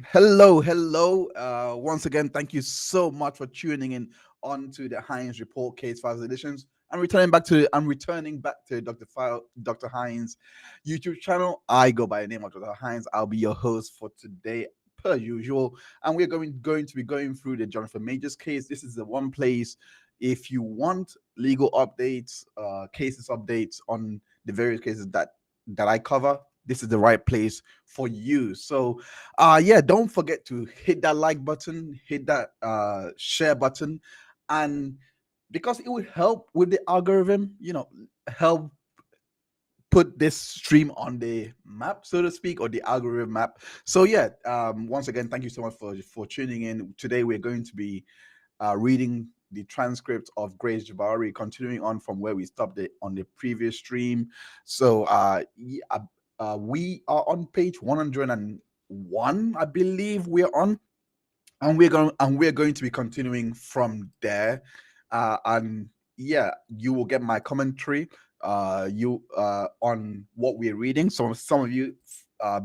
Hello. Once again, thank you so much for tuning in on to the Hines Report Case Files editions. I'm returning back to Dr. Hines YouTube channel. I go by the name of Dr. Hines. I'll be your host for today, per usual, and we're going to be going through the Jonathan Majors case. This is the one place if you want legal updates, cases updates on the various cases that I cover. This is the right place for you. So yeah, don't forget to hit that like button, hit that share button, and because it will help with the algorithm, help put this stream on the map, so to speak, or the algorithm map. So yeah, once again, thank you so much for tuning in. Today we're going to be reading the transcript of Grace Jabbari, continuing on from where we stopped it on the previous stream. So we are on page 101, I believe we're on, and we're going to be continuing from there. And yeah, you will get my commentary you on what we're reading. So some of you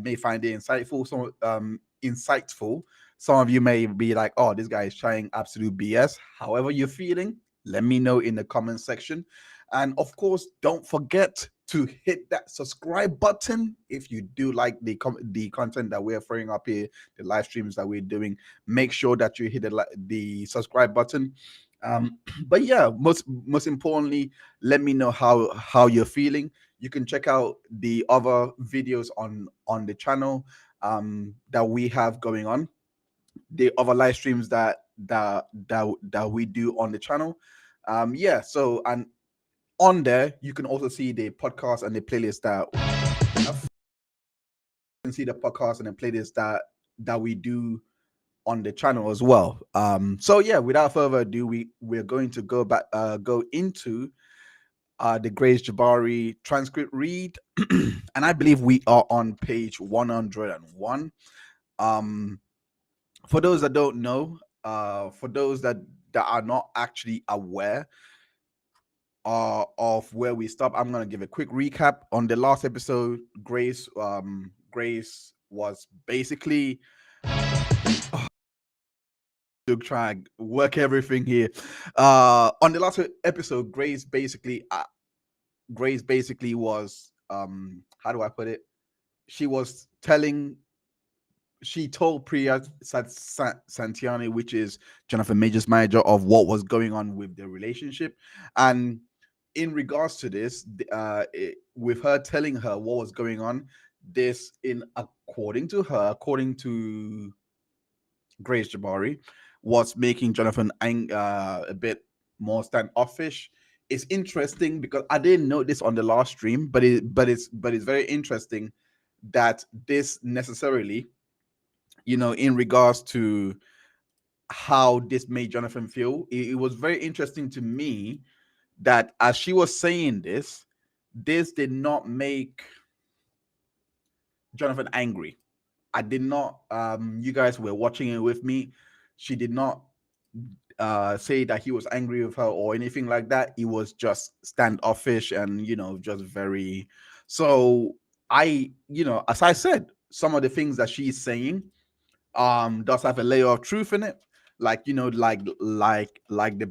may find it insightful, some of you may be like, oh, this guy is trying absolute BS. However you're feeling, let me know in the comment section. And of course, don't forget to hit that subscribe button if you do like the content that we're throwing up here, the live streams that we're doing. Make sure that you hit the subscribe button. But yeah, most importantly, let me know how you're feeling. You can check out the other videos on the channel that we have going on, the other live streams that we do on the channel. Yeah, so and on there you can also see the podcast and the playlist that you can see the podcast and the playlist that we do on the channel as well. So yeah, without further ado, we're going to go into the Grace Jabbari transcript read, and I believe we are on page 101. Um, for those that don't know, for those that are not actually aware of where we stop, I'm gonna give a quick recap. On the last episode, Grace was basically to try and work everything here. On the last episode, Grace basically was how do I put it? She was telling she told Priya Santiani, which is Jonathan Major's manager, of what was going on with the relationship. And in regards to this, with her telling her what was going on, this, in according to Grace Jabbari, was making Jonathan a bit more standoffish. It's interesting because I didn't know this on the last stream, but it's very interesting that this necessarily, in regards to how this made Jonathan feel, it was very interesting to me that as she was saying this did not make Jonathan angry. I did not. You guys were watching it with me. She did not say that he was angry with her or anything like that. He was just standoffish and just very. So as I said, some of the things that she's saying does have a layer of truth in it, like like the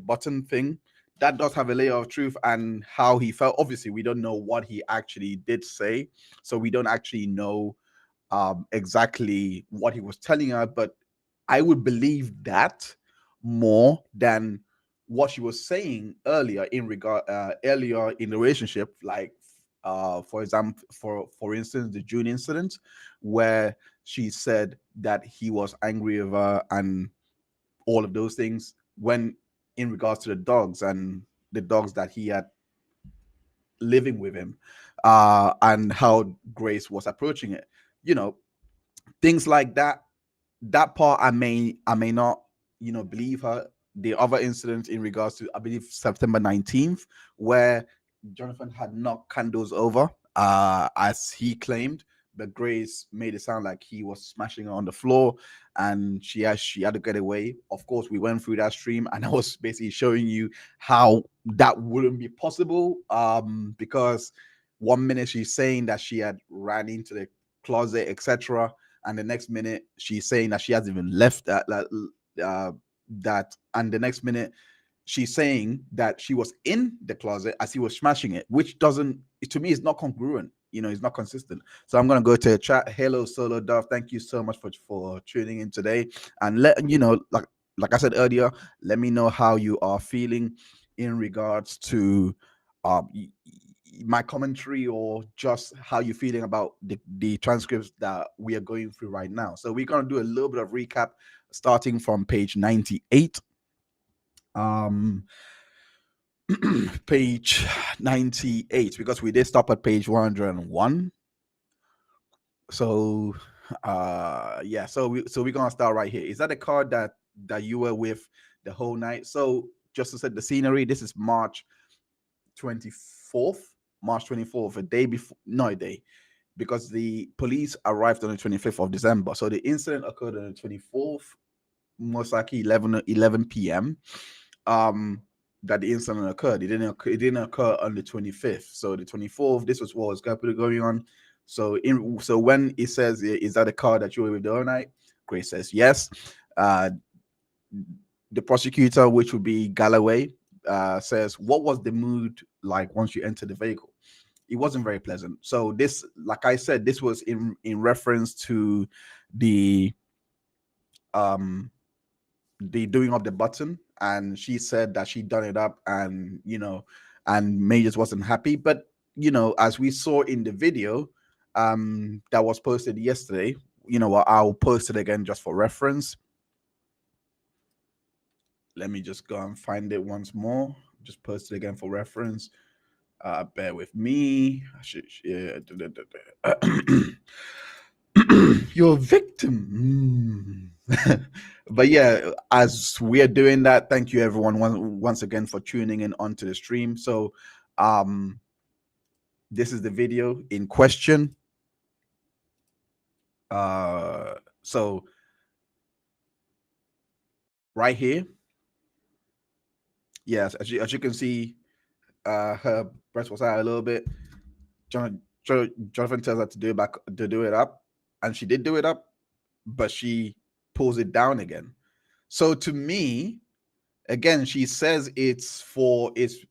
button thing, that does have a layer of truth. And how he felt, obviously we don't know what he actually did say, so we don't actually know exactly what he was telling her, but I would believe that more than what she was saying earlier in the relationship, like for example, for instance, the June incident, where she said that he was angry with her and all of those things, when in regards to the dogs and the dogs that he had living with him, and how Grace was approaching it, you know things like that. That part I may not believe her. The other incident in regards to, I believe, September 19th, where Jonathan had knocked candles over, as he claimed, but Grace made it sound like he was smashing her on the floor, and she had to get away. Of course, we went through that stream, and I was basically showing you how that wouldn't be possible, because one minute she's saying that she had ran into the closet, etc., and the next minute she's saying that she hasn't even left that, and the next minute she's saying that she was in the closet as he was smashing it, which doesn't, to me, is not congruent. It's not consistent. So I'm gonna go to chat. Hello, Solo Dove. Thank you so much for tuning in today, and let like I said earlier, let me know how you are feeling in regards to um my commentary, or just how you're feeling about the transcripts that we are going through right now. So we're gonna do a little bit of recap starting from page 98. Page 98, because we did stop at page 101. So yeah, so we're gonna start right here. Is that the card that you were with the whole night? So just to set the scenery, this is March 24th. March 24th, a day before, no, a day, because the police arrived on the 25th of December. So the incident occurred on the 24th, most likely 11 p.m. That the incident occurred. It didn't occur on the 25th. So the 24th, this was what was going on. So when it says, is that a car that you were with the whole night? Grace says yes. The prosecutor, which would be Galloway, says, what was the mood like once you entered the vehicle? It wasn't very pleasant. So this, like I said, this was in reference to the doing of the button, and she said that she done it up, and and Majors wasn't happy. But as we saw in the video that was posted yesterday, I'll post it again just for reference. Let me just go and find it once more. Just post it again for reference. Bear with me. You're a victim. But yeah, as we are doing that, thank you everyone once again for tuning in onto the stream. So this is the video in question. So right here, yes, as you can see, her breast was out a little bit. Jonathan tells her to do it up, and she did do it up, but she pulls it down again. So to me, again, she says it's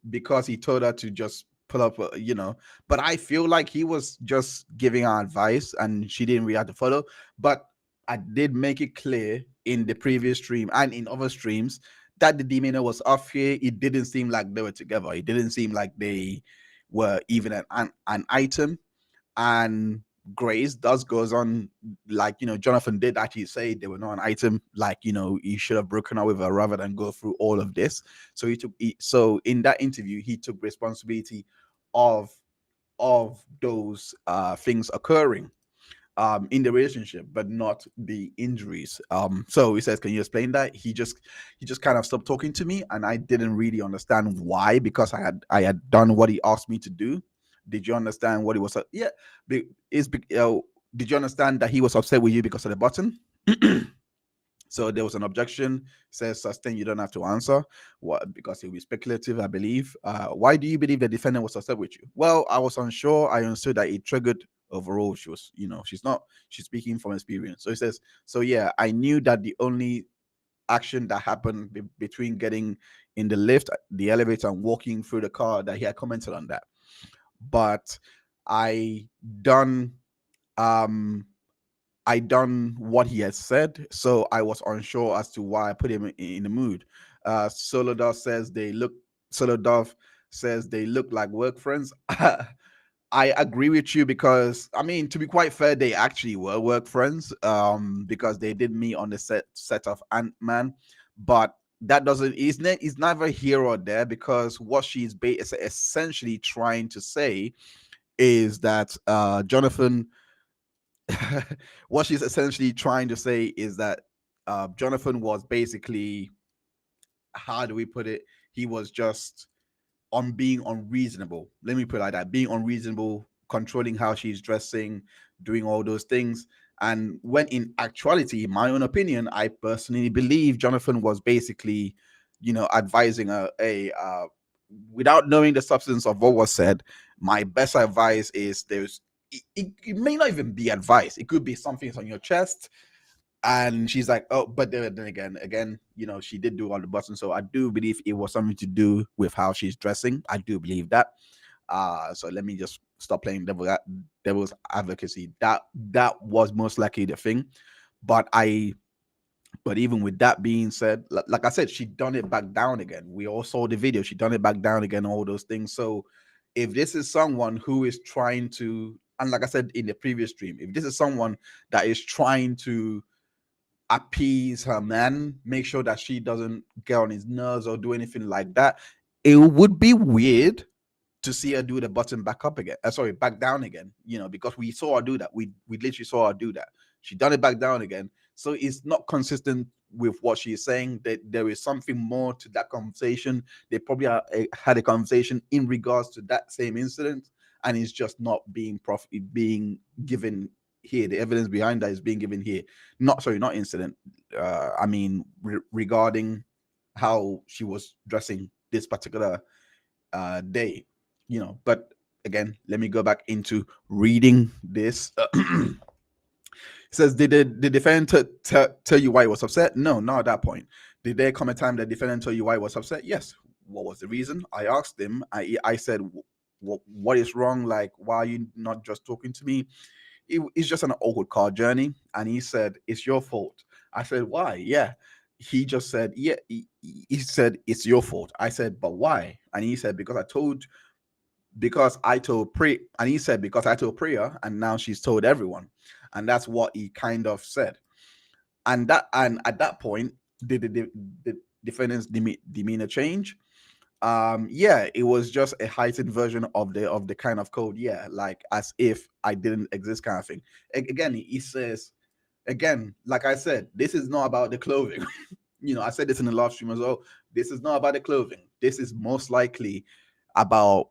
because he told her to just pull up, but I feel like he was just giving her advice and she didn't really have to follow. But I did make it clear in the previous stream and in other streams that the demeanor was off here. It didn't seem like they were together. It didn't seem like they were even an item. And Grace goes on, like, Jonathan did actually say they were not an item, like, he should have broken up with her rather than go through all of this. So so in that interview, he took responsibility of those things occurring in the relationship, but not the injuries. So he says, can you explain that? He just kind of stopped talking to me, and I didn't really understand why, because I had done what he asked me to do. Did you understand what he was? Yeah. Did you understand that he was upset with you because of the button? So there was an objection. Says, sustain, you don't have to answer. What? Because it will be speculative, I believe. Why do you believe the defendant was upset with you? Well, I was unsure. I understood that it triggered. Overall, she was, she's speaking from experience. So he says, so yeah, I knew that the only action that happened between getting in the lift, the elevator, and walking through the car, that he had commented on that. But I done what he had said, so I was unsure as to why I put him in the mood. Solo Dove says they look like work friends. I agree with you, because I mean, to be quite fair, they actually were work friends, because they did meet on the set of Ant-Man. But that doesn't is neither here or there, because what she's essentially trying to say is that Jonathan what she's essentially trying to say is that Jonathan was basically, how do we put it, he was just being unreasonable. Let me put it like that, being unreasonable, controlling how she's dressing, doing all those things. And when in actuality, in my own opinion, I personally believe Jonathan was basically, advising her, without knowing the substance of what was said, my best advice is it may not even be advice. It could be something that's on your chest, and she's like, oh, but then again, you know, she did do all the buttons, so I do believe it was something to do with how she's dressing. I do believe that. So let me just stop playing devil's advocacy. That was most likely the thing, but even with that being said, like I said, she done it back down again. We all saw the video. She done it back down again, all those things. So if this is someone who is trying to, and like I said in the previous stream, if this is someone that is trying to appease her man, make sure that she doesn't get on his nerves or do anything like that, it would be weird to see her do the button back up again. Sorry, back down again. You know, because we saw her do that. We literally saw her do that. She done it back down again. So it's not consistent with what she's saying. That there is something more to that conversation. They probably had a conversation in regards to that same incident, and it's just not being being given here. The evidence behind that is being given here. Not incident. I mean, regarding how she was dressing this particular day, you know. But again, let me go back into reading this. It says, did the defendant tell you why he was upset? No, not at that point. Did there come a time that the defendant tell you why he was upset? Yes. What was the reason? I asked him. I said, what is wrong? Like, why are you not just talking to me? It's just an awkward car journey. And he said, it's your fault. I said, why? Yeah. He just said, yeah. He said, it's your fault. I said, but why? And he said, because I told Priya, and now she's told everyone. And that's what he kind of said. And at that point, did the defendant's demeanor change? Yeah, it was just a heightened version of the kind of code. Yeah, like as if I didn't exist, kind of thing. Again, he says, again, like I said, this is not about the clothing. You know, I said this in the live stream as well. This is not about the clothing. This is most likely about,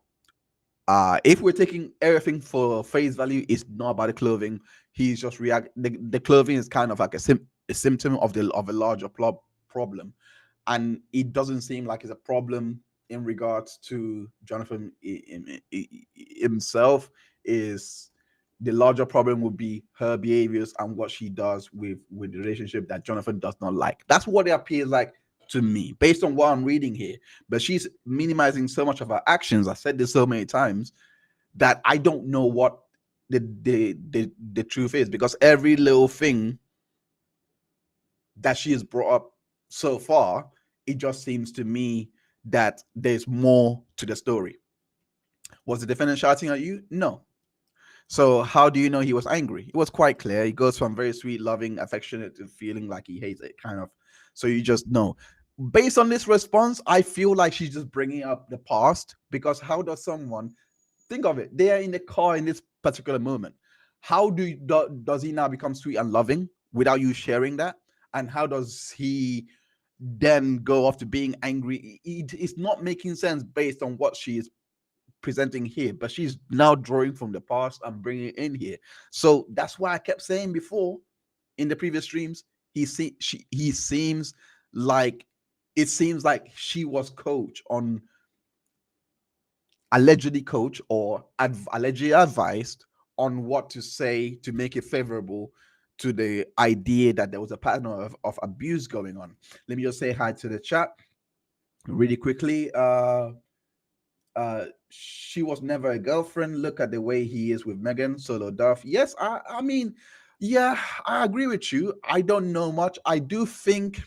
if we're taking everything for face value, it's not about the clothing. He's just the clothing is kind of like a symptom of a larger problem, and it doesn't seem like it's a problem in regards to Jonathan himself. Is the larger problem would be her behaviors and what she does with the relationship that Jonathan does not like. That's what it appears like to me, based on what I'm reading here. But she's minimizing so much of her actions. I said this so many times that I don't know what the truth is, because every little thing that she has brought up so far, it just seems to me that there's more to the story. Was the defendant shouting at you? No. So how do you know he was angry? It was quite clear. He goes from very sweet, loving, affectionate to feeling like he hates it, kind of. So you just know. Based on this response, I feel like she's just bringing up the past, because how does someone think of it? They are in the car in this particular moment. How does he now become sweet and loving without you sharing that? And how does he then go off to being angry? It's not making sense based on what she is presenting here, but she's now drawing from the past and bringing it in here. So that's why I kept saying before in the previous streams, it seems like she was allegedly coached or allegedly advised on what to say to make it favorable to the idea that there was a pattern of abuse going on. Let me just say hi to the chat really quickly. She was never a girlfriend. Look at the way he is with Megan. Solo Duff. Yes, I mean, yeah, I agree with you. I don't know much. I do think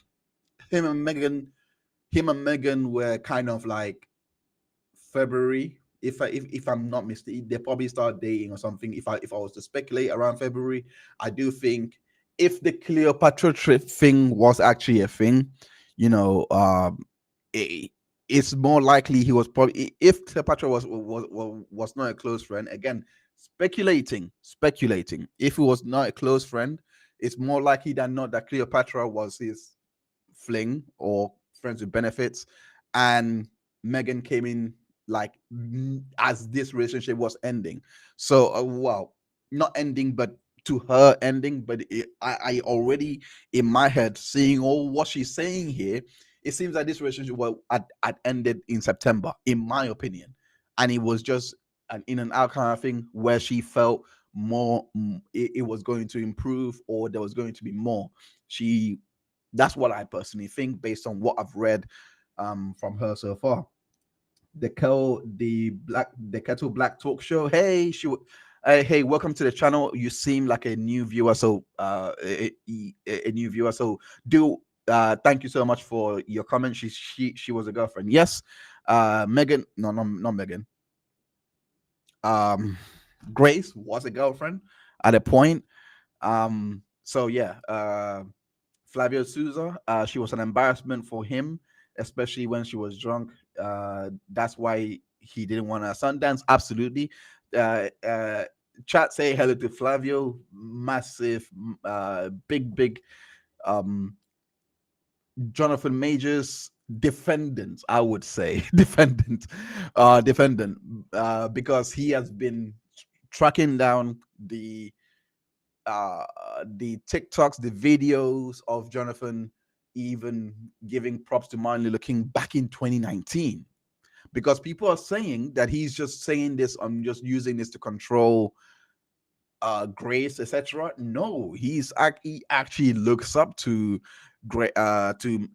him and Megan were kind of like February. If I'm not mistaken, they probably start dating or something. If I was to speculate, around February, I do think if the Cleopatra trip thing was actually a thing, you know, it's more likely he was probably, if Cleopatra was not a close friend. Again, speculating. If he was not a close friend, it's more likely than not that Cleopatra was his fling or friends with benefits, and Megan came in like as this relationship was ending. So well, not ending, but to her ending. But I already in my head seeing all what she's saying here, it seems like this relationship had ended in September, in my opinion, and it was just an in and out kind of thing where she felt it was going to improve, or there was going to be more. That's what I personally think based on what I've read from her so far. The Kettle Black Talk Show. Hey, hey, welcome to the channel. You seem like a new viewer, so a new viewer. So do thank you so much for your comment. She was a girlfriend. Yes, Megan. No, not Megan. Um, Grace was a girlfriend at a point. So yeah, Flavio Souza, she was an embarrassment for him, especially when she was drunk. That's why he didn't want to Sundance. Absolutely. Chat say hello to Flavio. Massive, big, um, Jonathan Majors defendant, I would say. Defendant, because he has been tracking down the TikToks, the videos of Jonathan, even giving props to Martin Luther King back in 2019. Because people are saying that he's just saying this, I'm just using this to control Grace, etc. No, he actually looks up to Martin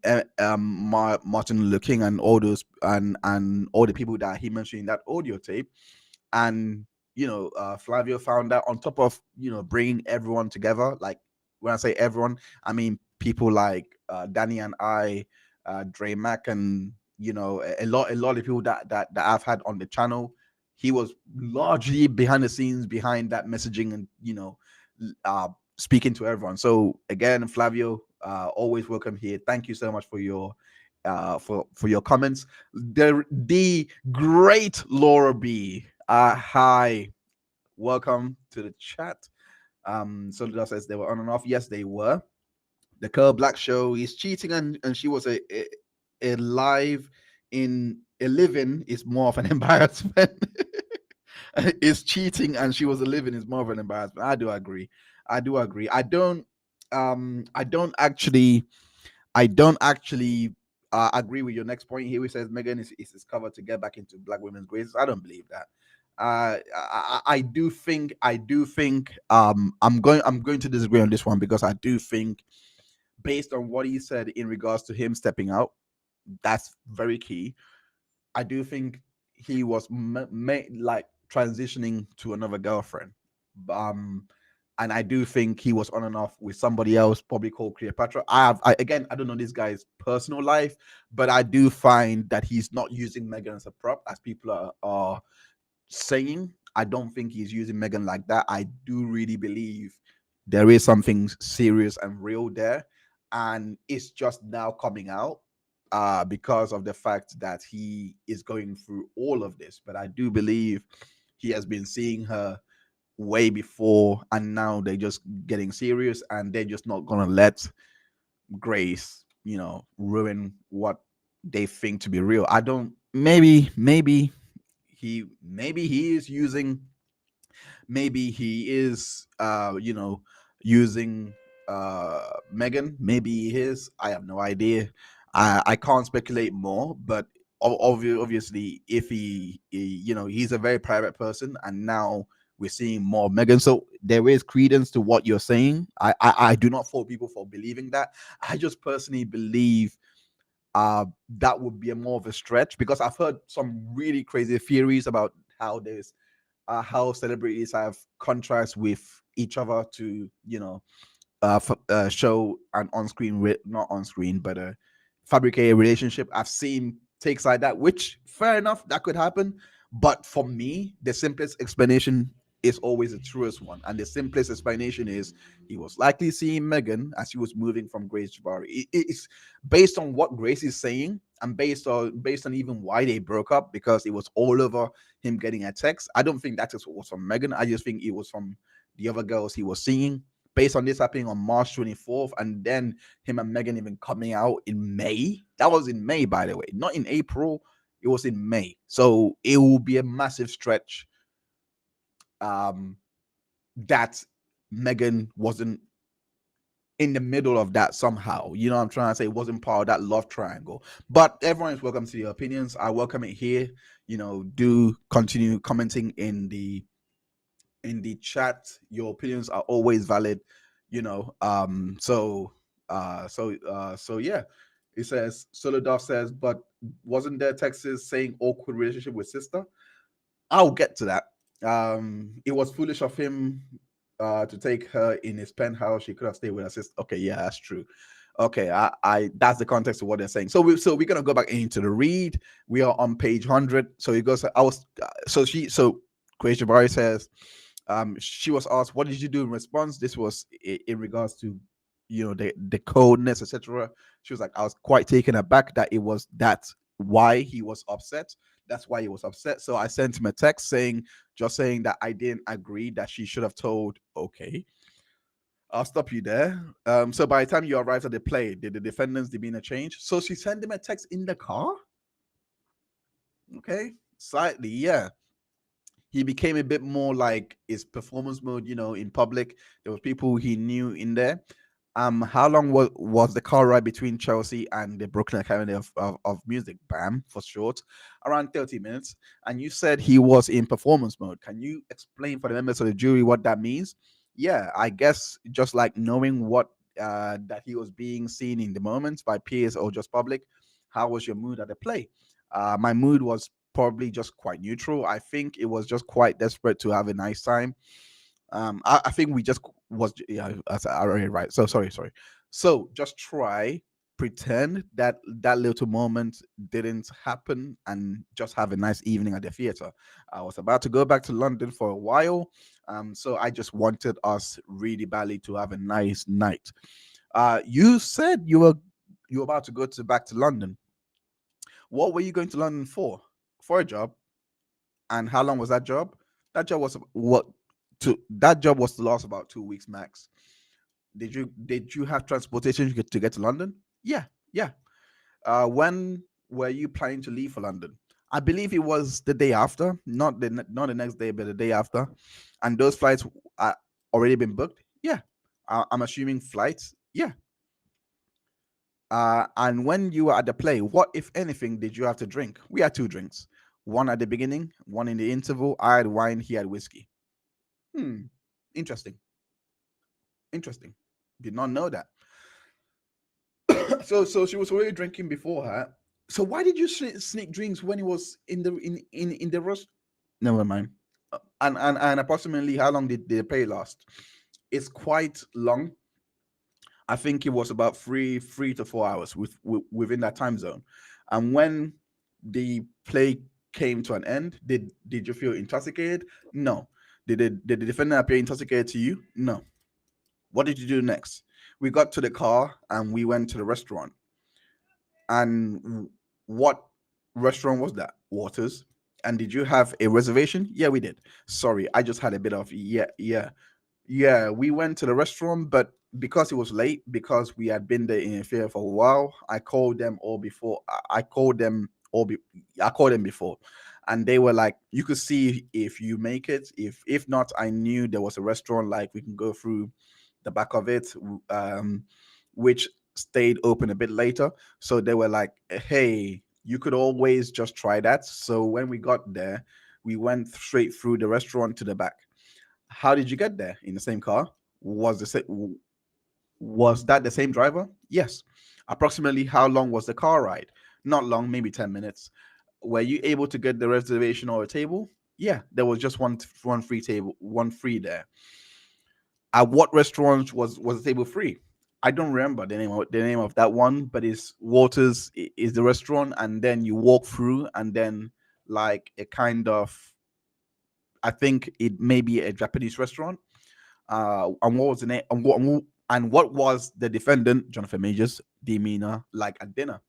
Luther King and all those and all the people that he mentioned in that audio tape. And Flavio found that, on top of bringing everyone together. Like, when I say everyone, I mean people like Danny and I, Dre Mac, and a lot of people that I've had on the channel. He was largely behind the scenes, behind that messaging, and speaking to everyone. So again, Flavio, always welcome here. Thank you so much for your your comments. The great Laura B. Hi, welcome to the chat. Solidar says they were on and off. Yes, they were. The Curl Black Show is cheating, and she was a live in a living is more of an embarrassment. Is cheating, and she was a living is more of an embarrassment. I do agree. I don't actually agree with your next point here. He says Megan is covered to get back into Black women's graces. I don't believe that. I do think I'm going to disagree on this one, because I do think, based on what he said in regards to him stepping out, that's very key. I do think he was like transitioning to another girlfriend. Um, and I do think he was on and off with somebody else, probably called Cleopatra. Again, I don't know this guy's personal life, but I do find that he's not using Megan as a prop, as people are saying. I don't think he's using Megan like that. I do really believe there is something serious and real there, and it's just now coming out because of the fact that he is going through all of this. But I do believe he has been seeing her way before, and now they're just getting serious, and they're just not gonna let Grace, ruin what they think to be real. I don't. Maybe he is using. Maybe he is, using Megan. Maybe he is. I have no idea. I can't speculate more, but obviously, if he's a very private person, and now we're seeing more of Megan. So there is credence to what you're saying. I do not fault people for believing that. I just personally believe that would be more of a stretch, because I've heard some really crazy theories about how celebrities have contracts with each other to show an on-screen, not on-screen, but fabricate a relationship. I've seen takes like that, which, fair enough, that could happen. But for me, the simplest explanation is always the truest one, and the simplest explanation is he was likely seeing Megan as he was moving from Grace Jabbari. It's based on what Grace is saying, and based on even why they broke up, because it was all over him getting a text. I don't think that was from Megan. I just think it was from the other girls he was seeing, based on this happening on March 24th, and then him and Megan even coming out in May. That was in May, by the way, not in April. It was in May. So it will be a massive stretch that Megan wasn't in the middle of that somehow. You know what I'm trying to say? It wasn't part of that love triangle. But everyone is welcome to your opinions. I welcome it here. Do continue commenting in the in the chat. Your opinions are always valid, you know. So yeah. It says Solo Dove says, but wasn't there Texas saying awkward relationship with sister? I'll get to that. It was foolish of him to take her in his penthouse. She could have stayed with her sister. Okay, yeah, that's true. Okay, I that's the context of what they're saying. So we're gonna go back into the read. We are on page 100. So it goes. So Grace Jabbari says, she was asked, "What did you do in response?" This was in regards to, the coldness, etc. She was like, "I was quite taken aback that it was that why he was upset. That's why he was upset. So I sent him a text saying that I didn't agree that she should have told." Okay, I'll stop you there. So by the time you arrived at the play, did the defendant's demeanor change? So she sent him a text in the car. Okay, slightly, yeah. He became a bit more like his performance mode, in public. There was people he knew in there. How long was the car ride between Chelsea and the Brooklyn Academy of Music, BAM for short? Around 30 minutes. And you said he was in performance mode. Can you explain for the members of the jury what that means? Yeah, I guess just like knowing what that he was being seen in the moment by peers or just public. How was your mood at the play? My mood was probably just quite neutral. I think it was just quite desperate to have a nice time. I think we just was, yeah, I already right. So sorry. So just try pretend that that little moment didn't happen and just have a nice evening at the theater. I was about to go back to London for a while, so I just wanted us really badly to have a nice night. You said you were about to go to back to London. What were you going to London for? For a job? And how long was that job? That job was what that job was to last about 2 weeks max. Did you have transportation to get to London? Yeah, yeah. When were you planning to leave for London? I believe it was the day after, not the next day, but the day after. And those flights are already been booked. Yeah, I'm assuming flights. Yeah. And when you were at the play, what, if anything, did you have to drink? We had two drinks. One at the beginning, one in the interval. I had wine, he had whiskey. Hmm. Interesting. Interesting. Did not know that. So she was already drinking before her. So why did you sneak drinks when he was in the rush? Never mind. And approximately how long did the play last? It's quite long. I think it was about three to 4 hours within that time zone. And when the play came to an end, did you feel intoxicated? No. Did the defendant appear intoxicated to you? No. What did you do next? We got to the car and we went to the restaurant. And what restaurant was that? Waters. And did you have a reservation? Yeah, we did. Sorry, I just had a bit of, yeah. We went to the restaurant, but because it was late, because we had been there in a fair for a while, I called them all before. I called them before, and they were like, "You could see if you make it. If not, I knew there was a restaurant like we can go through the back of it, which stayed open a bit later. So they were like, "Hey, you could always just try that." So when we got there, we went straight through the restaurant to the back. How did you get there? In the same car? Was that the same driver? Yes. Approximately how long was the car ride? Not long, maybe 10 minutes. Were you able to get the reservation or a table? Yeah, there was just one free table, one free there. At what restaurant was the table free? I don't remember the name of that one, but it's Waters is the restaurant, and then you walk through, and then like a kind of, I think it may be a Japanese restaurant. And what was the name? And what was the defendant, Jonathan Majors, demeanor like at dinner?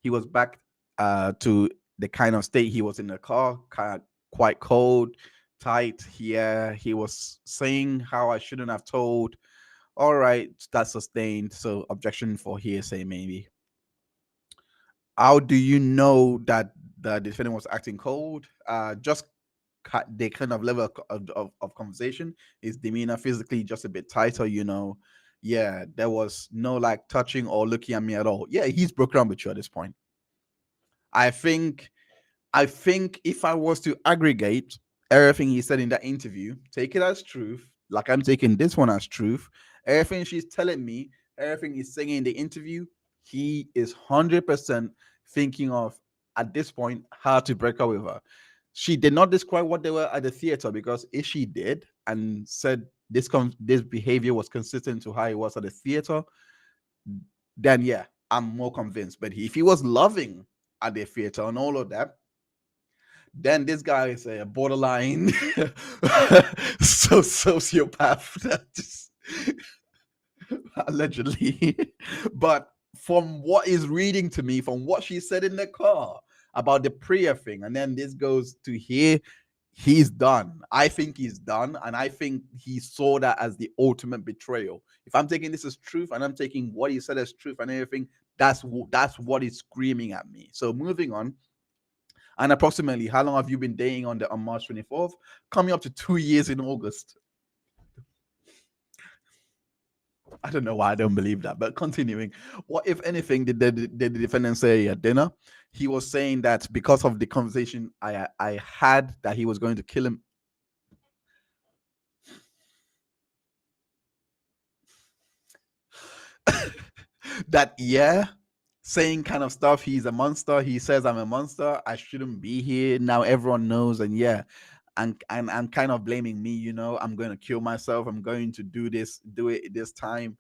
He was back to the kind of state he was in the car, kind of quite cold, tight. Yeah, he was saying how I shouldn't have told. All right, that's sustained. So objection for hearsay, maybe. How do you know that the defendant was acting cold? Just the kind of level of conversation, his demeanor physically just a bit tighter. Yeah, there was no like touching or looking at me at all. Yeah, he's broken up with you at this point. I think if I was to aggregate, everything he said in that interview, take it as truth, like I'm taking this one as truth. Everything she's telling me, everything he's saying in the interview, he is 100% thinking of at this point how to break up with her. She did not describe what they were at the theater, because if she did and said this behavior was consistent to how it was at the theater, then yeah, I'm more convinced. But if he was loving at the theater and all of that, then this guy is a borderline sociopath that just allegedly. But from what is reading to me, from what she said in the car about the prayer thing, and then this goes to here, he's done. I think he's done, and I think he saw that as the ultimate betrayal. If I'm taking this as truth, and I'm taking what he said as truth and everything, that's what is screaming at me. So moving on. And approximately, how long have you been dating on March 24th? Coming up to 2 years in August. I don't know why I don't believe that, but continuing. What, if anything, did the defendant say at dinner? He was saying that because of the conversation I had, that he was going to kill him. That, yeah, saying kind of stuff. He's a monster. He says I'm a monster. I shouldn't be here. Now everyone knows, and yeah. And I'm kind of blaming me, I'm going to kill myself. I'm going to do it this time.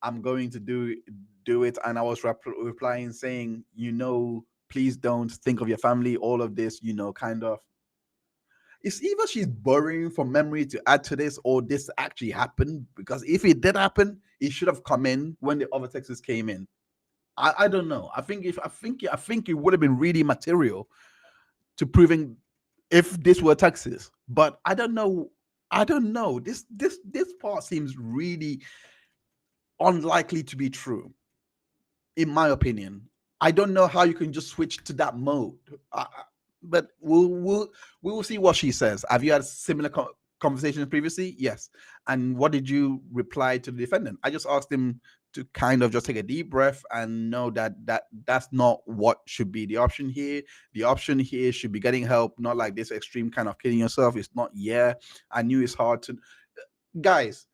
I'm going to do it. And I was replying saying, please don't think of your family, all of this, kind of. It's either she's borrowing from memory to add to this, or this actually happened. Because if it did happen, it should have come in when the other texts came in. I don't know. I think it would have been really material to proving if this were Texas. But I don't know. This part seems really unlikely to be true, in my opinion. I don't know how you can just switch to that mode. But we will see what she says. Have you had similar conversations previously? Yes. And what did you reply to the defendant? I just asked him to kind of just take a deep breath and know that's not what should be the option here. The option here should be getting help, not like this extreme kind of killing yourself. It's not. Yeah, I knew it's hard to. Guys,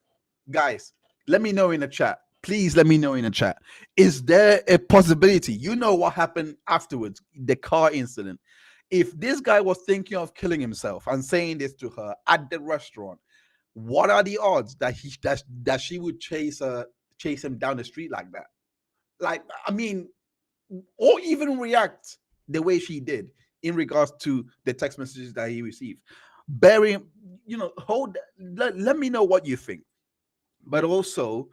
let me know in the chat. Please let me know in the chat. Is there a possibility? You know what happened afterwards, the car incident. If this guy was thinking of killing himself and saying this to her at the restaurant, what are the odds that she would chase him down the street like that? Like, I mean, or even react the way she did in regards to the text messages that he received. Barry, let me know what you think. But also,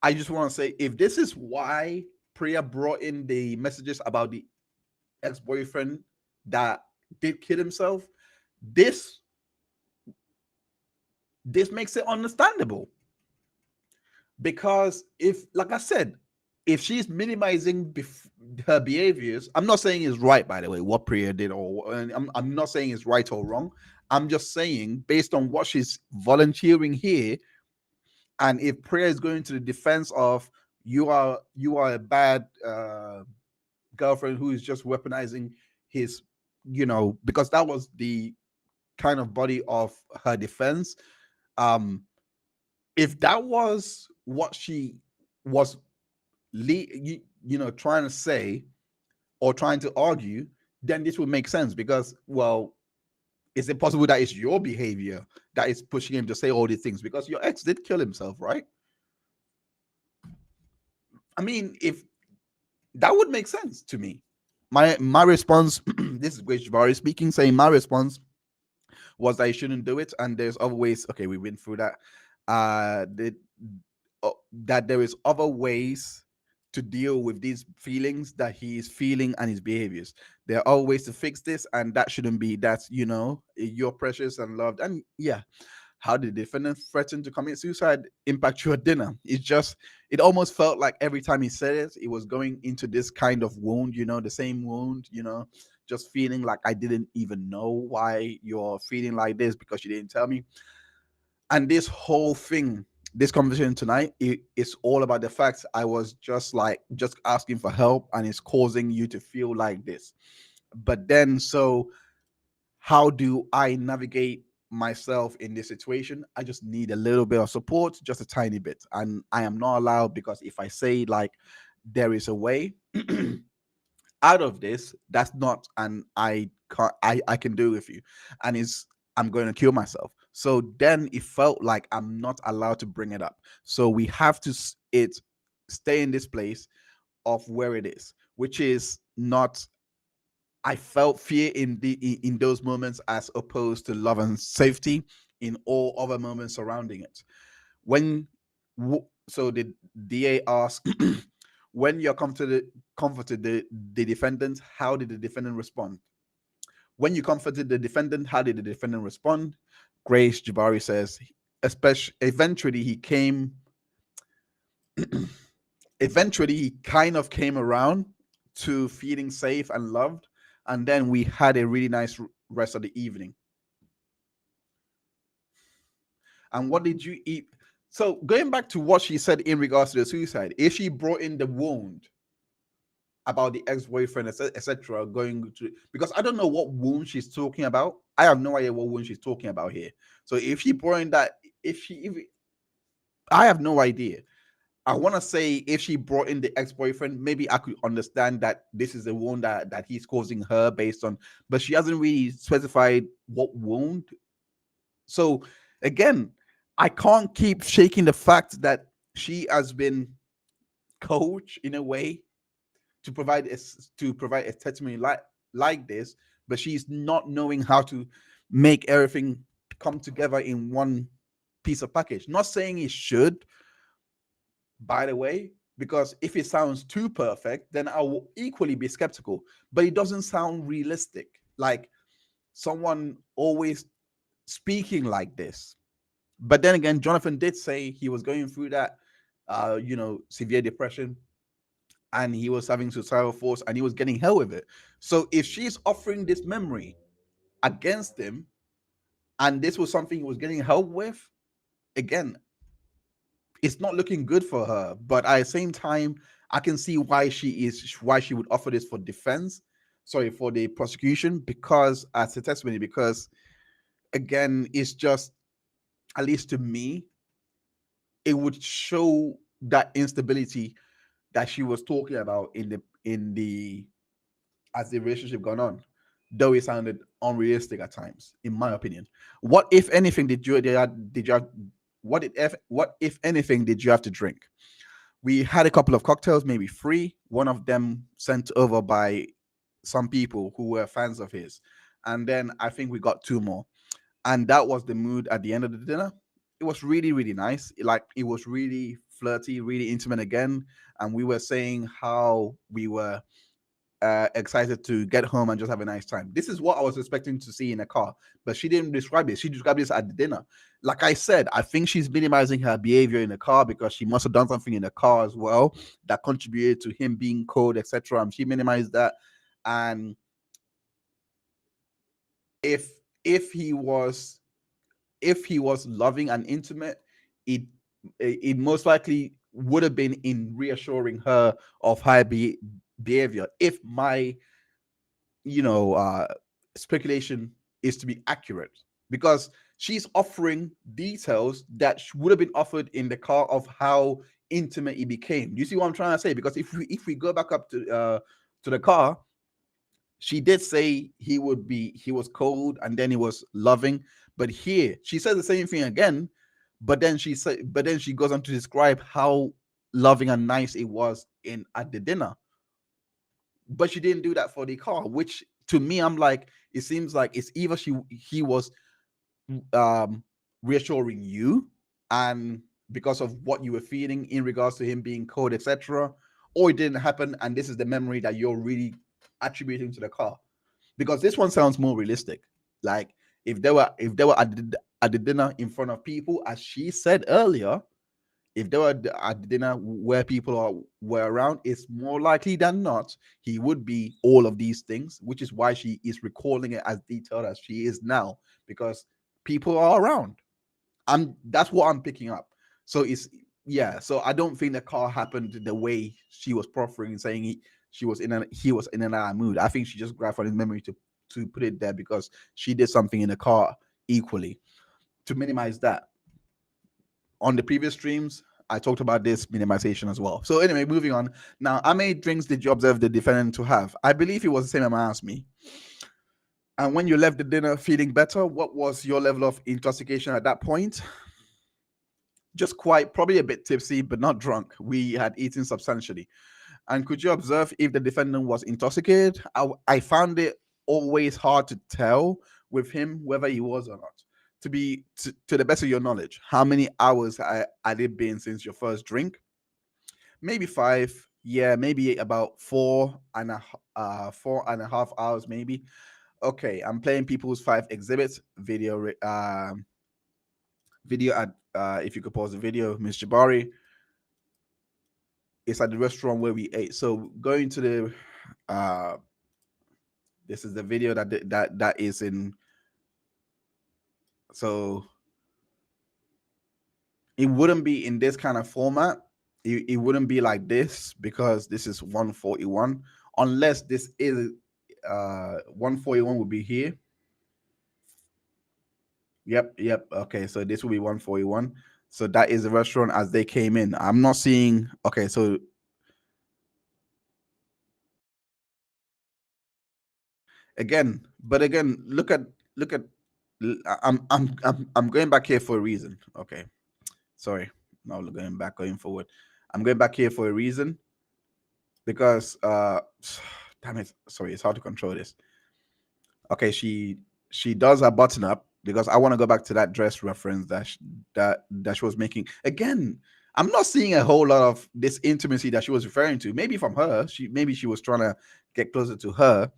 I just want to say, if this is why Priya brought in the messages about the ex-boyfriend that did kill himself, this makes it understandable. Because if, like I said, if she's minimizing her behaviors, I'm not saying it's right, by the way, what Priya did, or I'm not saying it's right or wrong. I'm just saying, based on what she's volunteering here, and if Priya is going to the defense of you are a bad girlfriend who is just weaponizing his, because that was the kind of body of her defense. If that was what she was trying to say or trying to argue, then this would make sense. Because, well, is it possible that it's your behavior that is pushing him to say all these things? Because your ex did kill himself, right? I mean, if that would make sense to me. My response, this is Grace Jabbari speaking, saying my response was that I shouldn't do it, and there's other ways. Okay, we went through that. That there is other ways to deal with these feelings that he is feeling and his behaviors. There are other ways to fix this, and that shouldn't be that. You're precious and loved, and yeah. How did the defendant threaten to commit suicide impact your dinner? It almost felt like every time he said it, it was going into this kind of wound, the same wound, just feeling like I didn't even know why you're feeling like this because you didn't tell me. And this whole thing, this conversation tonight, it's all about the fact I was just asking for help, and it's causing you to feel like this. But then, so how do I navigate myself in this situation? I just need a little bit of support, just a tiny bit. And I am not allowed, because if I say like there is a way out of this, that's not, and I can't, I can do with you. And it's, I'm going to kill myself. So then it felt like I'm not allowed to bring it up. So we have to it stay in this place of where it is, which is not, I felt fear in in those moments as opposed to love and safety in all other moments surrounding it. When so the DA asked, when you're comforted the defendant, how did the defendant respond? When you comforted the defendant, how did the defendant respond? Grace Jabbari says, especially eventually he came eventually he kind of came around to feeling safe and loved, and then we had a really nice rest of the evening. And what did you eat? So going back to what she said in regards to the suicide, if she brought in the wound about the ex-boyfriend, etc., going to, because I don't know what wound she's talking about. I have no idea what wound she's talking about here. So if she brought in that, if I have no idea. I want to say if she brought in the ex-boyfriend, maybe I could understand that this is a wound that he's causing her based on, but she hasn't really specified what wound. So again, I can't keep shaking the fact that she has been coached in a way to provide a testimony like this, but she's not knowing how to make everything come together in one piece of package. Not saying it should, by the way, because if it sounds too perfect, then I will equally be skeptical. But it doesn't sound realistic. Like someone always speaking like this. But then again, Jonathan did say he was going through that, severe depression, and he was having suicidal thoughts, and he was getting hell with it. So if she's offering this memory against him, and this was something he was getting help with, again, it's not looking good for her. But at the same time, I can see why she would offer this for defense, sorry, for the prosecution, because as a testimony, because again, it's just, at least to me, it would show that instability that she was talking about in the as the relationship gone on, though it sounded unrealistic at times, in my opinion. What if anything what if anything did you have to drink? We had a couple of cocktails, maybe three, one of them sent over by some people who were fans of his, and then I think we got two more, and that was the mood at the end of the dinner. It was really, really nice. Like, it was really flirty, really intimate again, and we were saying how we were excited to get home and just have a nice time. This is what I was expecting to see in a car, but she didn't describe it. She described this at the dinner. Like I said, I think she's minimizing her behavior in the car because she must have done something in the car as well that contributed to him being cold, etc. And she minimized that. And if if he was loving and intimate, it most likely would have been in reassuring her of her behavior. If my speculation is to be accurate, because she's offering details that would have been offered in the car of how intimate it became. You see what I'm trying to say? Because if we go back up to the car, she did say he was cold and then he was loving, but here she says the same thing again, but then she goes on to describe how loving and nice it was in at the dinner, but she didn't do that for the car, which to me, I'm like, it seems like it's either he was um reassuring you, and because of what you were feeling in regards to him being cold, etc., or it didn't happen and this is the memory that you're really attributing to the car, because this one sounds more realistic. Like, if they were at the dinner in front of people, as she said earlier, if they were at the dinner where were around, it's more likely than not he would be all of these things, which is why she is recalling it as detailed as she is now, because people are around. That's what I'm picking up. So so I don't think the car happened the way she was proffering and saying he was in an out mood. I think she just grabbed on his memory to put it there because she did something in the car equally to minimize that. On the previous streams, I talked about this minimization as well. So anyway, moving on. Now, how many drinks did you observe the defendant to have? I believe it was the same amount as me. And when you left the dinner feeling better, what was your level of intoxication at that point? Just quite, probably a bit tipsy, but not drunk. We had eaten substantially. And could you observe if the defendant was intoxicated? I found it always hard to tell with him whether he was or not. To the best of your knowledge, how many hours had it been since your first drink? Maybe 5. Yeah, maybe about 4.5 hours, maybe. Okay, I'm playing People's 5 exhibits video. Video at if you could pause the video, Miss Jabbari. It's at the restaurant where we ate. So going to the this is the video that is in. So it wouldn't be in this kind of format. It wouldn't be like this because this is 141. Unless this is 141 would be here. Yep. Okay, so this will be 141. So that is the restaurant as they came in. I'm not seeing. Okay, so again, look at. I'm going back here for a reason. Okay, sorry, no, going forward. I'm going back here for a reason because damn it, sorry, it's hard to control this. Okay, she does her button up because I want to go back to that dress reference that she was making. Again, I'm not seeing a whole lot of this intimacy that she was referring to. Maybe from her, maybe she was trying to get closer to her.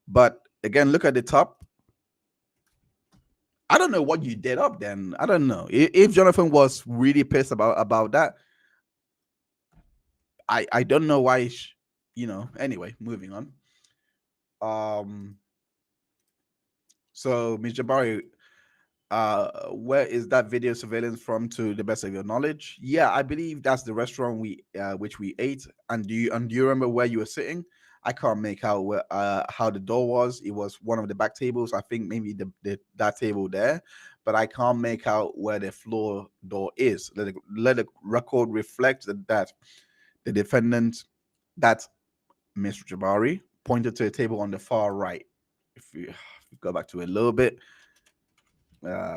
But again, look at the top. I don't know what you did up then. I don't know. If Jonathan was really pissed about that, I don't know why, anyway, moving on. So Ms. Jabbari, where is that video surveillance from to the best of your knowledge? Yeah, I believe that's the restaurant which we ate. And do you remember where you were sitting? I can't make out how the door was. It was one of the back tables. I think maybe that table there, but I can't make out where the floor door is. Let the record reflect that the defendant, that Mr. Jabbari, pointed to a table on the far right. If you go back to it a little bit,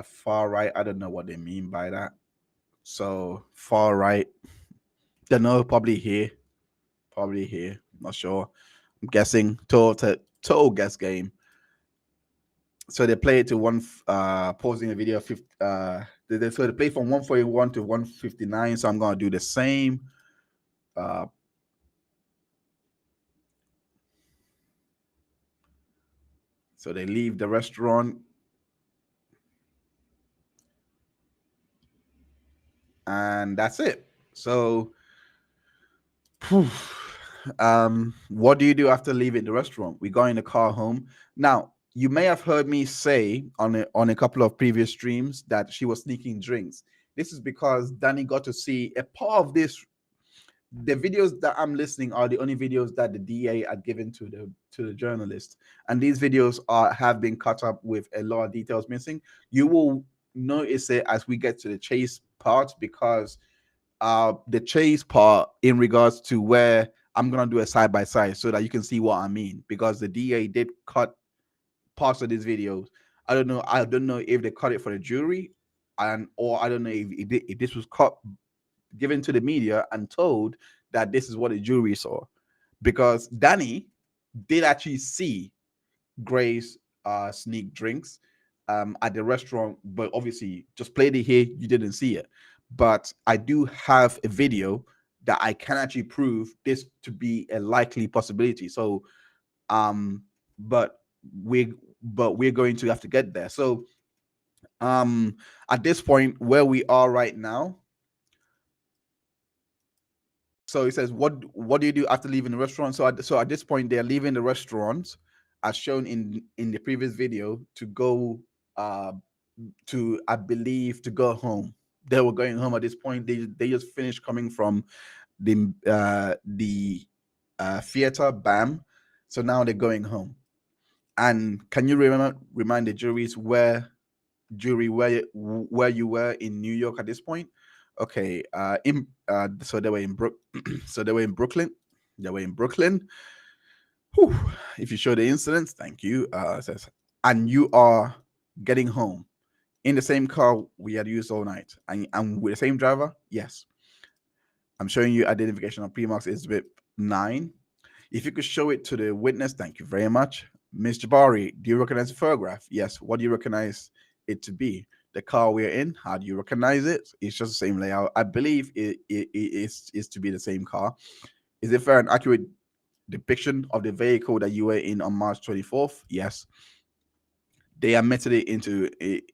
far right. I don't know what they mean by that. So far right. Don't know. Probably here. Not sure. I'm guessing. Total guess game. So they play it to one. Pausing the video. So they play from 141 to 159. So I'm gonna do the same. So they leave the restaurant. And that's it. So, what do you do after leaving the restaurant? We got in the car home. Now, you may have heard me say on a couple of previous streams that she was sneaking drinks. This is because Danny got to see a part of this. The videos that I'm listening are the only videos that the DA had given to the journalist, and these videos have been cut up with a lot of details missing. You will notice it as we get to the chase part, because the chase part in regards to where I'm gonna do a side by side so that you can see what I mean, because the DA did cut parts of these videos. I don't know if they cut it for the jury, or I don't know if this was cut, given to the media and told that this is what the jury saw, because Danny did actually see Grace sneak drinks at the restaurant, but obviously just played it here, you didn't see it. But I do have a video that I can actually prove this to be a likely possibility. So but we're going to have to get there. So at this point where we are right now, so it says, what do you do after leaving the restaurant? So at this point, they're leaving the restaurant, as shown in the previous video, to go I believe to go home. They were going home at this point. They just finished coming from the theater, BAM. So now they're going home. And can you remind the juries where you were in New York at this point? Okay, so they were in so they were in Brooklyn. They were in Brooklyn. Whew. If you show the incidents, thank you. It says, and you are getting home in the same car we had used all night, and with the same driver. Yes, I'm showing you identification of Primax Exhibit 9. If you could show it to the witness, thank you very much. Ms. Jabbari, do you recognize the photograph? Yes. What do you recognize it to be? The car we're in, how do you recognize it? It's just the same layout. I believe it is to be the same car. Is it fair and accurate depiction of the vehicle that you were in on March 24th? Yes. They admitted it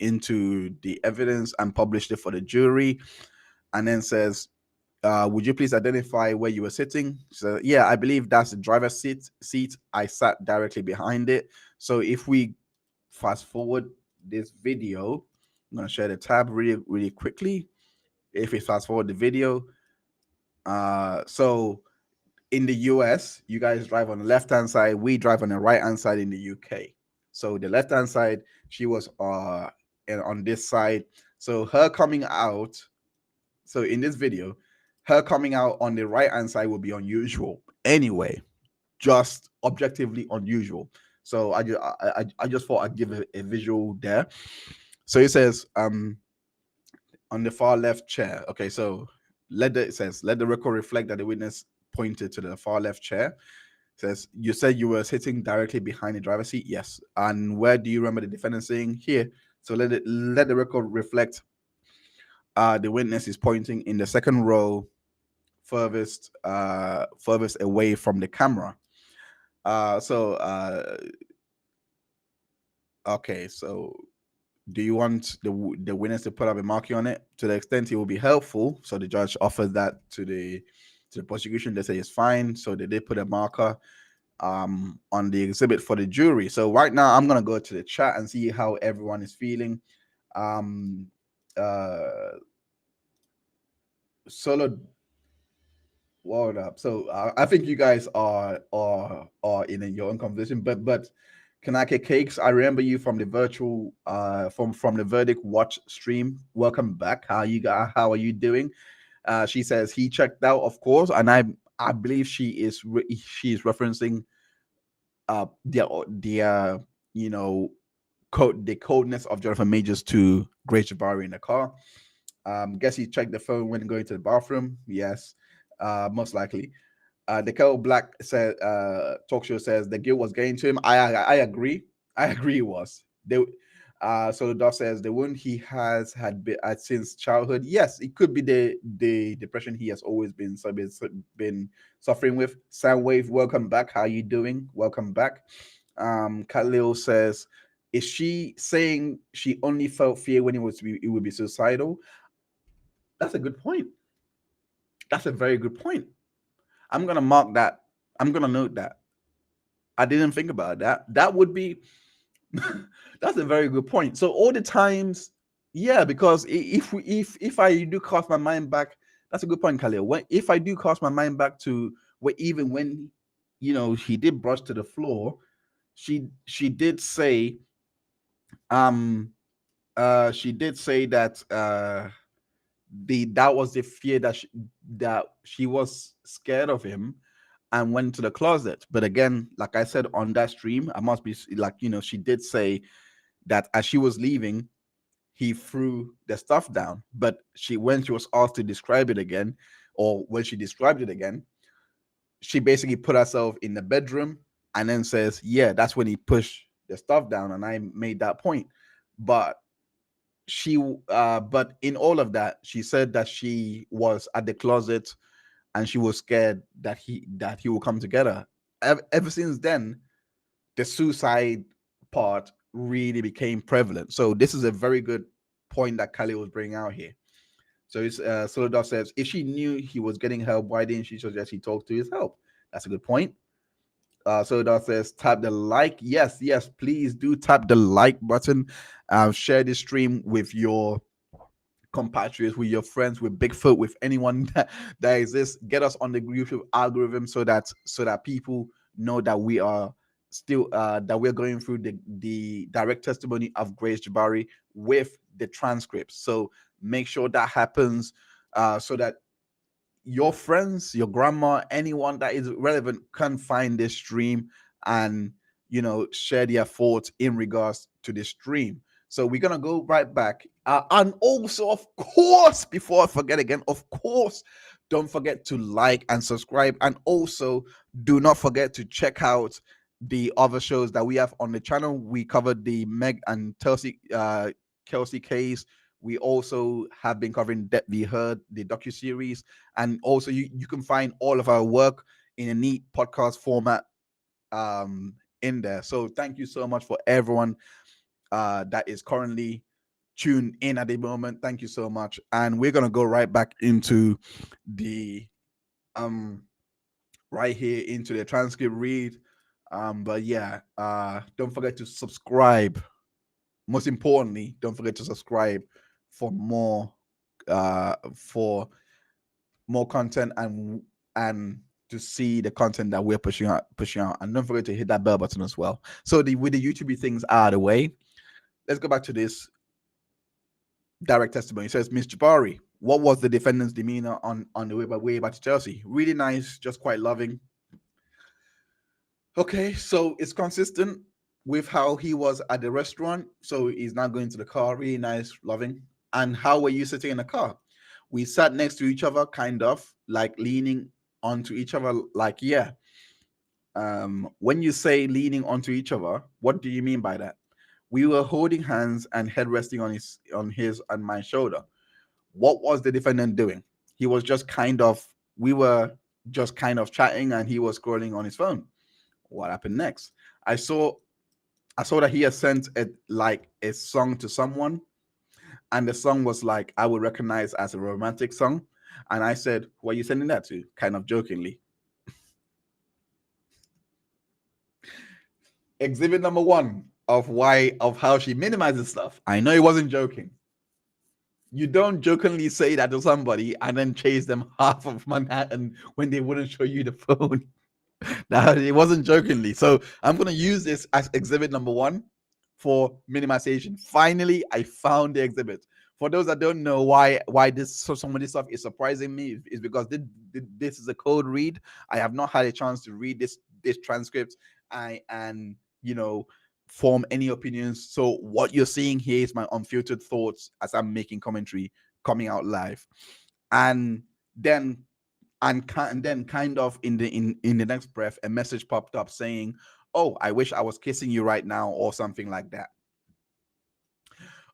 into the evidence and published it for the jury, and then says, would you please identify where you were sitting? So yeah, I believe that's the driver's seat. I sat directly behind it. So if we fast forward this video, I'm gonna share the tab really quickly. If we fast forward the video, so in the US, you guys drive on the left hand side, we drive on the right hand side in the UK. So the left hand side, she was and on this side. So her coming out, so in this video, her coming out on the right hand side will be unusual anyway, just objectively unusual. So I just thought I'd give a visual there. So it says on the far left chair. Okay, so it says let the record reflect that the witness pointed to the far left chair. It says you said you were sitting directly behind the driver's seat. Yes. And where do you remember the defendant saying? Here. So let the record reflect the witness is pointing in the second row furthest away from the camera. Okay, so do you want the witness to put up a marking on it? To the extent it will be helpful, so the judge offers that to the prosecution. They say it's fine, so they did put a marker on the exhibit for the jury. So right now I'm gonna go to the chat and see how everyone is feeling. Solo, what up? So I think you guys are in your own conversation, but Kanake Cakes, I remember you from the virtual from the Verdict Watch stream. Welcome back. How are you doing? She says he checked out, of course, and I believe she is referencing the the coldness of Jonathan Majors to Grace Jabbari in the car. Guess he checked the phone when going to the bathroom. Yes, most likely. The Kel Black said talk show says the guilt was getting to him. I agree. I agree it was. They so the Dove says the wound he has had since childhood. Yes, it could be the depression he has always been suffering with. Soundwave, welcome back. How are you doing? Welcome back. Khalil says, is she saying she only felt fear when it would be suicidal? That's a good point. That's a very good point. I'm gonna mark that. I'm gonna note that. I didn't think about that. That would be that's a very good point. So all the times, yeah, because if I do cast my mind back, that's a good point, Khalil. If I do cast my mind back to even when he did brush to the floor, she did say she did say that that was the fear that she was scared of him and went to the closet. But again, like I said on that stream, I must be like, she did say that as she was leaving, he threw the stuff down. But when she was asked to describe it again, or when she described it again, she basically put herself in the bedroom and then says, yeah, that's when he pushed the stuff down. And I made that point. But but in all of that, she said that she was at the closet and she was scared that he will come together. Ever since then, the suicide part really became prevalent. So this is a very good point that Kali was bringing out here. So it's Solodov says, if she knew he was getting help, why didn't she suggest he talk to his help? That's a good point. Solodov says, tap the like. Yes, please do tap the like button. Share this stream with your compatriots, with your friends, with Bigfoot, with anyone that exists. Get us on the YouTube algorithm so that people know that we are still that we're going through the direct testimony of Grace Jabbari with the transcripts. So make sure that happens, so that your friends, your grandma, anyone that is relevant can find this stream and share their thoughts in regards to this stream. So we're gonna go right back, and also, of course, before I forget again, of course, don't forget to like and subscribe, and also do not forget to check out the other shows that we have on the channel. We covered the Meg and Kelsey case. We also have been covering That We Heard, the docuseries, and also you can find all of our work in a neat podcast format in there. So thank you so much for everyone that is currently tuned in at the moment. Thank you so much. And we're gonna go right back into the right here into the transcript read. But yeah, don't forget to subscribe. Most importantly, don't forget to subscribe for more content, and to see the content that we're pushing out. And don't forget to hit that bell button as well. So with the YouTube things out of the way, let's go back to this direct testimony. It says, Miss Jabbari, what was the defendant's demeanor on the way back to Chelsea? Really nice, just quite loving. Okay, so it's consistent with how he was at the restaurant. So he's not going to the car. Really nice, loving. And how were you sitting in the car? We sat next to each other, kind of like leaning onto each other. Like, yeah. When you say leaning onto each other, what do you mean by that? We were holding hands and head resting on his and my shoulder. What was the defendant doing? He was just we were just kind of chatting, and he was scrolling on his phone. What happened next? I saw that he had sent a song to someone, and the song was like, I would recognize as a romantic song. And I said, who are you sending that to? Kind of jokingly. Exhibit number 1 of how she minimizes stuff. I know he wasn't joking. You don't jokingly say that to somebody and then chase them half of Manhattan when they wouldn't show you the phone. Now, it wasn't jokingly. So I'm going to use this as exhibit number 1 for minimization. Finally, I found the exhibit. For those that don't know why some of this stuff is surprising me, is because this is a code read. I have not had a chance to read this transcript and form any opinions. So what you're seeing here is my unfiltered thoughts as I'm making commentary coming out live. And then kind of in the next breath, a message popped up saying, oh, I wish I was kissing you right now, or something like that.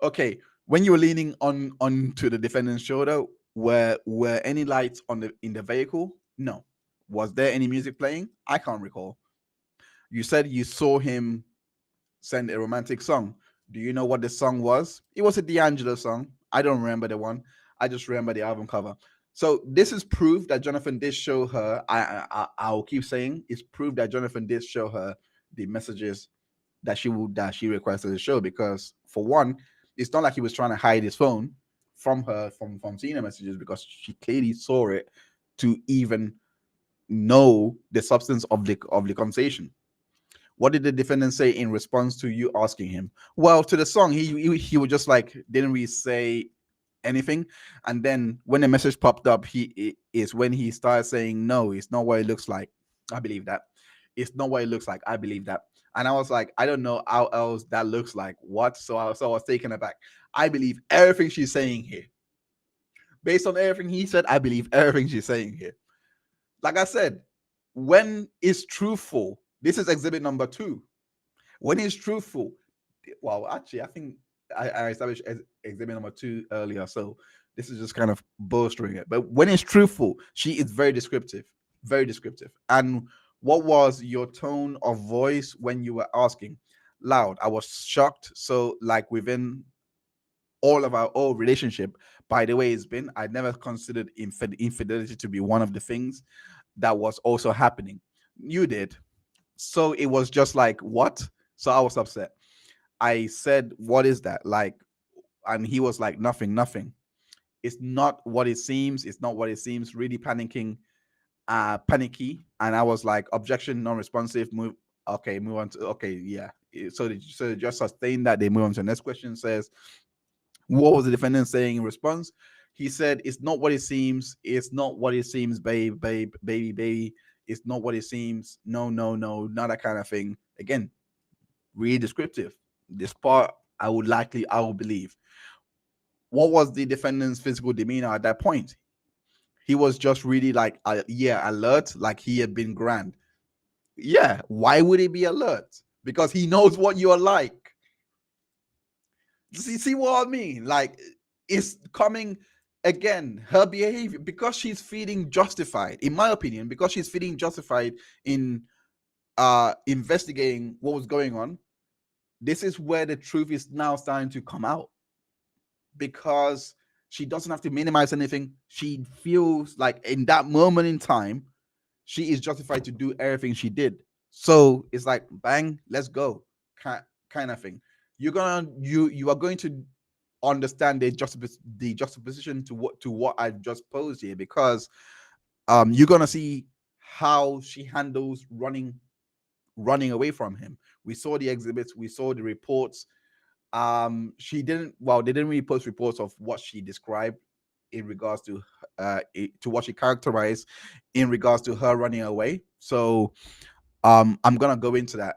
Okay, when you were leaning onto the defendant's shoulder, were any lights in the vehicle? No. Was there any music playing? I can't recall. You said you saw him send a romantic song. Do you know what the song was? It was a D'Angelo song. I don't remember the one. I just remember the album cover. So this is proof that Jonathan did show her. I'll keep saying it's proof that Jonathan did show her the messages that she requested to show, because for one, it's not like he was trying to hide his phone from her from seeing the messages, because she clearly saw it to even know the substance of the conversation. What did the defendant say in response to you asking him? Well, to the song, he was just like, didn't really say anything. And then when the message popped up, when he started saying, no, it's not what it looks like. I believe that. It's not what it looks like. I believe that. And I was like, I don't know how else that looks like. What? So I was taken aback. I believe everything she's saying here. Based on everything he said, I believe everything she's saying here. Like I said, when it's truthful, this is exhibit number 2. When it's truthful, well, actually, I think I established exhibit number 2 earlier, so this is just kind of bolstering it. But when it's truthful, she is very descriptive, very descriptive. And what was your tone of voice when you were asking? Loud. I was shocked. So, like, within all of our old relationship, by the way it's been, I never considered infidelity to be one of the things that was also happening. You did. So it was just like, what? So I was upset. I said, what is that? Like, and he was like, nothing. It's not what it seems. It's not what it seems. Really panicky. And I was like, objection, non-responsive, move. Okay, move on to okay, yeah. So they just sustain that. They move on to the next question. Says, what was the defendant saying in response? He said, "It's not what it seems. It's not what it seems, babe, babe, baby, baby. It's not what it seems. No, no, no, not that kind of thing." Again, really descriptive. This part, I would believe. What was the defendant's physical demeanor at that point? He was just really like, yeah, alert, like he had been grand. Yeah, why would he be alert? Because he knows what you're like. See what I mean? Like, it's coming again, her behavior, because she's feeling justified, in my opinion, because she's feeling justified in investigating what was going on. This is where the truth is now starting to come out, because she doesn't have to minimize anything. She feels like in that moment in time, she is justified to do everything she did. So it's like, bang, let's go, kind of thing. You are going to understand the juxtaposition to what I've just posed here, because you're gonna see how she handles running away from him. We saw the exhibits, we saw the reports. She didn't well they didn't really post reports of what she described in regards to to what she characterized in regards to her running away. So I'm gonna go into that,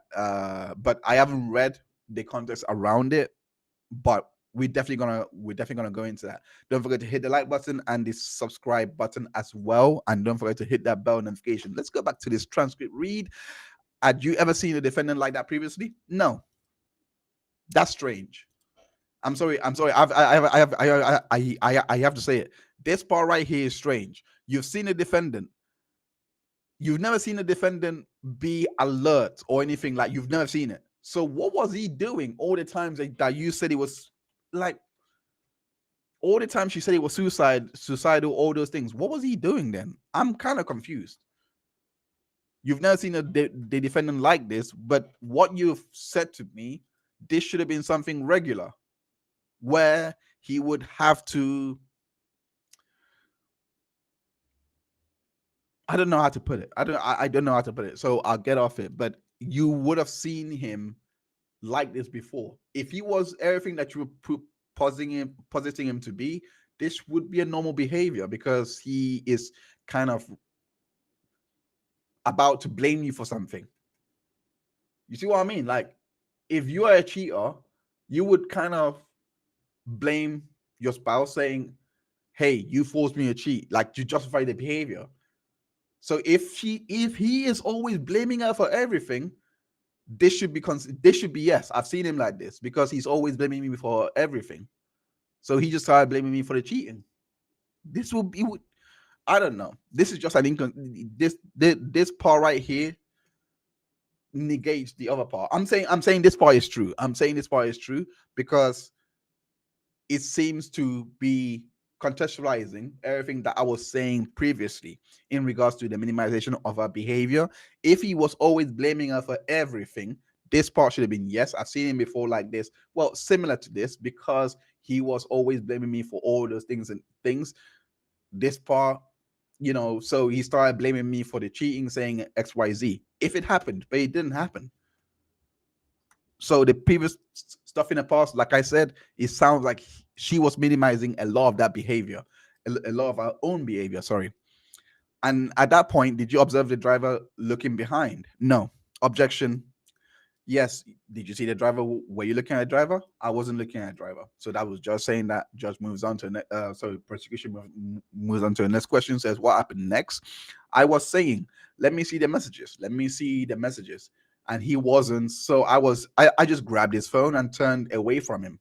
but I haven't read the context around it, but we're definitely gonna go into that. Don't forget to hit the like button and the subscribe button as well, and don't forget to hit that bell notification. Let's go back to this transcript read. Had you ever seen a defendant like that previously? No. That's strange. I'm sorry. I have to say it. This part right here is strange. You've seen a defendant. You've never seen a defendant be alert or anything. Like, you've never seen it. So what was he doing all the times that you said he was, like, all the time she said he was suicidal, all those things? What was he doing then? I'm kind of confused. You've never seen the defendant like this, but what you've said to me, this should have been something regular, where he would have to, I don't know how to put it. I don't know how to put it. So I'll get off it. But you would have seen him like this before. If he was everything that you were positing him to be, this would be a normal behavior, because he is kind of about to blame you for something. You see what I mean? Like, if you are a cheater, you would kind of blame your spouse, saying, "Hey, you forced me to cheat," like, to justify the behavior. So if he is always blaming her for everything, this should be yes. I've seen him like this, because he's always blaming me for everything. So he just started blaming me for the cheating. This will be, I don't know. This is just an this part right here negates the other part. I'm saying this part is true. I'm saying this part is true because it seems to be contextualizing everything that I was saying previously in regards to the minimization of her behavior. If he was always blaming her for everything, this part should have been yes. I've seen him before like this. Well, similar to this, because he was always blaming me for all those things and things. This part, so he started blaming me for the cheating, saying XYZ. If it happened, but it didn't happen. So the previous stuff in the past, like I said, it sounds like she was minimizing a lot of that behavior, a lot of our own behavior, sorry. And at that point, did you observe the driver looking behind? No. Objection. Yes. Did you see the driver? Were you looking at the driver? I wasn't looking at the driver. So that was just saying that. Judge moves on to prosecution moves on to the next question, says, what happened next? I was saying, let me see the messages. Let me see the messages. And he wasn't. So I just grabbed his phone and turned away from him.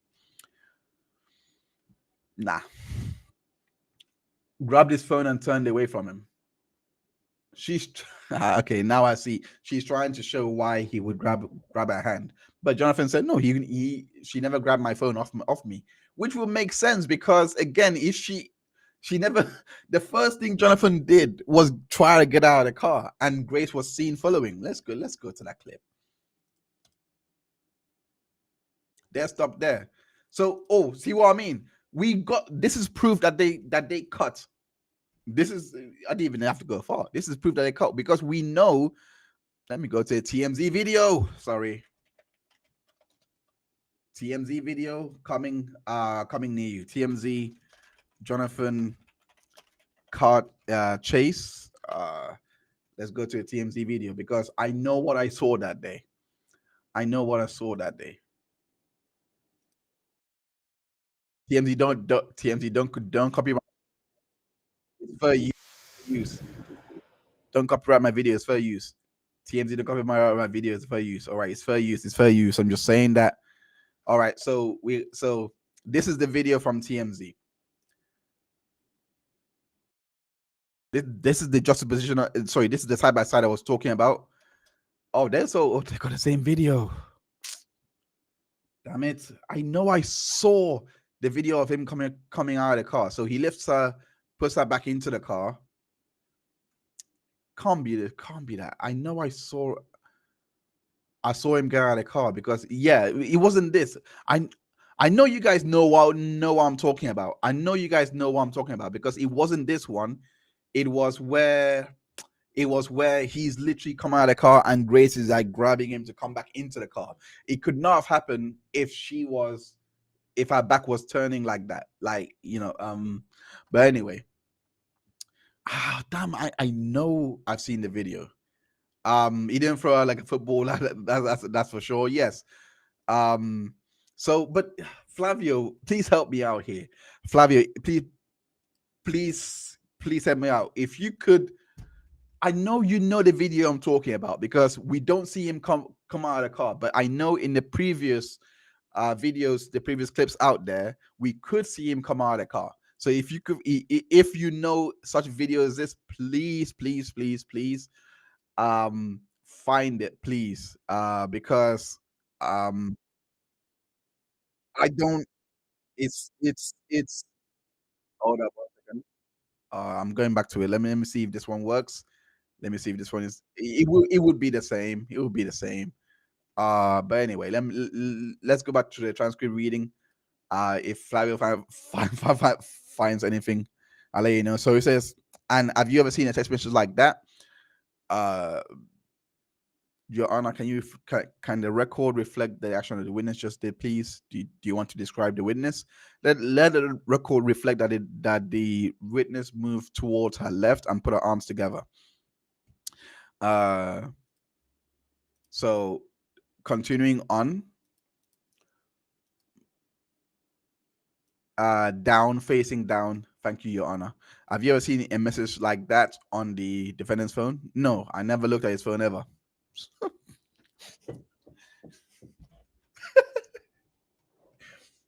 Nah. Grabbed his phone and turned away from him. She's okay. Now I see. She's trying to show why he would grab her hand. But Jonathan said, no, she never grabbed my phone off me, which will make sense, because again, if she never, the first thing Jonathan did was try to get out of the car, and Grace was seen following. Let's go to that clip. They're stopped there. So, see what I mean? This is proof that they cut. This is, I didn't even have to go far. This is proof that they cut, because we know Let me go to a TMZ video. Sorry. TMZ video coming near you. TMZ Jonathan Cart Chase. Let's go to a TMZ video because I know what I saw that day. I know what I saw that day. TMZ don't copy my it's fair use. Don't copyright my video, it's fair use. TMZ don't copy my video, it's fair use. All right, it's fair use, it's fair use. I'm just saying that. All right, so this is the video from TMZ. This is the juxtaposition. Sorry, this is the side by side I was talking about. Oh, they got the same video. Damn it! I know I saw the video of him coming out of the car. So he lifts her, puts her back into the car. Can't be that. I know I saw him get out of the car because it wasn't this. I know you guys know what I'm talking about. I know you guys know what I'm talking about because it wasn't this one. It was where he's literally come out of the car and Grace is like grabbing him to come back into the car. It could not have happened if her back was turning like that. Like, but anyway. Damn, I know I've seen the video. He didn't throw her like a football, that's for sure. Yes. But Flavio, please help me out here. Flavio, please help me out. If you could, I know you know the video I'm talking about because we don't see him come out of the car, but I know in the previous videos, the previous clips out there, we could see him come out of the car. So if you could, if you know such videos as this, please find it, please, because I don't. It's. Hold up 1 second. I'm going back to it. Let me see if this one works. Let me see if this one is. It would be the same. It would be the same. But anyway, let's go back to the transcript reading. If Flavio finds anything, I'll let you know. So it says, and have you ever seen a text message like that? Your Honor, can the record reflect the action that the witness just did, please? Do you want to describe the witness? Let the record reflect that the witness moved towards her left and put her arms together. So continuing on. Down, facing down. Thank you, Your Honor. Have you ever seen a message like that on the defendant's phone? No, I never looked at his phone ever.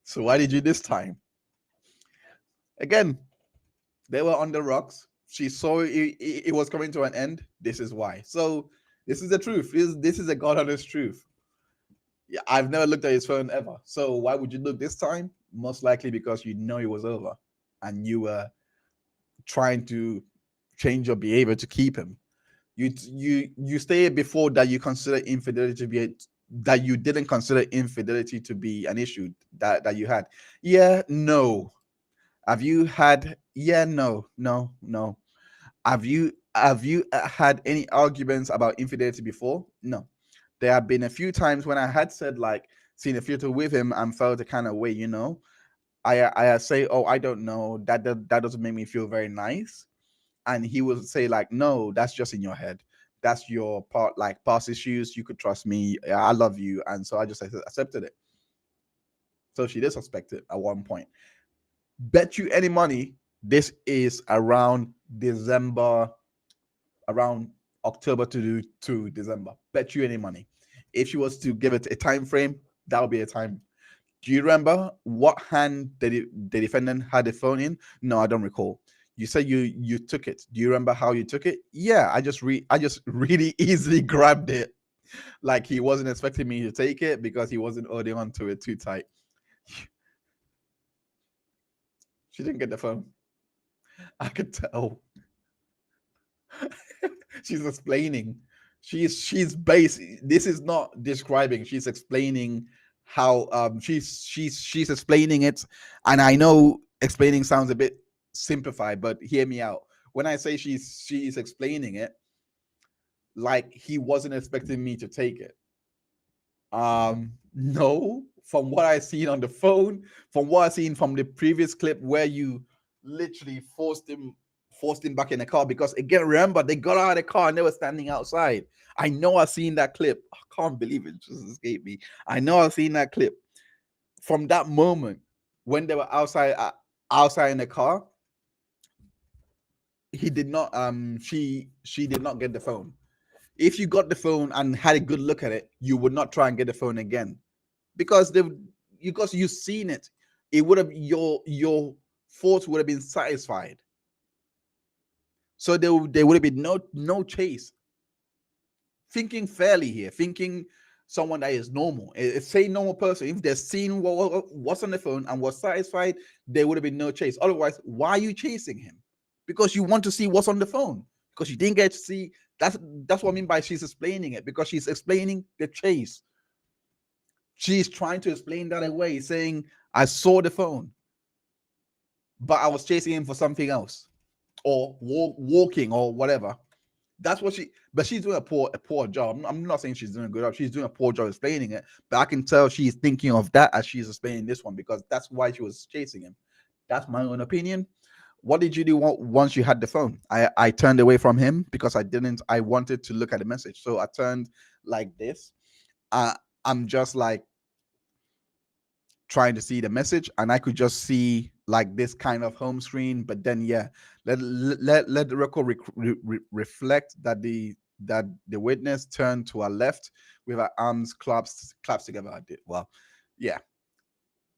So why did you this time? Again, they were on the rocks. She saw it was coming to an end. This is why. So this is the truth. This is a God honest truth. Yeah, I've never looked at his phone ever. So why would you look this time? Most likely because you know it was over and you were trying to change your behavior to keep him. You stated before that you consider infidelity to be that you didn't consider infidelity to be an issue that you had. Yeah, no. Have you had? Yeah, no. Have you had any arguments about infidelity before? No. There have been a few times when I had said like seen a photo with him and felt a kind of way, I say, oh, I don't know, that doesn't make me feel very nice, and he will say like, no, that's just in your head, that's your past issues, you could trust me, I love you, and so I just accepted it. So she did suspect it at one point. Bet you any money this is around December, around October to December. Bet you any money. If she was to give it a time frame, that would be a time. Do you remember what hand the defendant had the phone in? No, I don't recall. You said you took it. Do you remember how you took it? Yeah, I just really easily grabbed it. Like he wasn't expecting me to take it because he wasn't holding on to it too tight. She didn't get the phone. I could tell. She's explaining. She's basically, this is not describing, she's explaining how she's explaining it. And I know explaining sounds a bit simplified, but hear me out. When I say she's explaining it, like he wasn't expecting me to take it. No, from what I seen on the phone, from what I seen from the previous clip where you literally forced him back in the car, because again, remember, they got out of the car and they were standing outside. I know I've seen that clip. I can't believe it just escaped me. I know I've seen that clip. From that moment when they were outside in the car, he did not she did not get the phone. If you got the phone and had a good look at it, you would not try and get the phone again, because you've seen it. It would have, your thoughts would have been satisfied. So there would have been no chase. Thinking fairly here, thinking someone that is normal, say normal person, if they're seeing what's on the phone and was satisfied, there would have been no chase. Otherwise, why are you chasing him? Because you want to see what's on the phone, because you didn't get to see. That's what I mean by she's explaining it, because she's explaining the chase. She's trying to explain that away, saying, I saw the phone, but I was chasing him for something else, or walking or whatever. That's what but she's doing a poor job. I'm not saying she's doing a good job. She's doing a poor job explaining it, but I can tell she's thinking of that as she's explaining this one, because that's why she was chasing him. That's my own opinion. What did you do once you had the phone? I turned away from him because I wanted to look at the message. So I turned like this. I'm just like trying to see the message, and I could just see like this kind of home screen. But then, yeah, let the record reflect that the witness turned to her left with her arms clasped together. I did well, yeah.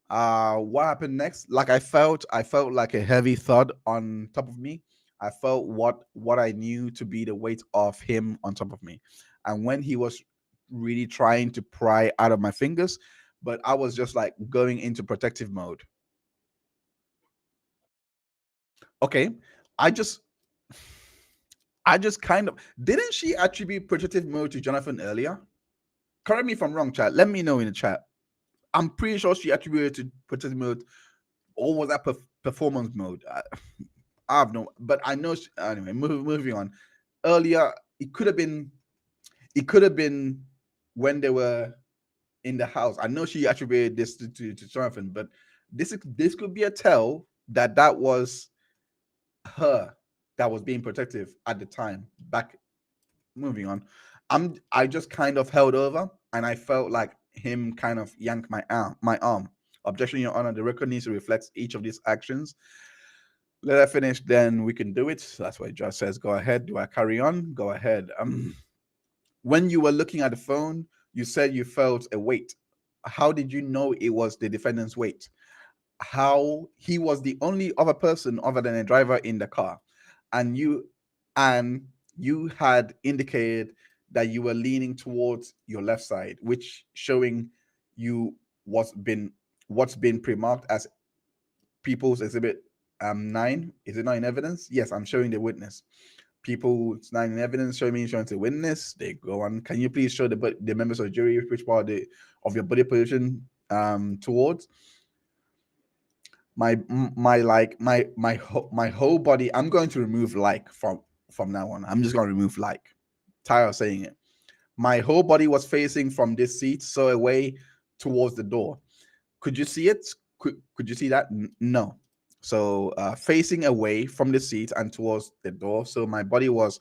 What happened next? Like I felt like a heavy thud on top of me. I felt what I knew to be the weight of him on top of me, and when he was really trying to pry out of my fingers, but I was just like going into protective mode. Okay, I just kind of, didn't she attribute protective mode to Jonathan earlier? Correct me if I'm wrong, chat. Let me know in the chat. I'm pretty sure she attributed to protective mode, or was that performance mode? I have no, but I know. Anyway, moving on. Earlier, it could have been when they were in the house. I know she attributed this to Jonathan, but this could be a tell that was her that was being protective at the time. Back, moving on. I just kind of held over, and I felt like him kind of yank my arm. Objection, Your Honor. The record needs to reflect each of these actions. Let her finish, then we can do it. So that's why the judge says, go ahead. Do I carry on? Go ahead. When you were looking at the phone, you said you felt a weight. How did you know it was the defendant's weight? How he was the only other person other than a driver in the car, and you had indicated that you were leaning towards your left side, which showing you what's been pre-marked as People's Exhibit 9. Is it not in evidence? Yes, I'm showing the witness. People's 9 in evidence, showing the witness. They go on. Can you please show the members of the jury which part of your body position towards? My whole body. I'm going to remove like from now on. I'm just going to remove like. Tired of saying it. My whole body was facing from this seat, so away towards the door. Could you see it? Could you see that? No. So facing away from the seat and towards the door. So my body was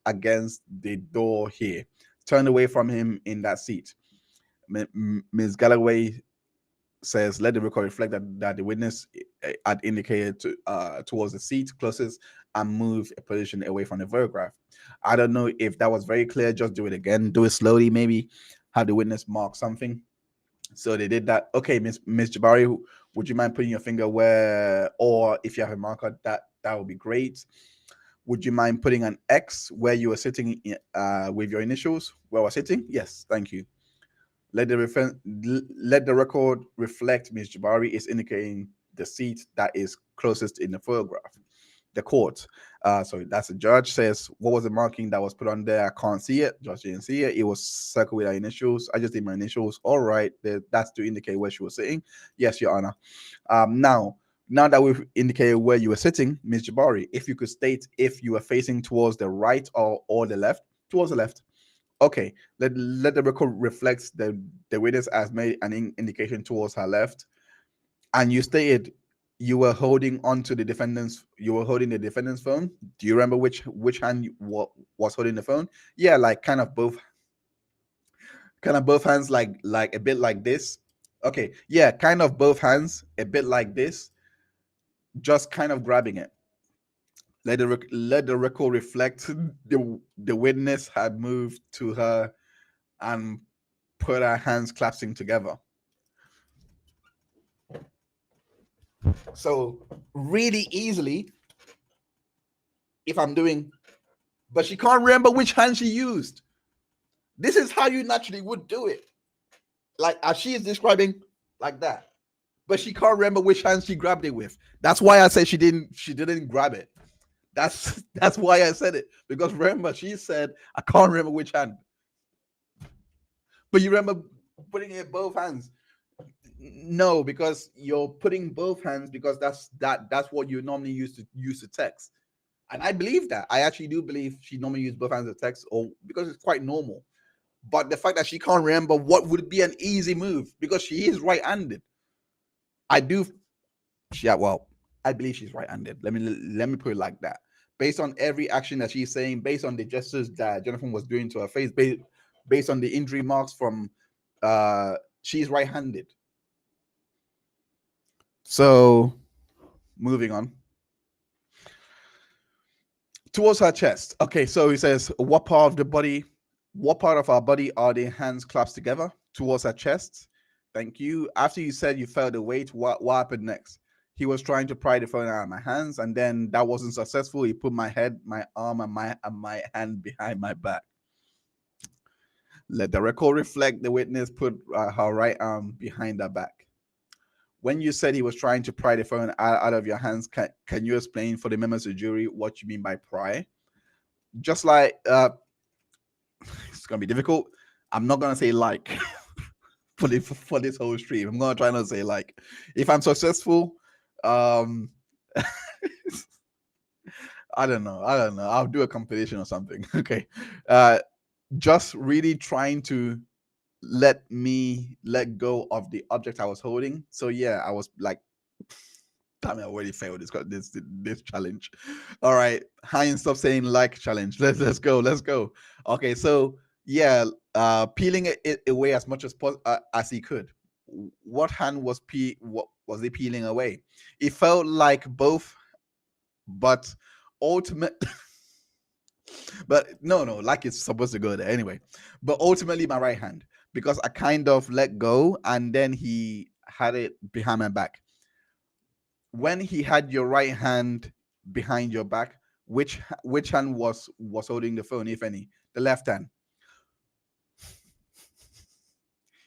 against the door here, turned away from him in that seat. Ms. Galloway says, let the record reflect that the witness had indicated towards the seat closest and moved a position away from the photograph. I don't know if that was very clear. Just do it again. Do it slowly. Maybe have the witness mark something. So they did that. Okay, Miss Jabbari, would you mind putting your finger where, or if you have a marker, that would be great. Would you mind putting an X where you were sitting with your initials? Where we're sitting? Yes, thank you. Let the record reflect Ms. Jabbari is indicating the seat that is closest in the photograph. The court, sorry, that's the judge, says, what was the marking that was put on there? I can't see it. Judge didn't see it. It was circled with our initials. I just did my initials. All right, that's to indicate where she was sitting. Yes, Your Honor. Now that we've indicated where you were sitting, Ms. Jabbari, if you could state if you were facing towards the right or the left, towards the left. Okay, let the record reflect the witness has made an indication towards her left, and you stated you were holding onto the defendant's. You were holding the defendant's phone. Do you remember which hand was holding the phone? Yeah, like kind of both hands, like a bit like this. Okay, yeah, kind of both hands, a bit like this, just kind of grabbing it. Let the record reflect the witness had moved to her and put our hands clasping together. So really easily, if I'm doing, but she can't remember which hand she used. This is how you naturally would do it. Like as she is describing, like that. But she can't remember which hand she grabbed it with. That's why I said she didn't grab it. That's why I said it. Because remember, she said, I can't remember which hand. But you remember putting it both hands. No, because you're putting both hands because that's what you normally use to text. And I believe that. I actually do believe she normally uses both hands to text, or because it's quite normal. But the fact that she can't remember what would be an easy move because she is right-handed. I do. Yeah, well, I believe she's right-handed. Let me put it like that. Based on every action that she's saying, based on the gestures that Jonathan was doing to her face, based on the injury marks from, she's right-handed. So, moving on. Towards her chest. Okay, so he says, what part of our body are the hands clasped together? Towards her chest. Thank you. After you said you felt the weight, what happened next? He was trying to pry the phone out of my hands, and then that wasn't successful. He put my head, my arm, and my hand behind my back. Let the record reflect the witness put her right arm behind her back. When you said he was trying to pry the phone out of your hands, can you explain for the members of the jury what you mean by pry? Just like, it's going to be difficult. I'm not going to say like for this whole stream. I'm going to try not to say like. If I'm successful, I don't know. I'll do a compilation or something. Okay. Just really trying to let go of the object I was holding. So yeah, I was like, damn it, I already failed this challenge. All right, Heinz, stop saying like challenge. Let's go. Okay, so yeah, peeling it away as much as he could. What hand was he peeling away? It felt like both, but ultimate. But no, like it's supposed to go there anyway. But ultimately, my right hand, because I kind of let go and then he had it behind my back. When he had your right hand behind your back, which hand was holding the phone, if any? The left hand.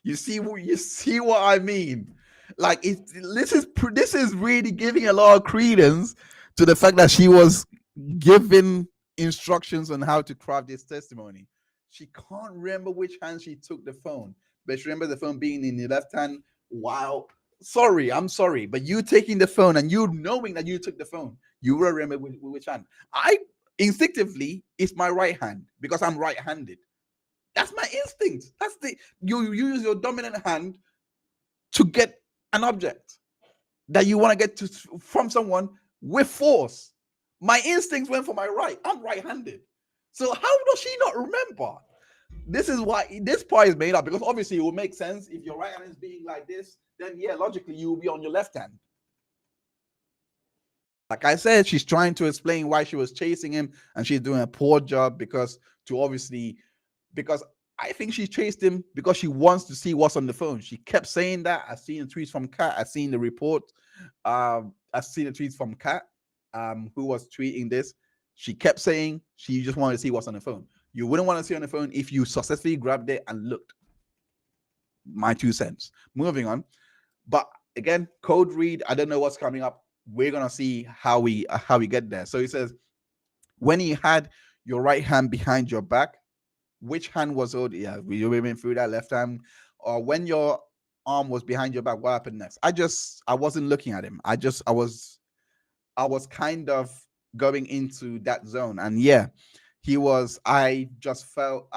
You see what I mean? Like this is really giving a lot of credence to the fact that she was given instructions on how to craft this testimony. She can't remember which hand she took the phone, but she remembers the phone being in the left hand. Wow. I'm sorry, but you taking the phone and you knowing that you took the phone, you will remember which hand. I instinctively, it's my right hand because I'm right-handed. That's my instinct. You use your dominant hand to get an object that you want to get from someone with force. My instincts went for my right. I'm right-handed. So how does she not remember? This is why this part is made up, because obviously it will make sense if your right hand is being like this, then yeah, logically you will be on your left hand. Like I said, she's trying to explain why she was chasing him, and she's doing a poor job because I think she chased him because she wants to see what's on the phone. She kept saying that. I've seen the tweets from Kat. I've seen the report. I've seen the tweets from Kat, who was tweeting this. She kept saying she just wanted to see what's on the phone. You wouldn't want to see on the phone if you successfully grabbed it and looked. My 2 cents. Moving on. But again, code read. I don't know what's coming up. We're gonna see how we get there. So he says, when you had your right hand behind your back, which hand was holding? Yeah, we went through that left hand. Or when your arm was behind your back, what happened next? I wasn't looking at him. I was kind of going into that zone. And yeah, he was I just felt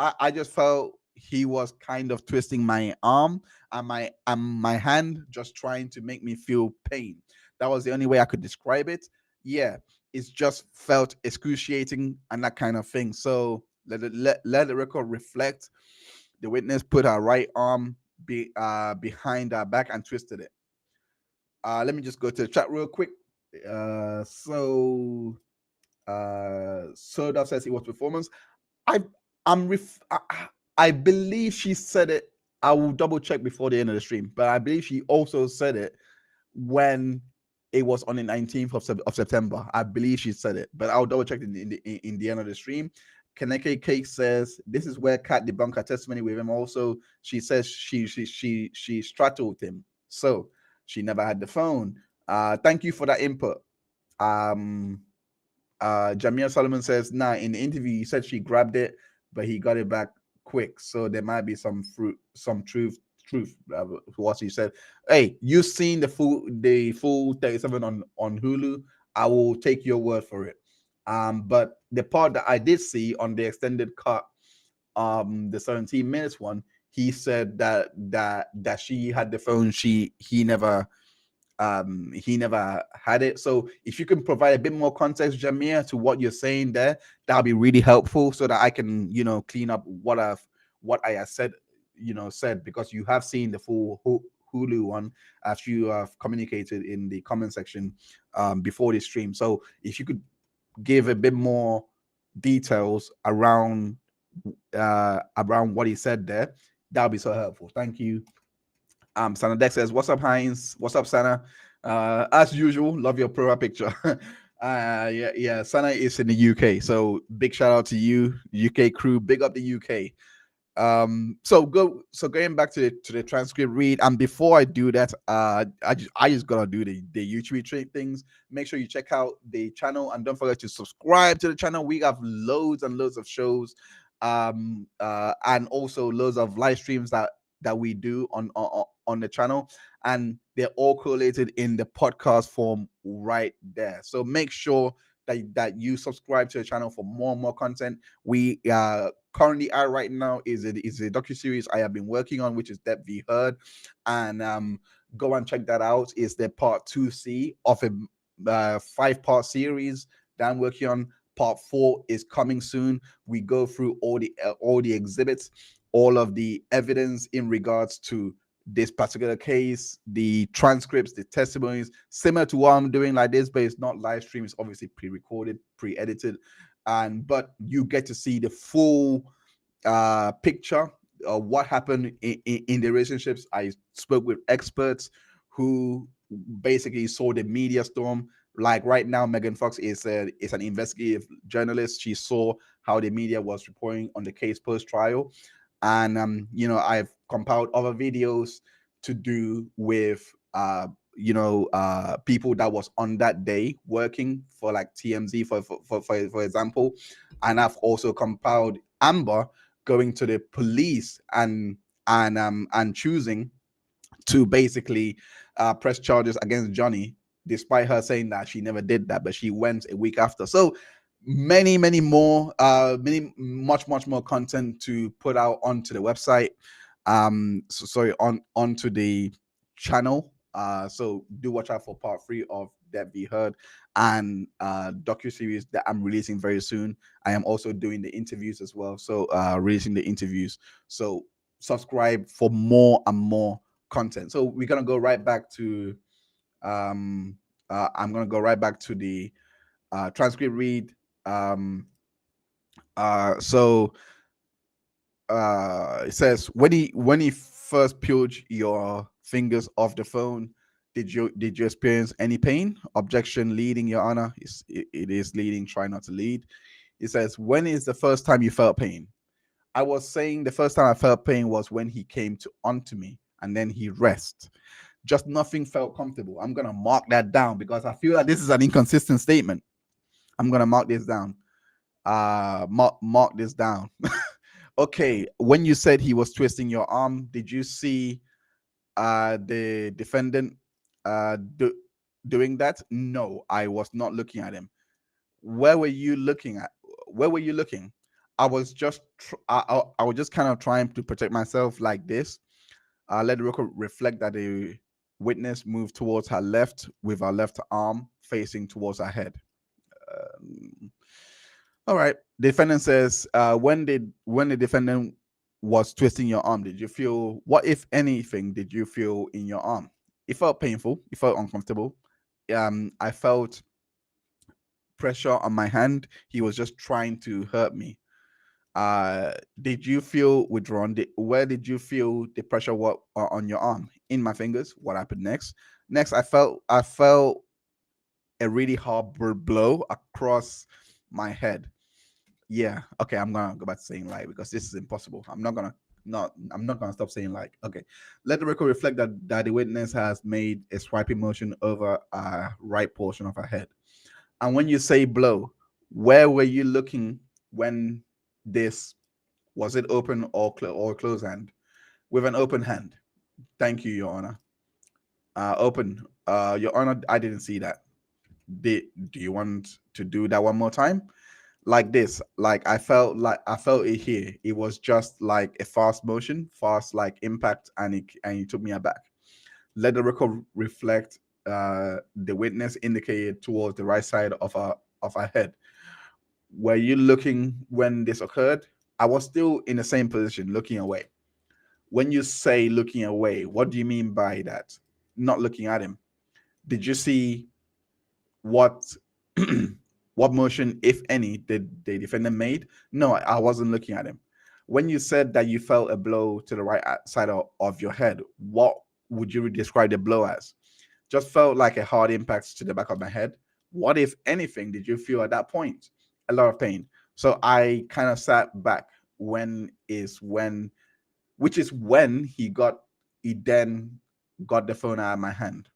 he was kind of twisting my arm and my hand, just trying to make me feel pain. That was the only way I could describe it. Yeah, it's just felt excruciating and that kind of thing. So let the record reflect. The witness put her right arm behind her back and twisted it. Let me just go to the chat real quick. Soda says it was performance. I I believe she said it. I will double check before the end of the stream, but I believe she also said it when it was on the 19th of September. I believe she said it, but I'll double check in the end of the stream. Kaneke Cake says this is where Kat debunked her testimony with him. Also, she says she straddled him, so she never had the phone. Thank you for that input. Jamia Solomon says, nah, in the interview, he said she grabbed it, but he got it back quick. So there might be some truth to what he said. Hey, you've seen the full 37 on Hulu. I will take your word for it. But the part that I did see on the extended cut, the 17 minutes one, he said that she had the phone. He never had it. So if you can provide a bit more context, Jamia, to what you're saying there, that'll be really helpful so that I can, clean up what I have said, because you have seen the full Hulu one as you have communicated in the comment section before the stream. So if you could give a bit more details around what he said there, that'll be so helpful. Thank you. Sana Deck says, "What's up, Heinz? What's up, Sana? As usual, love your profile picture." Yeah. Sana is in the UK, so big shout out to you, UK crew. Big up the UK. So going back to the transcript read, and before I do that, I just gotta do the YouTube things. Make sure you check out the channel and don't forget to subscribe to the channel. We have loads and loads of shows, and also loads of live streams that we do on the channel, and they're all collated in the podcast form right there. So make sure that you subscribe to the channel for more and more content. We currently are right now is a docuseries I have been working on, which is Depth v Heard, and go and check that out. It's the part 2C of a 5-part series that I'm working on. Part 4 is coming soon. We go through all the exhibits, all of the evidence in regards to this particular case, the transcripts, the testimonies, similar to what I'm doing like this, but it's not live stream. It's obviously pre-recorded, pre-edited, but you get to see the full picture of what happened in the relationships. I spoke with experts who basically saw the media storm. Like right now, Megan Fox is an investigative journalist. She saw how the media was reporting on the case post-trial. And I've compiled other videos to do with people that was on that day working for like TMZ for example. And I've also compiled Amber going to the police and choosing to basically press charges against Johnny, despite her saying that she never did that, but she went a week after. So many more much more content to put out onto the website, onto the channel. So do watch out for part 3 of That Be Heard, and docu-series that I'm releasing very soon. I am also doing the interviews as well, so releasing the interviews. So subscribe for more and more content. So we're gonna go right back to I'm gonna go right back to the transcript read. So it says, when he first peeled your fingers off the phone, did you experience any pain? Objection, leading, Your Honor. It is leading. Try not to lead. It says, when is the first time you felt pain? I was saying the first time I felt pain was when he came onto me and then he rest. Just nothing felt comfortable. I'm gonna mark that down because I feel like this is an inconsistent statement. I'm gonna mark this down. Mark this down. Okay, when you said he was twisting your arm, did you see the defendant doing that? No, I was not looking at him. Where were you looking at? where were you looking? I was just I was just kind of trying to protect myself like this. Let the record reflect that the witness moved towards her left with her left arm facing towards her head. Um, all right. The defendant says, when the defendant was twisting your arm, did you feel, what if anything did you feel in your arm? It felt painful. It felt uncomfortable. I felt pressure on my hand. He was just trying to hurt me. Did you feel withdrawn? Where did you feel the pressure? What on your arm? In my fingers. What happened next? Next, I felt a really hard blow across my head. Yeah. Okay. I'm gonna go back to saying like, because this is impossible. I'm not gonna stop saying like. Okay. Let the record reflect that the witness has made a swiping motion over a right portion of her head. And when you say blow, where were you looking when this, was it open or closed hand? With an open hand. Thank you, Your Honor. Open. Your Honor, I didn't see that. Do you want to do that one more time? Like this. Like I felt it here. It was just like a fast motion, fast like impact, and it took me aback. Let the record reflect the witness indicated towards the right side of our head. Were you looking when this occurred? I was still in the same position, looking away. When you say looking away, what do you mean by that? Not looking at him. Did you see what what motion, if any, did the defendant made? No, I wasn't looking at him. When you said that you felt a blow to the right side of your head, what would you describe the blow as? Just felt like a hard impact to the back of my head. What, if anything, did you feel at that point? A lot of pain. So I kind of sat back. Which is when he then got the phone out of my hand.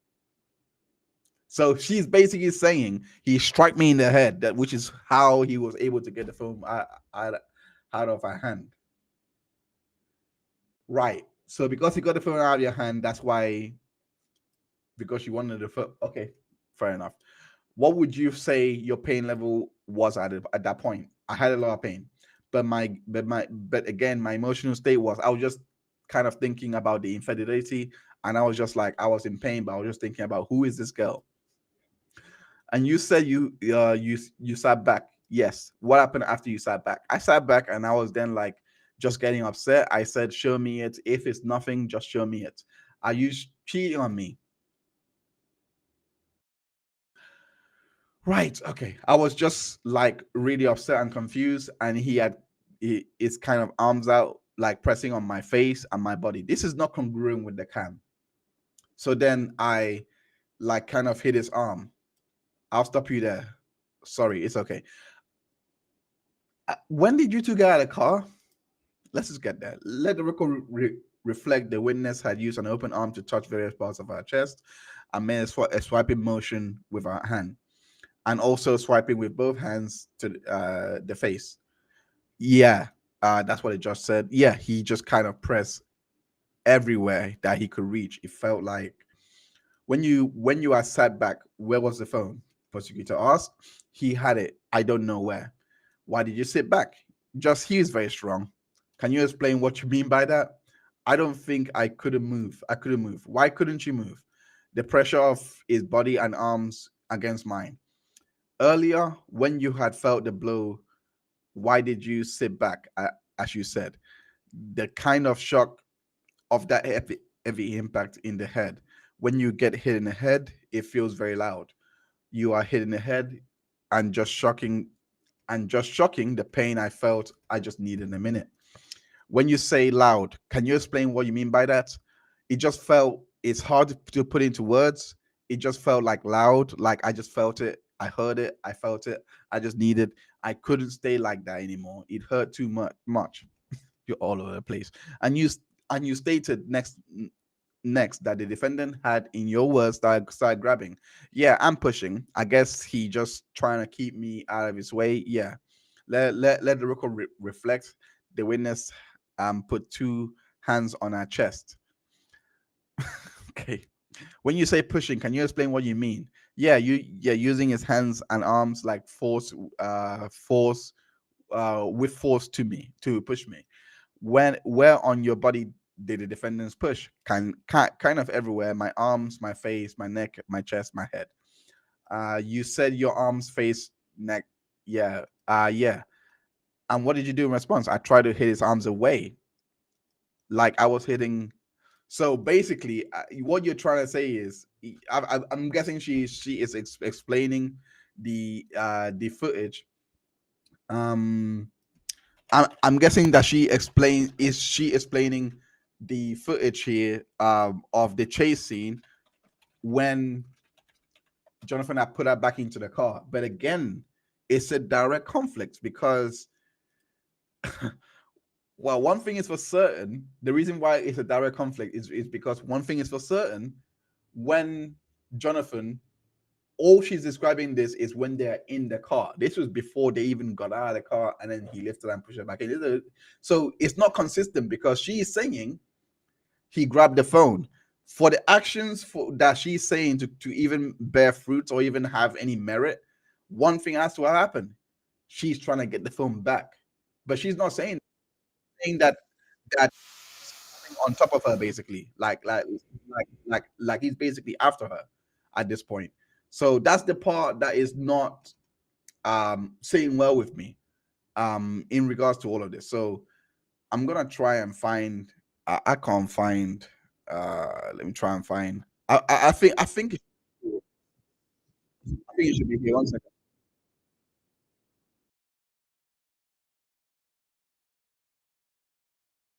So she's basically saying he struck me in the head, which is how he was able to get the phone out of her hand. Right. So because he got the phone out of your hand, that's why, because you wanted the phone. Okay, fair enough. What would you say your pain level was at that point? I had a lot of pain, but again, my emotional state was, I was just kind of thinking about the infidelity, and I was just like, I was in pain, but I was just thinking about, who is this girl? And you said you sat back. Yes. What happened after you sat back? I sat back and I was then like just getting upset. I said, show me it. If it's nothing, just show me it. Are you cheating on me? Right. Okay. I was just like really upset and confused, and he had his kind of arms out, like pressing on my face and my body. This is not congruent with the cam. So then I like kind of hit his arm. I'll stop you there. Sorry, it's okay. When did you two get out of the car? Let's just get there. Let the record reflect the witness had used an open arm to touch various parts of her chest and made a swiping motion with her hand, and also swiping with both hands to the face. Yeah, that's what it just said. Yeah, he just kind of pressed everywhere that he could reach. It felt like when you are sat back, where was the phone? Prosecutor asked. He had it. I don't know where. Why did you sit back? Just, he is very strong. Can you explain what you mean by that? I don't think I couldn't move. I couldn't move. Why couldn't you move? The pressure of his body and arms against mine. Earlier, when you had felt the blow, why did you sit back, as you said? The kind of shock of that heavy impact in the head. When you get hit in the head, it feels very loud. You are hit in the head, and just shocking the pain I felt, I just needed a minute. When you say loud, can you explain what you mean by that? It just felt, it's hard to put into words. It just felt like loud, like I just felt it. I heard it. I felt it. I just needed, I couldn't stay like that anymore. It hurt too much. You're all over the place. And you stated next that the defendant had, in your words, started grabbing. Yeah, I'm pushing. I guess he just trying to keep me out of his way. Yeah. Let the record reflect the witness put two hands on her chest. Okay. When you say pushing, can you explain what you mean? Yeah, using his hands and arms like force with force to push me. Where on your body did the defendants push? Kind of everywhere. My arms, my face, my neck, my chest, my head. You said your arms, face, neck. Yeah. Yeah. And what did you do in response? I tried to hit his arms away, like I was hitting. So basically, what you're trying to say is, I'm guessing she is explaining the footage. I'm guessing that she explaining the footage here of the chase scene when Jonathan had put her back into the car. But again, it's a direct conflict because well, one thing is for certain, the reason why it's a direct conflict is because one thing is for certain, when Jonathan, all she's describing this is when they're in the car. This was before they even got out of the car, and then he lifted and pushed her back in. So it's not consistent because she is saying he grabbed the phone. For the actions that she's saying to even bear fruits or even have any merit, one thing has to happen. She's trying to get the phone back, but she's not saying that on top of her, basically, like he's basically after her at this point. So that's the part that is not sitting well with me in regards to all of this. So I'm gonna try and find. I can't find. Let me try and find. I think it should be here. One second.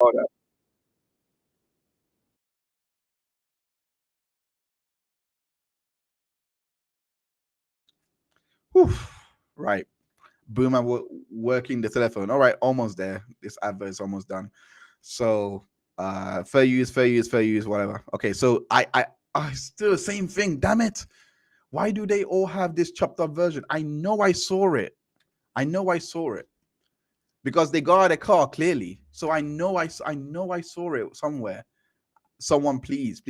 Hold up. Whew. Right. Boom. Working the telephone. All right, almost there. This advert is almost done. So fair use, fair use, fair use, whatever. Okay, so I still the same thing. Damn it. Why do they all have this chopped up version? I know I saw it. I know I saw it because they got out of the car clearly. So I know I saw it somewhere. Someone please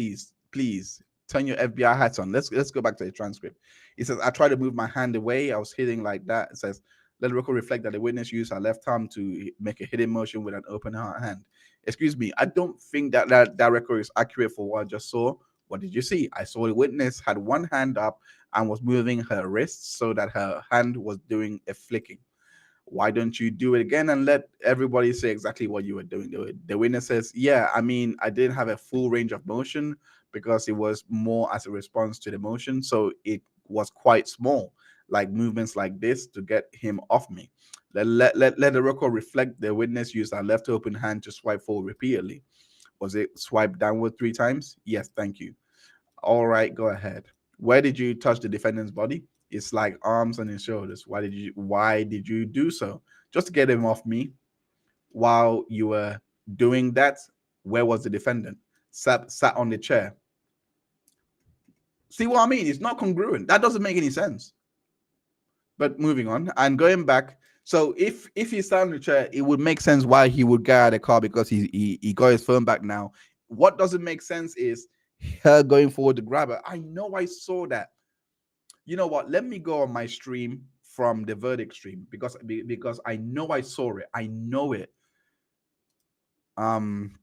turn your FBI hats on. Let's go back to the transcript. It says, I tried to move my hand away. I was hitting like that. It says, let the record reflect that the witness used her left arm to make a hidden motion with an open hand. Excuse me, I don't think that record is accurate for what I just saw. What did you see? I saw the witness had one hand up and was moving her wrists so that her hand was doing a flicking. Why don't you do it again and let everybody say exactly what you were doing? The witness says, yeah, I mean, I didn't have a full range of motion because it was more as a response to the motion. So it was quite small, like movements like this to get him off me. Let the record reflect the witness used her left open hand to swipe forward repeatedly. Was it swipe downward 3 times? Yes, thank you. All right, go ahead. Where did you touch the defendant's body? It's like arms and his shoulders. Why did you do so? Just to get him off me. While you were doing that, where was the defendant? Sat on the chair. See what I mean? It's not congruent. That doesn't make any sense. But moving on and going back. So if he sat on the chair, it would make sense why he would get out of the car because he got his phone back now. What doesn't make sense is her going forward to grab her. I know I saw that. You know what? Let me go on my stream from the verdict stream because I know I saw it. I know it. Um,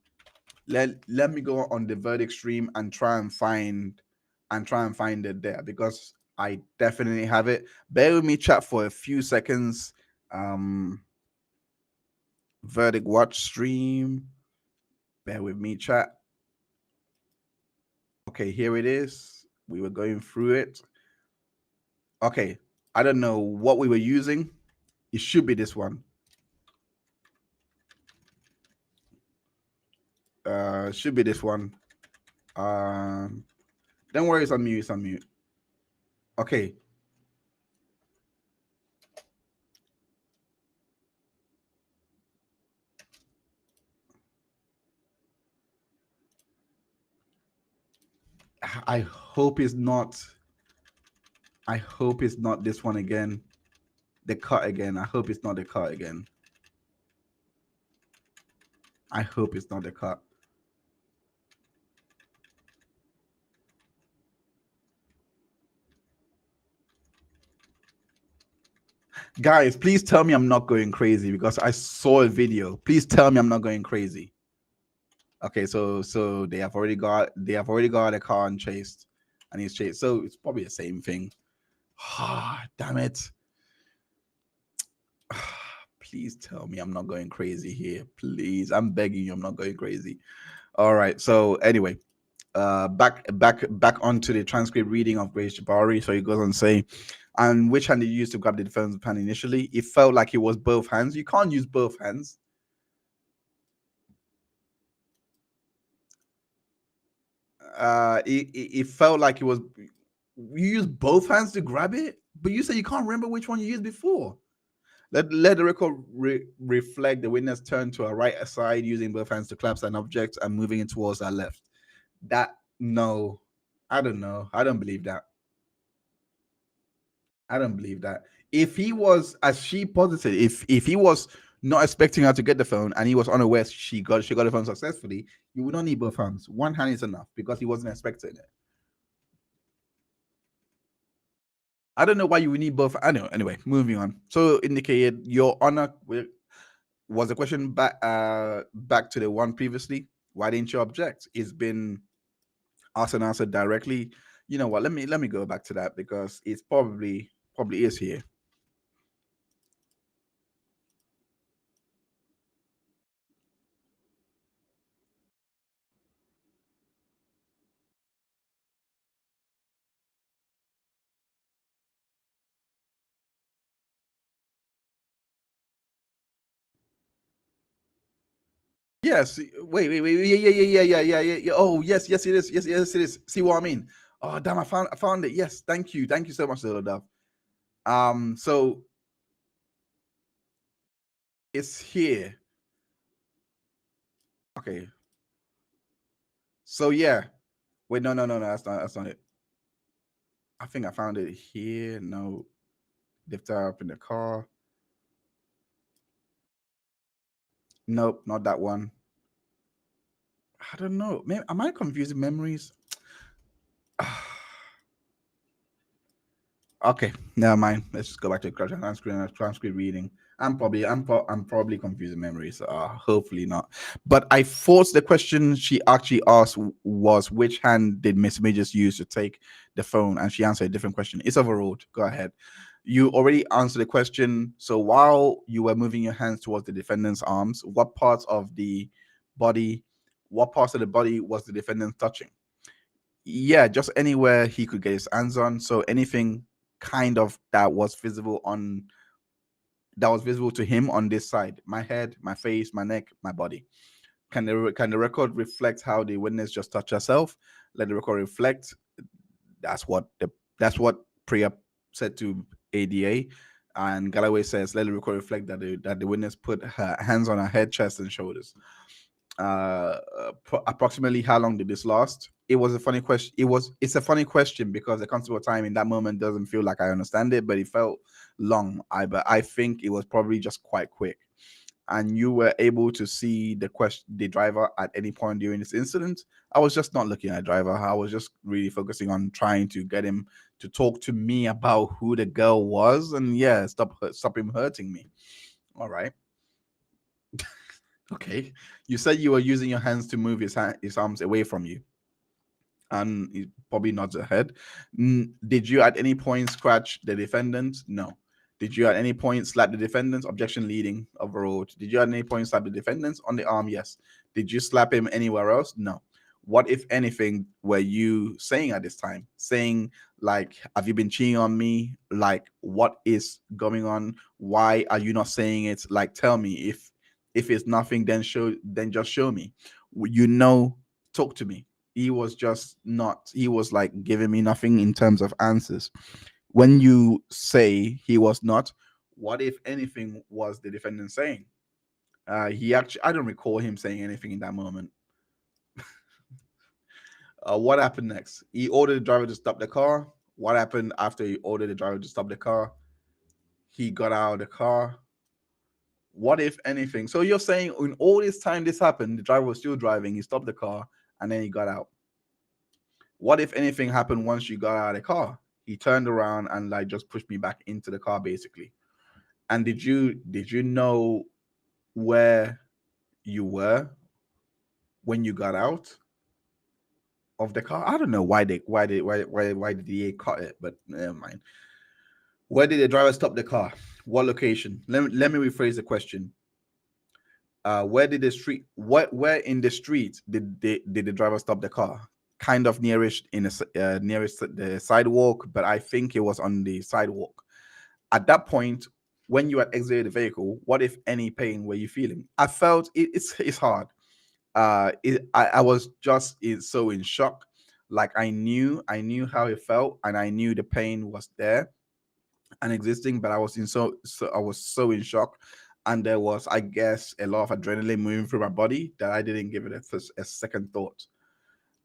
let me go on the verdict stream and try and find it there because I definitely have it. Bear with me, chat, for a few seconds. Verdict watch stream. Bear with me, chat. Okay, here it is. We were going through it. Okay, I don't know what we were using. It should be this one. Should be this one. Don't worry, it's on mute. It's on mute. Okay. I hope it's not. I hope it's not this one again. The cut again. I hope it's not the cut again. I hope it's not the cut. Guys, please tell me I'm not going crazy because I saw a video. Please tell me I'm not going crazy. Okay, so they have already got a car and chased, and he's chased. So it's probably the same thing. Ah, damn it. Please tell me I'm not going crazy here. Please. I'm begging you, I'm not going crazy. All right. So anyway, back onto the transcript reading of Grace Jabbari. So he goes on to say, and which hand did you use to grab the defense pan initially? It felt like it was both hands. You can't use both hands. It felt like it was you used both hands to grab it, but you say you can't remember which one you used before. Let the record reflect the witness turned to her right side using both hands to clasp an object and moving it towards her left. That no, I don't know. I don't believe that. I don't believe that. If he was, as she posited, if he was not expecting her to get the phone and he was unaware she got the phone successfully, you would not need both hands. One hand is enough because he wasn't expecting it. I don't know why you would need both. I know. Anyway, moving on. So indicated your honor was the question back to the one previously. Why didn't you object? It's been asked and answered directly. You know what? Let me go back to that because it's probably is here. Yes. Wait. Yeah. Oh, yes, it is. Yes, it is. See what I mean? Oh, damn! I found it. Yes, thank you so much, little dove. So it's here. Okay. So yeah. Wait, no. That's not it. I think I found it here. No, lift her up in the car. Nope, not that one. I don't know. Maybe, am I confusing memories? Okay, never mind. Let's just go back to transcript reading. I'm probably confusing memories. Hopefully not. But I thought the question she actually asked was which hand did Miss Majors use to take the phone, and she answered a different question. It's overruled. Go ahead. You already answered the question. So while you were moving your hands towards the defendant's arms, body, what parts of the body was the defendant touching? Yeah, just anywhere he could get his hands on. So anything kind of that was visible to him on this side: my head, my face, my neck, my body. Can the record reflect how the witness just touched herself? Let the record reflect. That's what Priya said to ADA, and Galloway says let the record reflect that the witness put her hands on her head, chest, and shoulders. Approximately how long did this last? It was a funny question. It's a funny question because the concept of time in that moment doesn't feel like I understand it, but it felt long. But I think it was probably just quite quick. And you were able to see the driver at any point during this incident. I was just not looking at the driver. I was just really focusing on trying to get him to talk to me about who the girl was, and yeah, stop him hurting me. All right. Okay. You said you were using your hands to move his arms away from you, and he probably nods ahead. Did you at any point scratch the defendant? No. Did you at any point slap the defendant? Objection leading overruled. Did you at any point slap the defendant on the arm? Yes. Did you slap him anywhere else? No. What, if anything, were you saying at this time? Saying, like, have you been cheating on me? Like, what is going on? Why are you not saying it? Like, tell me. If it's nothing, then just show me. Talk to me. He was just not, he was like giving me nothing in terms of answers. When you say he was not, what, if anything, was the defendant saying? He actually, I don't recall him saying anything in that moment. What happened next? He ordered the driver to stop the car. What happened after he ordered the driver to stop the car? He got out of the car. What, if anything? So you're saying in all this time this happened, the driver was still driving, he stopped the car, and then he got out. What, if anything, happened once you got out of the car? He turned around and like just pushed me back into the car, basically. And did you know where you were when you got out of the car? I don't know why did the DA caught it, but never mind. Where did the driver stop the car? What location? Let me rephrase the question. Where did the street? Where in the street did the driver stop the car? Kind of nearest nearest the sidewalk, but I think it was on the sidewalk. At that point, when you had exited the vehicle, what if any pain were you feeling? I felt it's hard. I was just so in shock. Like I knew how it felt, and I knew the pain was there and existing, but I was I was so in shock, and there was, I guess, a lot of adrenaline moving through my body that I didn't give it a second thought.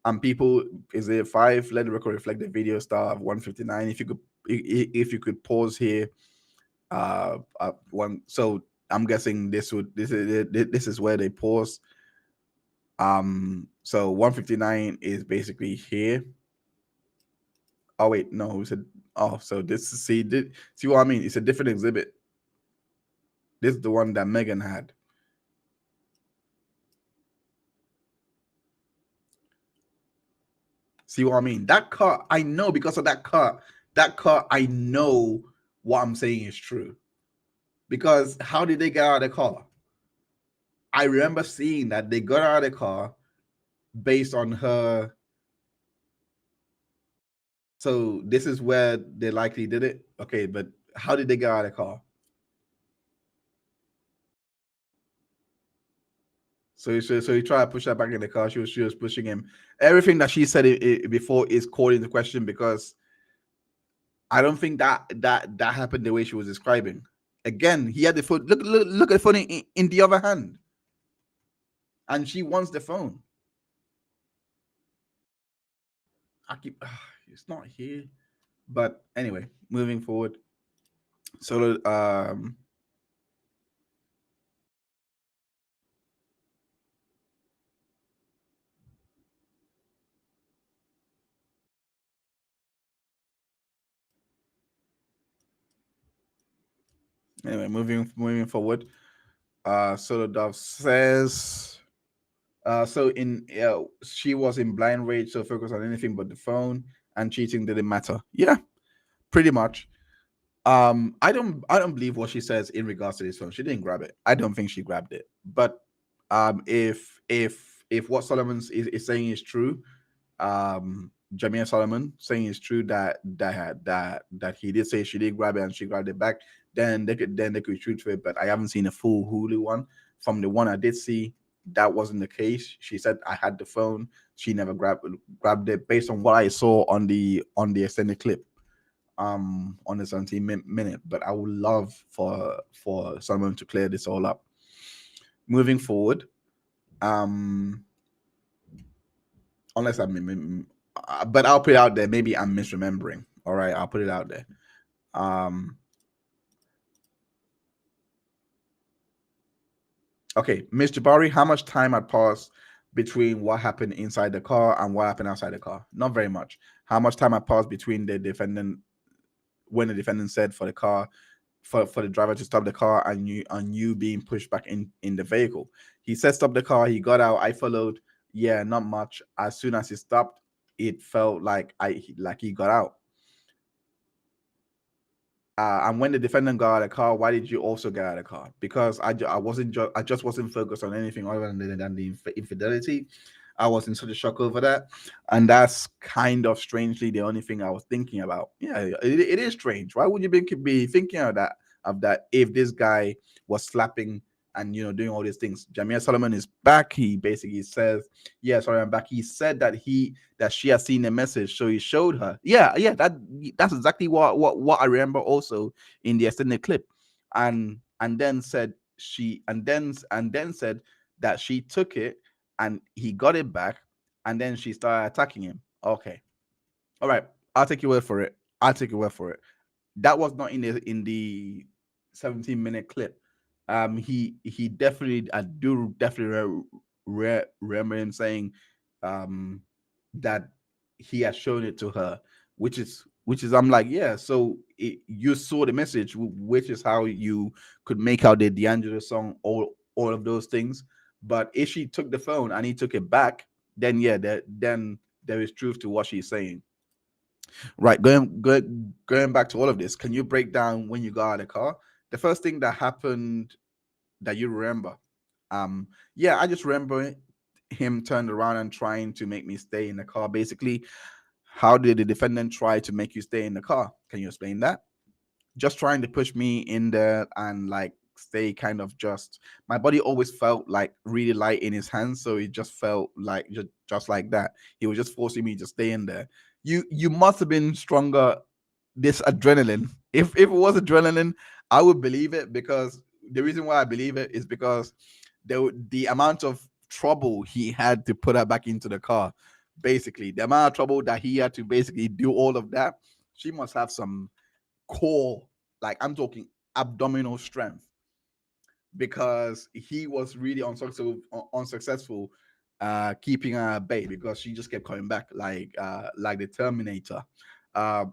And people, is it 5? Let the record reflect the video star of 159. If you could pause here, one. So I'm guessing this is where they pause. So 159 is basically here. Oh wait, no, we said, oh, so this, see what I mean? It's a different exhibit. This is the one that Megan had. See what I mean? That car, I know, because of that car, I know what I'm saying is true. Because how did they get out of the car? I remember seeing that they got out of the car based on her. So this is where they likely did it. Okay, but how did they get out of the car? So he tried to push her back in the car. She was pushing him. Everything that she said before is called into question, because I don't think that happened the way she was describing. Again, he had the phone. Look at the phone in the other hand, and she wants the phone. It's not here, but anyway, moving forward. So anyway, moving forward. Solo Dove says, so she was in blind rage, so focused on anything but the phone, and cheating didn't matter. Yeah, pretty much. I don't believe what she says in regards to this phone. She didn't grab it. I don't think she grabbed it. But if what Solomon is saying is true, Jamia Solomon saying is true, that he did say she did grab it and she grabbed it back, then they could shoot for it. But I haven't seen a full Hulu one. From the one I did see, that wasn't the case. She said I had the phone. She never grabbed it, based on what I saw on the extended clip on the 17-minute. But I would love for someone to clear this all up. Moving forward, unless but I'll put it out there. Maybe I'm misremembering. All right, I'll put it out there. Okay, Ms. Jabbari, how much time had passed between what happened inside the car and what happened outside the car? Not very much. How much time had passed between the defendant, when the defendant said for the car, for the driver to stop the car, and you being pushed back in the vehicle? He said stop the car. He got out. I followed. Yeah, not much. As soon as he stopped, it felt like he got out. And when the defendant got out of the car, why did you also get out of the car? Because I just wasn't focused on anything other than the infidelity. I was in such a shock over that, and that's kind of strangely the only thing I was thinking about. Yeah, it is strange. Why would you be thinking of that if this guy was slapping and doing all these things? Jamia Solomon is back. He basically says, "Yeah, sorry, I'm back." He said that she has seen the message, so he showed her. Yeah, that's exactly what I remember also in the extended clip, and then said said that she took it and he got it back, and then she started attacking him. Okay, all right, I'll take your word for it. That was not in the 17-minute clip. He definitely, I do definitely remember him saying that he has shown it to her, which is which is I'm like, yeah. So you saw the message, which is how you could make out the D'Angelo song, all of those things. But if she took the phone and he took it back, then yeah, then there is truth to what she's saying. Right. Going back to all of this, can you break down when you got out of the car? The first thing that happened that you remember? Yeah, I just remember him turned around and trying to make me stay in the car. Basically, how did the defendant try to make you stay in the car? Can you explain that? Just trying to push me in there and like stay kind of just my body always felt like really light in his hands, so it just felt like just like that. He was just forcing me to stay in there. You must have been stronger, this adrenaline. If it was adrenaline, I would believe it, because the reason why I believe it is because the amount of trouble he had to put her back into the car, basically the amount of trouble that he had to basically do all of that, she must have some core, like I'm talking abdominal strength, because he was really unsuccessful keeping her at bay, because she just kept coming back like the Terminator. Uh,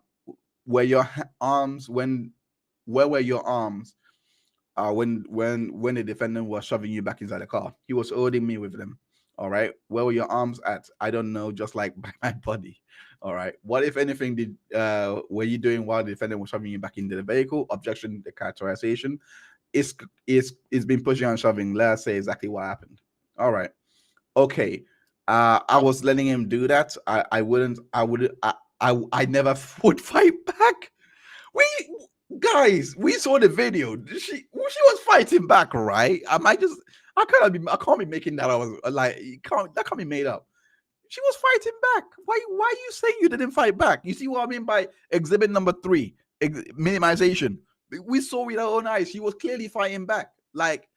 were your arms when where were your arms when the defendant was shoving you back inside the car? He was holding me with them. All right. Where were your arms at? I don't know, just like by my body. All right. What, if anything, did were you doing while the defendant was shoving you back into the vehicle? Objection, the characterization is been pushing and shoving. Let's say exactly what happened. All right. Okay. I was letting him do that. I never would fight back. We guys, we saw the video. She was fighting back, right? I can't be making that. I was like, that can't be made up. She was fighting back. Why are you saying you didn't fight back? You see what I mean by exhibit number 3, minimization. We saw with our own eyes. She was clearly fighting back. Like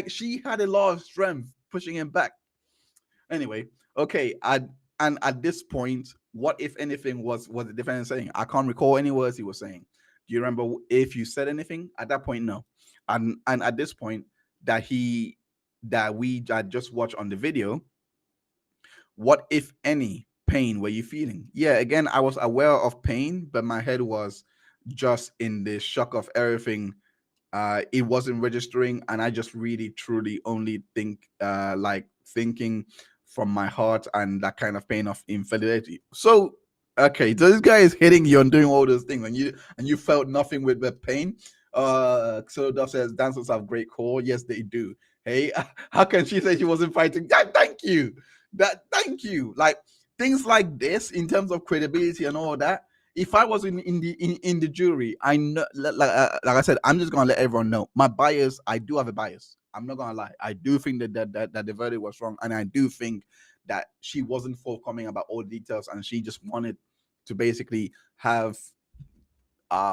she had a lot of strength pushing him back. Anyway, okay. And at this point, what if anything was the defendant saying? I can't recall any words he was saying. Do you remember if you said anything at that point? No. And at this point that we had just watched on the video, what if any pain were you feeling? Yeah, again, I was aware of pain, but my head was just in the shock of everything. It wasn't registering, and I just really truly only thinking from my heart and that kind of pain of infidelity. So okay, so this guy is hitting you and doing all those things, and you felt nothing with the pain. So Duff says dancers have great core. Yes, they do. Hey, how can she say she wasn't fighting? Thank you. Thank you. Like things like this in terms of credibility and all that. If I was in the jury, I know, like I said, I'm just gonna let everyone know my bias. I do have a bias. I'm not gonna lie. I do think that the verdict was wrong, and I do think that she wasn't forthcoming about all the details, and she just wanted to basically have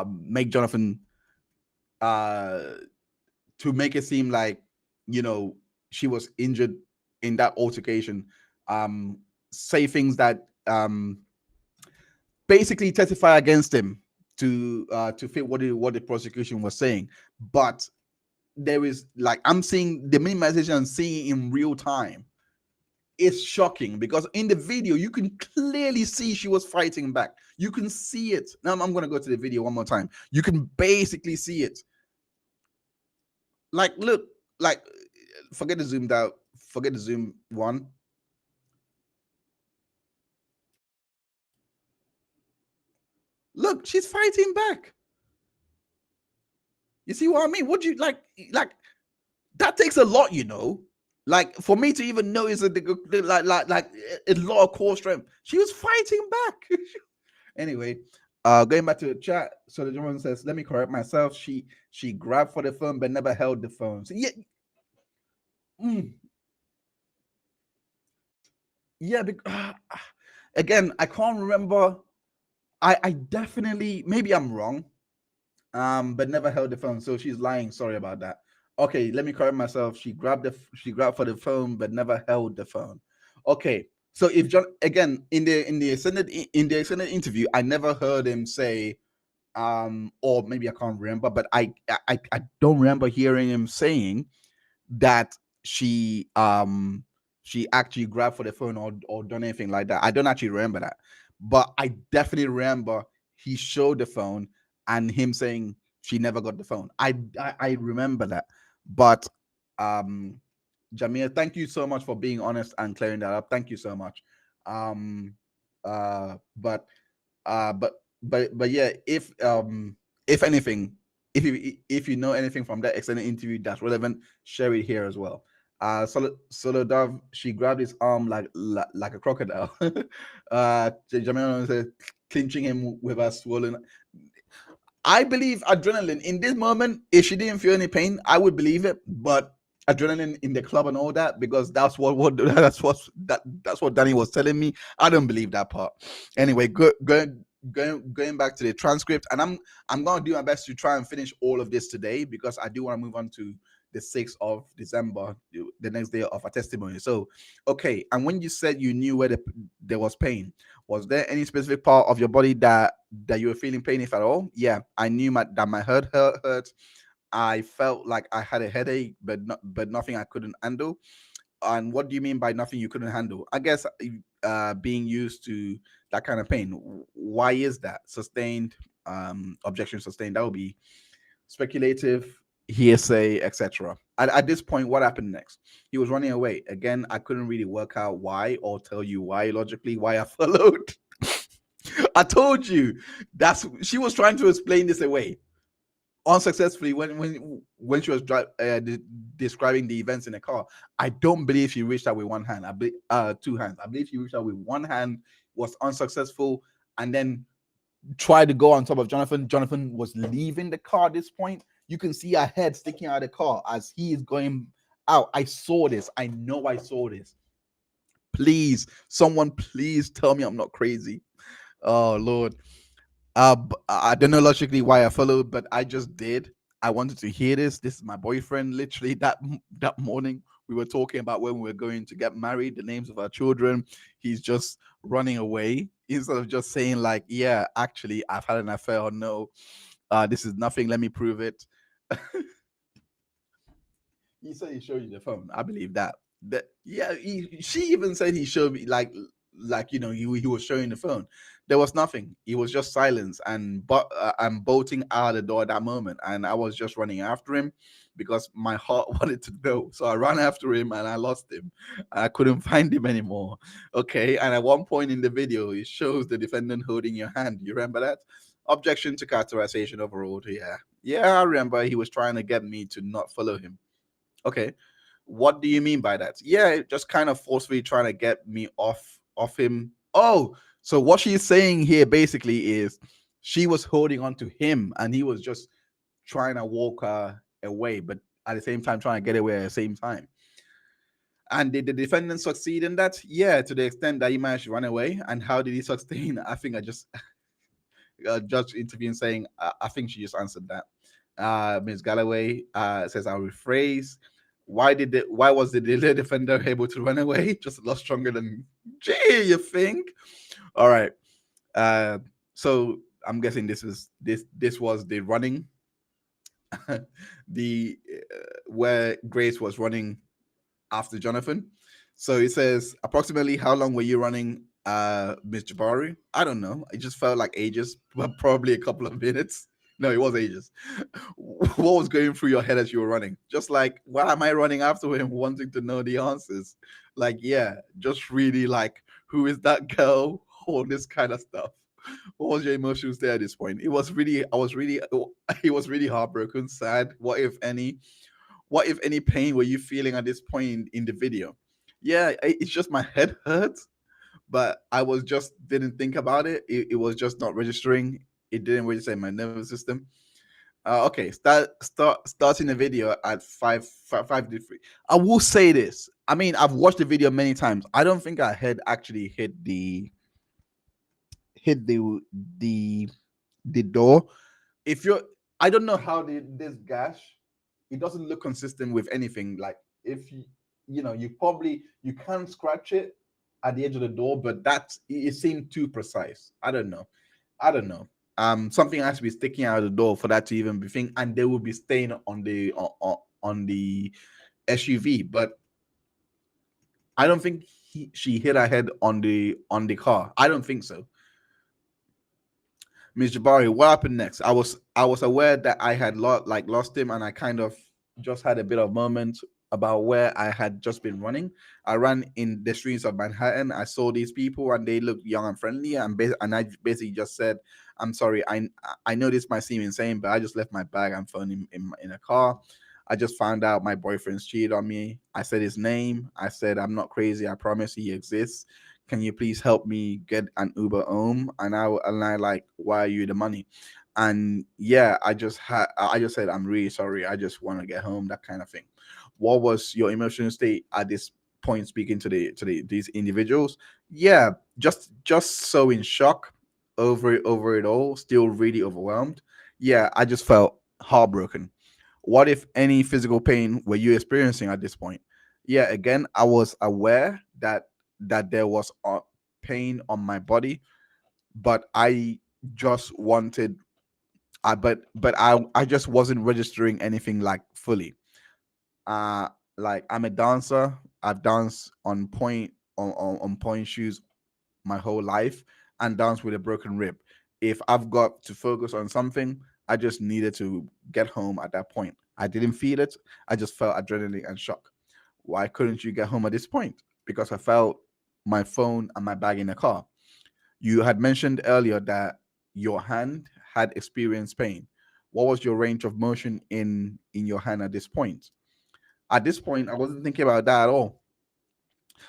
make Jonathan to make it seem like, she was injured in that altercation, say things that basically testify against him to fit what the prosecution was saying. But there is, like, I'm seeing the minimization and seeing in real time. It's shocking because in the video you can clearly see she was fighting back. You can see it. Now I'm going to go to the video one more time. You can basically see it. Like, look, like, forget the zoomed out, forget the zoom one. Look, she's fighting back. You see what I mean? What do you like that takes a lot, like for me to even notice that like a lot of core strength. She was fighting back. Anyway, going back to the chat. So the gentleman says, let me correct myself. She grabbed for the phone but never held the phone. So yeah, again, I can't remember. I definitely, maybe I'm wrong, but never held the phone. So she's lying. Sorry about that. Okay, let me correct myself. She grabbed for the phone, but never held the phone. Okay, so if John, again, in the extended interview, I never heard him say, or maybe I can't remember, but I don't remember hearing him saying that she actually grabbed for the phone or done anything like that. I don't actually remember that, but I definitely remember he showed the phone and him saying she never got the phone. I remember that. But Jamia, thank you so much for being honest and clearing that up. Thank you so much. Um but but yeah, if anything, if you know anything from that extended interview that's relevant, share it here as well. Solo Dove, she grabbed his arm like a crocodile. Jamila said, clinching him with her swollen. I believe adrenaline in this moment. If she didn't feel any pain, I would believe it. But adrenaline in the club and all that, because that's what Danny was telling me. I don't believe that part. Anyway, going back to the transcript, and I'm gonna do my best to try and finish all of this today, because I do want to move on to the 6th of December, the next day of a testimony. So, okay. And when you said you knew where there was pain, was there any specific part of your body that you were feeling pain, if at all? Yeah, I knew that my head hurt. I felt like I had a headache, but nothing I couldn't handle. And what do you mean by nothing you couldn't handle? I guess being used to that kind of pain. Why is that? Sustained, objection sustained. That would be speculative, hearsay, etc. At this point, what happened next? He was running away. Again, I couldn't really work out why or tell you why logically why I followed. I told you she was trying to explain this away unsuccessfully when she was describing the events in the car. I don't believe she reached out with one hand. I believe 2 hands. I believe she reached out with one hand, was unsuccessful, and then tried to go on top of Jonathan. Jonathan was leaving the car at this point. You can see her head sticking out of the car as he is going out. I saw this. I know I saw this. Please, someone, please tell me I'm not crazy. Oh Lord. I don't know logically why I followed, but I just did. I wanted to hear this. This is my boyfriend. Literally that morning, we were talking about when we were going to get married, the names of our children. He's just running away instead of just saying like, "Yeah, actually, I've had an affair." Or no, this is nothing. Let me prove it. He said he showed you the phone. I believe that. Yeah, she even said he showed me like he was showing the phone. There was nothing. He was just silence and I'm bolting out of the door at that moment, and I was just running after him because my heart wanted to go. So I ran after him and I lost him. I couldn't find him anymore. Okay, and at one point in the video, it shows the defendant holding your hand. You remember that? Objection to characterization overruled. Yeah, I remember. He was trying to get me to not follow him. Okay, what do you mean by that? Yeah, just kind of forcefully trying to get me off him. Oh, so what she's saying here basically is she was holding on to him and he was just trying to walk her away, but at the same time trying to get away at the same time. And did the defendant succeed in that? Yeah, to the extent that he managed to run away. And how did he sustain? I think I just judge interviewing saying I think she just answered that. Ms. Galloway says I'll rephrase. Why was the defender able to run away? Just a lot stronger than gee, you think? All right. So I'm guessing this was the running, the where Grace was running after Jonathan. So it says approximately how long were you running, Miss Jabbari? I don't know. It just felt like ages, but probably a couple of minutes. No, it was ages. What was going through your head as you were running? Just like, why am I running after him, wanting to know the answers? Like, yeah, just really like, who is that girl? All this kind of stuff. What was your emotions there at this point? It was really, it was really heartbroken, sad. What if any pain were you feeling at this point in the video? Yeah, it's just my head hurts, but I was just didn't think about it. It was just not registering. It didn't register in my nervous system. Okay, starting the video at 5:53. I will say this. I mean, I've watched the video many times. I don't think our head actually hit the the door. If you're, I don't know how this gash, it doesn't look consistent with anything. Like if you can't scratch it at the edge of the door, but it seemed too precise. I don't know. Something has to be sticking out of the door for that to even be thing, and there will be stain on the SUV. But I don't think she hit her head on the car. I don't think so. Ms. Jabari, what happened next? I was aware that I had lost him, and I kind of just had a bit of moment about where I had just been running. I ran in the streets of Manhattan. I saw these people, and they looked young and friendly, and I basically just said, "I'm sorry. I know this might seem insane, but I just left my bag and phone in a car. I just found out my boyfriend's cheated on me." I said his name. I said, "I'm not crazy. I promise he exists. Can you please help me get an Uber home?" And I like, wire you the money. And yeah, I just said, "I'm really sorry. I just want to get home," that kind of thing. What was your emotional state at this point speaking to these individuals? Yeah, just so in shock over it all, still really overwhelmed. Yeah, I just felt heartbroken. What if any physical pain were you experiencing at this point? Yeah, again, I was aware that there was pain on my body, but I just wanted, I just wasn't registering anything like fully. Uh, like, I'm a dancer. I've danced on point shoes my whole life and danced with a broken rib. If I've got to focus on something, I just needed to get home at that point. I didn't feel it. I just felt adrenaline and shock. Why couldn't you get home at this point? Because I felt my phone and my bag in the car. You had mentioned earlier that your hand had experienced pain. What was your range of motion in your hand at this point? At this point, I wasn't thinking about that at all.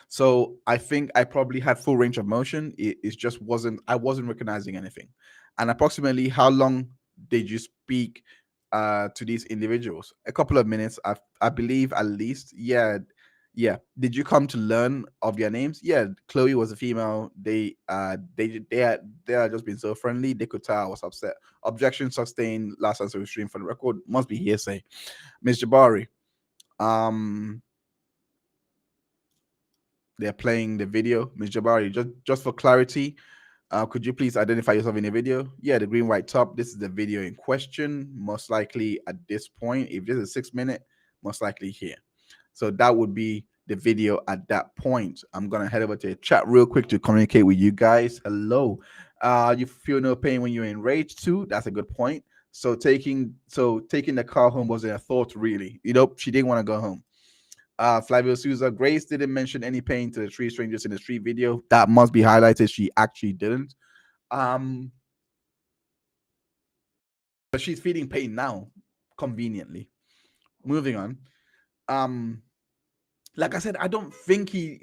So I think I probably had full range of motion. It just wasn't, I wasn't recognizing anything. And approximately how long did you speak to these individuals? A couple of minutes, I believe, at least. Yeah. Yeah. Did you come to learn of their names? Yeah, Chloe was a female. They had just been so friendly. They could tell I was upset. Objection sustained. Last answer stream for the record. Must be hearsay. Ms. Jabari, um, they're playing the video. Ms. Jabari, just for clarity, could you please identify yourself in the video? Yeah, the green white top. This is the video in question. Most likely at this point, if this is 6 minutes, most likely here. So that would be the video at that point. I'm gonna head over to the chat real quick to communicate with you guys. Hello. You feel no pain when you're enraged too. That's a good point. So taking the car home wasn't a thought, really. She didn't want to go home. Flavio Souza, Grace didn't mention any pain to the three strangers in the street video. That must be highlighted. She actually didn't. Um, but she's feeling pain now, conveniently. Moving on. Um, like I said, I don't think he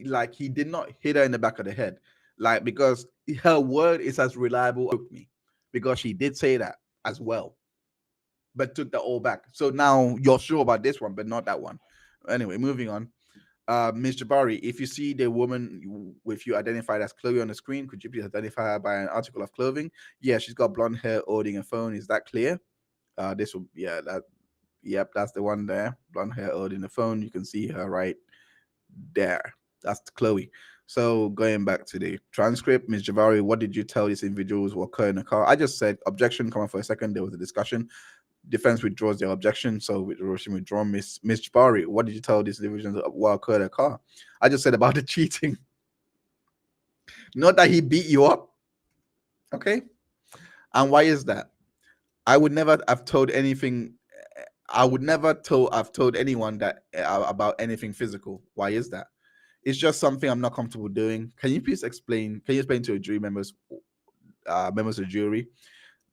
did not hit her in the back of the head, like, because her word is as reliable as me, because she did say that as well, but took that all back. So now you're sure about this one, but not that one. Anyway, moving on. Ms. Jabari, if you see the woman with you identified as Chloe on the screen, could you please identify her by an article of clothing? Yeah, she's got blonde hair, holding a phone. Is that clear? This will, yeah, yep, that's the one there. Blonde hair, holding the phone. You can see her right there. That's Chloe. So going back to the transcript, Ms. Javari, what did you tell these individuals were occurring in the car? I just said objection. Come on for a second. There was a discussion. Defense withdraws their objection, so withdrawn. Miss Jabari, what did you tell these individuals what occurred in the car? I just said about the cheating. Not that he beat you up. Okay. And why is that? I would never have told anything. I would never have told anyone that about anything physical. Why is that? It's just something I'm not comfortable doing. Can you please explain? Can you explain to a jury members of the jury?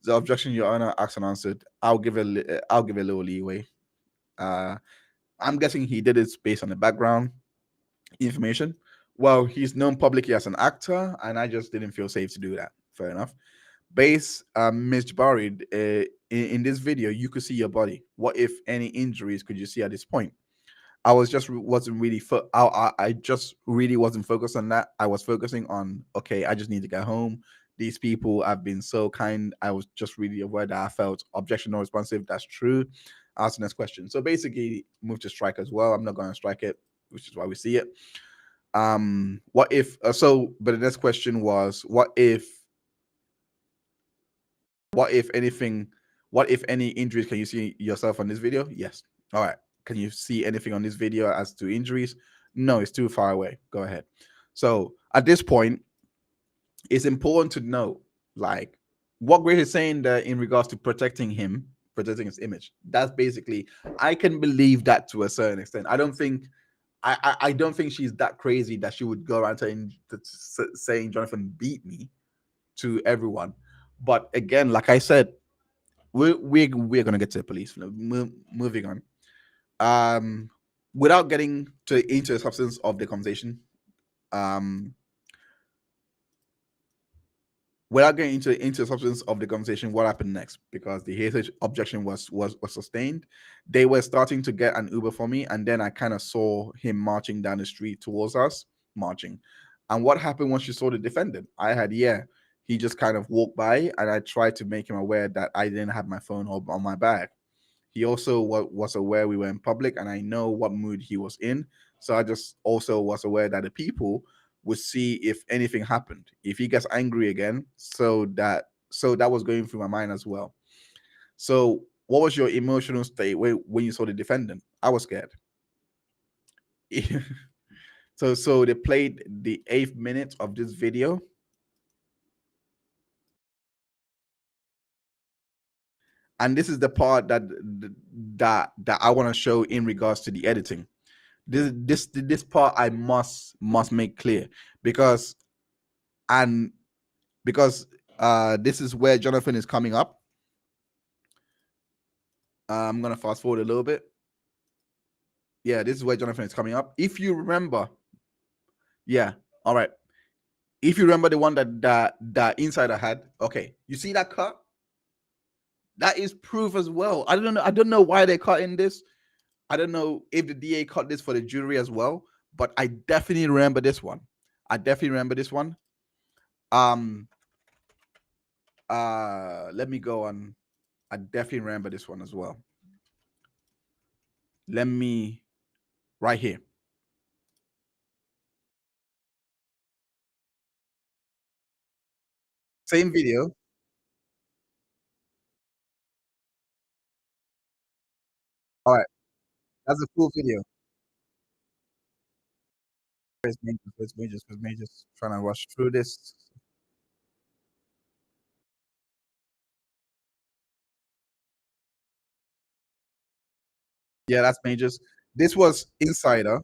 The objection, Your Honor, asked and answered. I'll give a little leeway. I'm guessing he did it based on the background information. Well, he's known publicly as an actor, and I just didn't feel safe to do that. Fair enough. Base, Ms. Jabari, in this video, you could see your body. What, if any, injuries could you see at this point? I wasn't really I just really wasn't focused on that. I was focusing on, okay, I just need to get home. These people have been so kind. I was just really aware that I felt objection not responsive. That's true. Ask the next question. So basically, move to strike as well. I'm not going to strike it, which is why we see it. What if? But the next question was, what if anything? What if any injuries can you see yourself on this video? Yes. All right. Can you see anything on this video as to injuries? No, it's too far away. Go ahead. So at this point, it's important to note, like, what Grace is saying there in regards to protecting him, protecting his image, that's basically, I can believe that to a certain extent. I don't think I don't think she's that crazy that she would go around saying Jonathan beat me to everyone. But again, like I said, we're gonna get to the police. Moving on. Without getting into the substance of the conversation, um, without getting into the substance of the conversation, what happened next? Because the heritage objection was sustained, they were starting to get an Uber for me, and then I kind of saw him marching down the street towards us, marching. And what happened once you saw the defendant? He just kind of walked by, and I tried to make him aware that I didn't have my phone on my bag. He also was aware we were in public, and I know what mood he was in. So I just also was aware that the people would see if anything happened, if he gets angry again. So that was going through my mind as well. So what was your emotional state when you saw the defendant? I was scared. So they played the 8th minute of this video. And this is the part that I want to show in regards to the editing. This part I must make clear, because this is where Jonathan is coming up. I'm gonna fast forward a little bit. Yeah, this is where Jonathan is coming up. If you remember, yeah, all right. If you remember the one that Insider had, okay, you see that cut? That is proof as well. I don't know why they're cutting this. I don't know if the DA cut this for the jury as well, but I definitely remember this one. Let me go on. I definitely remember this one as well. Let me, right here. Same video. All right, that's a full video. Let's me just trying to rush through this. Yeah, that's Majors. This was Insider.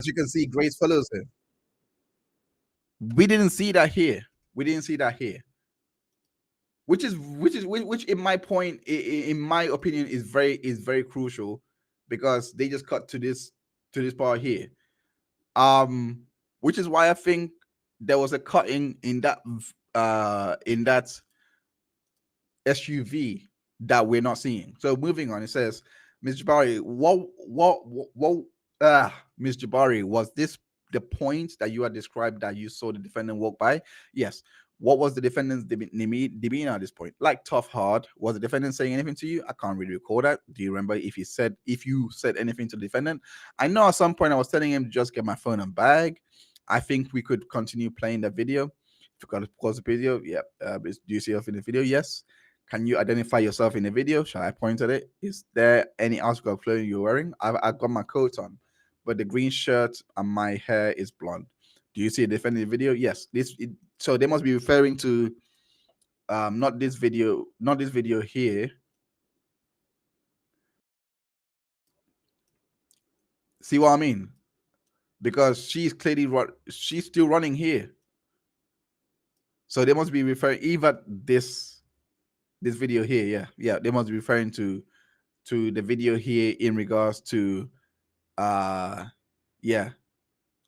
As you can see, Grace follows him. We didn't see that here. Which in my point, in my opinion, is very crucial, because they just cut to this part here. Which is why I think there was a cutting in that SUV that we're not seeing. So moving on, it says, Ms. Jabbari, Ms. Jabbari, was this the point that you had described that you saw the defendant walk by? Yes. What was the defendant's demeanor at this point? Like tough, hard. Was the defendant saying anything to you? I can't really recall that. Do you remember if you said anything to the defendant? I know at some point I was telling him to just get my phone and bag. I think we could continue playing the video. If you got to pause the video, yeah. Do you see yourself in the video? Yes. Can you identify yourself in the video? Shall I point at it? Is there any article of clothing you're wearing? I've got my coat on, but the green shirt and my hair is blonde. Do you see a defendant in the video? Yes. So they must be referring to not this video here. See what I mean? Because she's still running here. So they must be referring either this video here. Yeah. They must be referring to the video here in regards to yeah.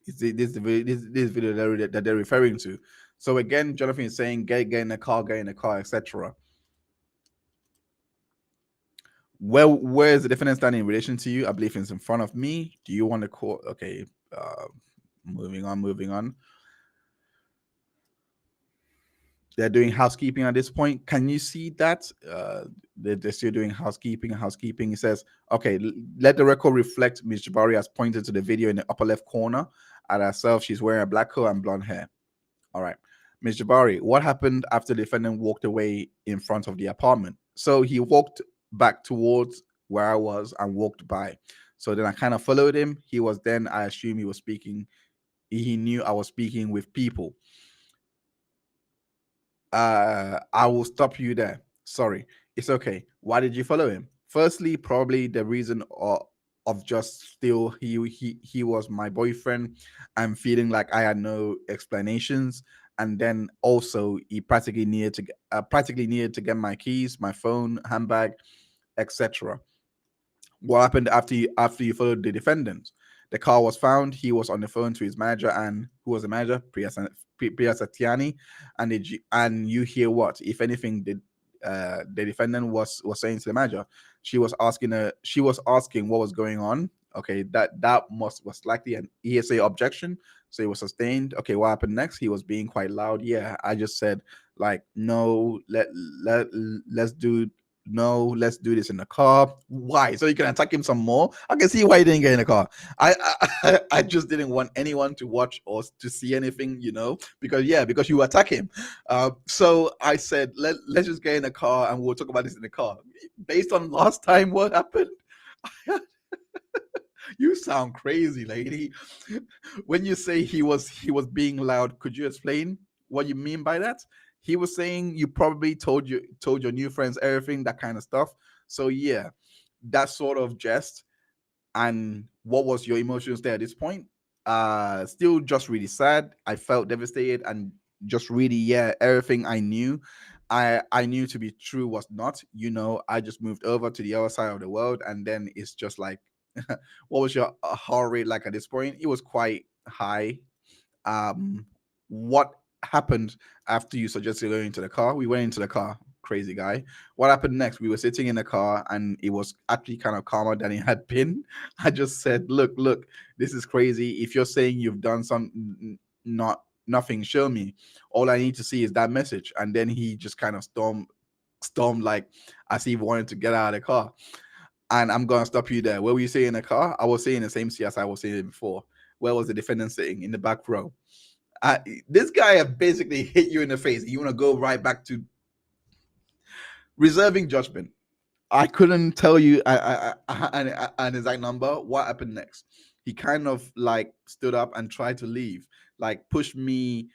This video that they're referring to. So again, Jonathan is saying get in the car, etc. Where is the defendant standing in relation to you? I believe it's in front of me. Do you want to call? Okay, moving on. They're doing housekeeping at this point. Can you see that? They're still doing housekeeping. It says, okay, let the record reflect Ms. Jabbari has pointed to the video in the upper left corner at herself. She's wearing a black coat and blonde hair. All right. Ms. Jabbari, what happened after the defendant walked away in front of the apartment? So he walked back towards where I was and walked by. So then I kind of followed him. He was then, I assume he was speaking, he knew I was speaking with people. I will stop you there. Sorry. It's okay. Why did you follow him? Firstly, probably the reason of just still he was my boyfriend. I'm feeling like I had no explanations, and then also he practically needed to get my keys, my phone, handbag, etc. What happened after you followed the defendant? The car was found. He was on the phone to his manager, and who was the manager? Priya Satyani, and you hear what? If anything, the defendant was saying to the manager, she was asking what was going on. Okay, that was likely an ESA objection, so it was sustained. Okay, what happened next? He was being quite loud. Yeah, I just said like, no, let's do no, let's do this in the car. Why? So you can attack him some more? I can see why he didn't get in the car. I just didn't want anyone to watch or to see anything, because you attack him. So I said, let's just get in the car and we'll talk about this in the car. Based on last time, what happened? You sound crazy, lady. When you say he was being loud, could you explain what you mean by that? He was saying you probably told your new friends everything, that kind of stuff. So yeah, that sort of jest. And what was your emotions there at this point? Still just really sad. I felt devastated and just really, yeah, everything I knew to be true was not. I just moved over to the other side of the world, and then it's just like, what was your heart rate like at this point? It was quite high. What happened after you suggested going into the car? We went into the car. Crazy guy. What happened next? We were sitting in the car, and it was actually kind of calmer than it had been. I just said, look, this is crazy. If you're saying you've done nothing, show me. All I need to see is that message. And then he just kind of stormed like as if he wanted to get out of the car. And I'm gonna stop you there. Where were you sitting in the car? I was sitting in the same seat as I was sitting before. Where was the defendant sitting? In the back row. This guy have basically hit you in the face. You want to go right back to reserving judgment. I couldn't tell you an exact number. What happened next? He kind of like stood up and tried to leave, like pushed me.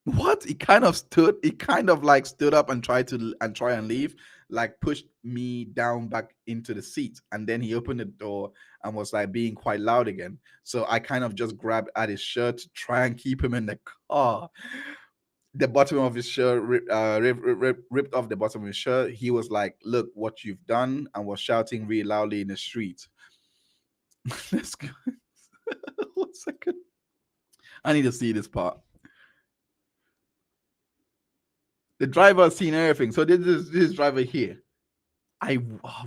What? He kind of like stood up and tried and leave, like pushed me down back into the seat, and then he opened the door and was like being quite loud again. So I kind of just grabbed at his shirt to try and keep him in the car. The bottom of his shirt ripped off the bottom of his shirt. He was like, "Look what you've done," and was shouting really loudly in the street. Let's go. 1 second. I need to see this part. The driver has seen everything. So this driver here. I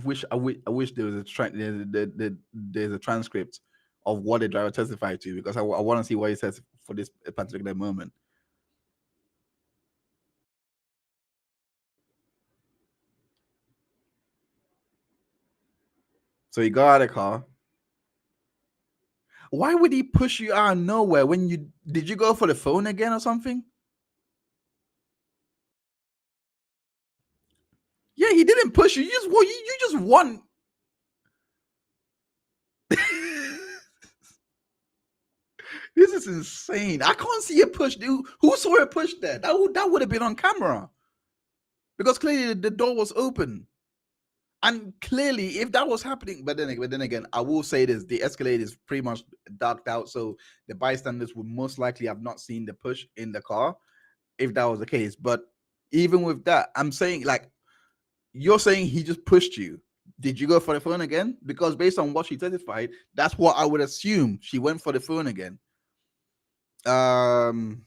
wish there was there's a transcript of what the driver testified to, because I want to see what he says for this particular moment. So he got out of the car. Why would he push you out of nowhere did you go for the phone again or something? Yeah, he didn't push you. You just won. This is insane. I can't see a push, dude. Who saw a push there? That would have been on camera, because clearly the door was open. And clearly, if that was happening, but then again, I will say this: the Escalade is pretty much darked out, so the bystanders would most likely have not seen the push in the car, if that was the case. But even with that, I'm saying, like, you're saying he just pushed you. Did you go for the phone again? Because based on what she testified, that's what I would assume. She went for the phone again. Going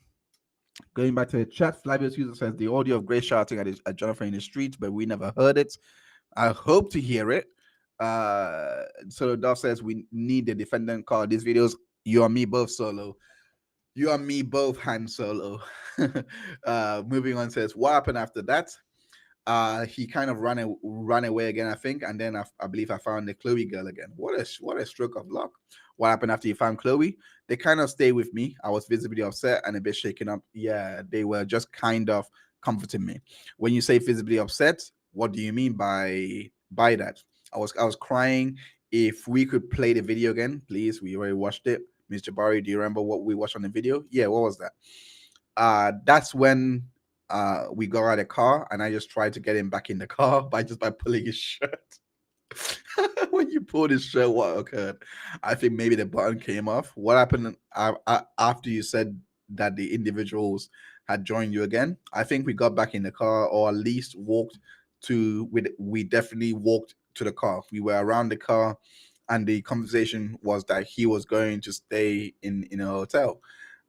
back to the chat, Flavius user says the audio of Grace shouting at Jonathan in the streets, but we never heard it. I hope to hear it. So Dove says we need the defendant card. These videos, you and me both solo. You and me both Han Solo. Moving on, says what happened after that? He kind of ran away again, I think, and then I believe I found the Chloe girl again. What a stroke of luck. What happened after you found Chloe? They kind of stayed with me. I was visibly upset and a bit shaken up. Yeah, they were just kind of comforting me. When you say visibly upset, what do you mean by that? I was crying. if we could play the video again, please. We already watched it. Ms. Jabbari, do you remember what we watched on the video? Yeah, what was that? That's when we got out of the car, and I just tried to get him back in the car by pulling his shirt. When you pulled his shirt, what occurred? I think maybe the button came off. What happened after you said that the individuals had joined you again? I think we got back in the car, or at least walked to. We definitely walked to the car. We were around the car, and the conversation was that he was going to stay in a hotel,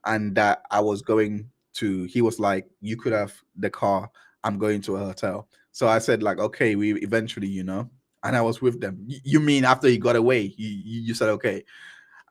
and that I was going to. He was like, "You could have the car. I'm going to a hotel." So I said, like, okay, we eventually, and I was with them. You mean after he got away, you said okay,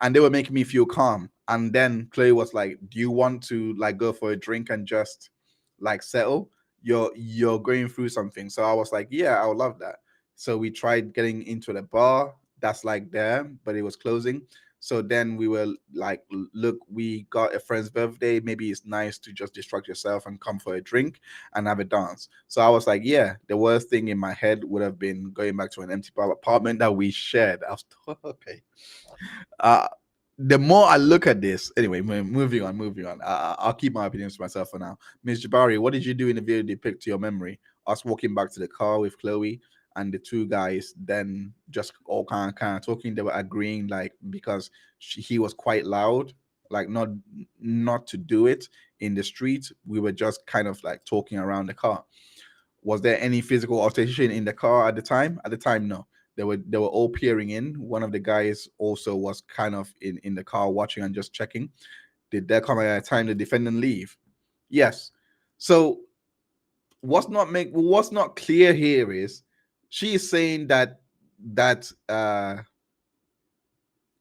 and they were making me feel calm. And then Chloe was like, "Do you want to like go for a drink and just like settle? You're going through something." So I was like, "Yeah, I would love that." So we tried getting into the bar that's like there, but it was closing. So then we were like, "Look, we got a friend's birthday. Maybe it's nice to just distract yourself and come for a drink and have a dance." So I was like, "Yeah." The worst thing in my head would have been going back to an empty apartment that we shared. I was okay. Uh, the more I look at this, anyway, moving on, I'll keep my opinions to myself for now. Ms. Jabbari, what did you do in the video depict to your memory? Us walking back to the car with Chloe and the two guys, then just all kind of talking. They were agreeing, like, because he was quite loud, like not to do it in the street. We were just kind of like talking around the car. Was there any physical altercation in the car at the time? At the time, no. They were all peering in. One of the guys also was kind of in the car watching and just checking. Did there come a time the defendant leave? Yes. So what's not clear here is she is saying that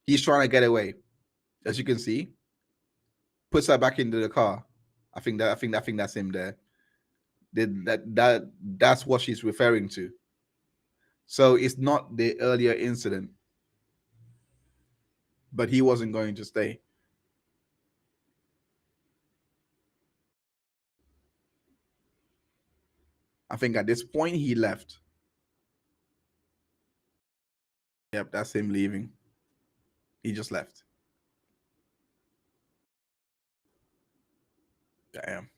he's trying to get away. As you can see, puts her back into the car. I think that's him there. That's what she's referring to. So it's not the earlier incident, but he wasn't going to stay. I think at this point he left. Yep, that's him leaving. He just left. Damn.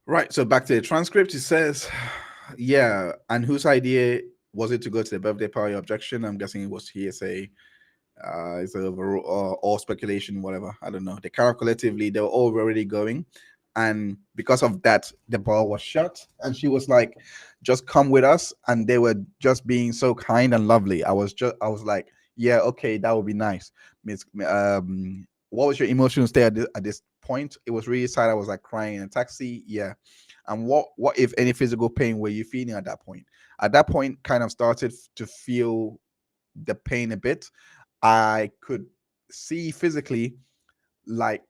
Right, so back to the transcript. It says, yeah, and whose idea was it to go to the birthday party? Objection. I'm guessing it was hearsay. It's overall or speculation, whatever. I don't know. They kind of collectively, they were all already going. And because of that, the bar was shut. And she was like, just come with us. And they were just being so kind and lovely. I was like, yeah, okay, that would be nice. Miss, what was your emotional state at this point? It was really sad. I was like crying in a taxi. Yeah. And what if any physical pain were you feeling at that point? At that point, kind of started to feel the pain a bit. I could see physically like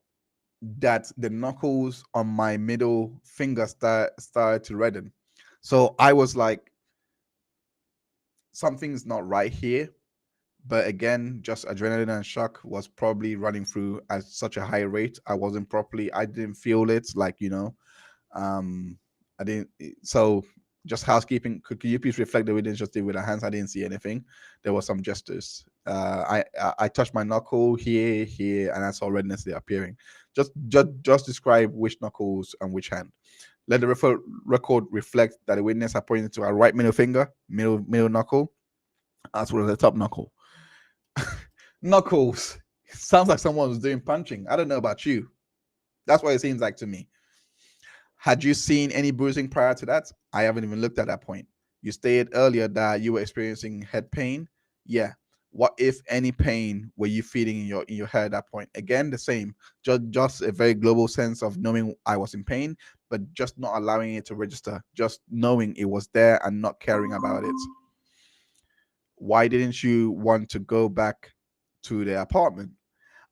that the knuckles on my middle finger started to redden. So I was like, something's not right here. But again, just adrenaline and shock was probably running through at such a high rate. I didn't feel it, like, um, I didn't. So just housekeeping. Could you please reflect that we didn't just do with our hands? I didn't see anything. There were some gestures. I touched my knuckle here, and I saw redness there appearing. Just describe which knuckles and which hand. Let the record reflect that the witness are pointing to our right middle finger, middle knuckle, as well as the top knuckle. Knuckles. Sounds like someone was doing punching. I don't know about you. That's what it seems like to me. Had you seen any bruising prior to that? I haven't even looked at that point. You stated earlier that you were experiencing head pain. Yeah. What if any pain were you feeling in your head at that point? Again, the same. Just a very global sense of knowing I was in pain, but just not allowing it to register. Just knowing it was there and not caring about it. Why didn't you want to go back to the apartment?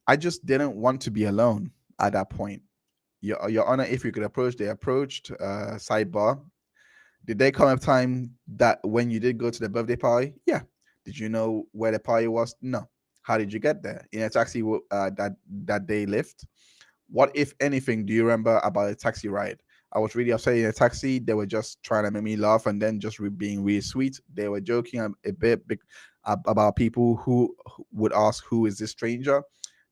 I just didn't want to be alone at that point. Your Honor, if you could approach, they approached. Sidebar. Did they come a time that when you did go to the birthday party? Yeah. Did you know where the party was? No. How did you get there? In a taxi that they left? What, if anything, do you remember about the taxi ride? I was really upset in a taxi. They were just trying to make me laugh and then just being really sweet. They were joking a bit about people who would ask, "Who is this stranger?"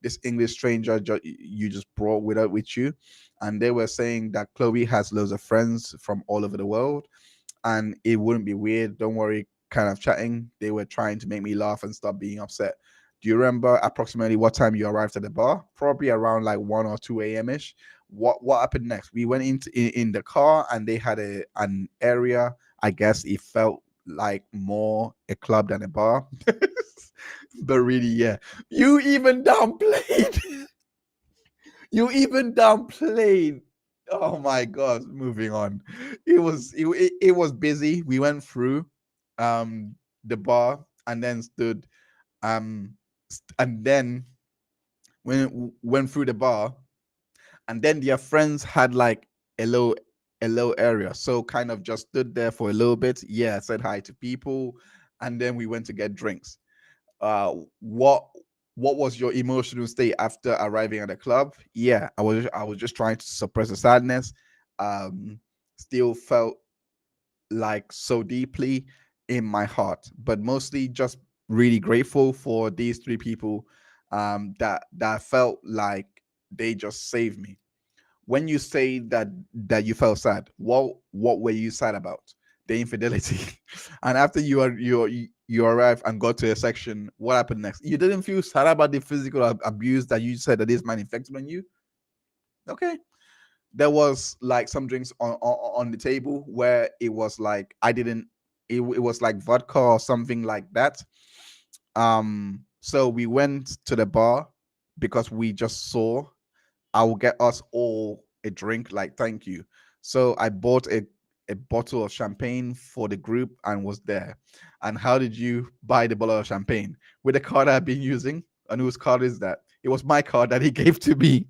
This English stranger you just brought with you, and they were saying that Chloe has loads of friends from all over the world, and it wouldn't be weird. Don't worry, kind of chatting. They were trying to make me laugh and stop being upset. Do you remember approximately what time you arrived at the bar? Probably around like 1 or 2 a.m. ish. What happened next? We went in the car, and they had an area. I guess it felt like more a club than a bar. But really, yeah. You even downplayed. You even downplayed. Oh my god, moving on. It was busy. We went through the bar and then stood and then went through the bar, and then their friends had like a low area. So kind of just stood there for a little bit. Yeah, said hi to people, and then we went to get drinks. uh what what was your emotional state after arriving at the club? Yeah, I was just trying to suppress the sadness. Still felt like so deeply in my heart, but mostly just really grateful for these three people that felt like they just saved me. When you say that you felt sad, what were you sad about? The infidelity. And after you arrived and got to a section, what happened next? You didn't feel sad about the physical abuse that you said that this man infected on you? Okay. There was like some drinks on the table where it was like I didn't it was like vodka or something like that. So we went to the bar because we just saw I will get us all a drink, like thank you. So I bought a bottle of champagne for the group and was there. And how did you buy the bottle of champagne? With the card I've been using. And whose card is that? It was my card that he gave to me.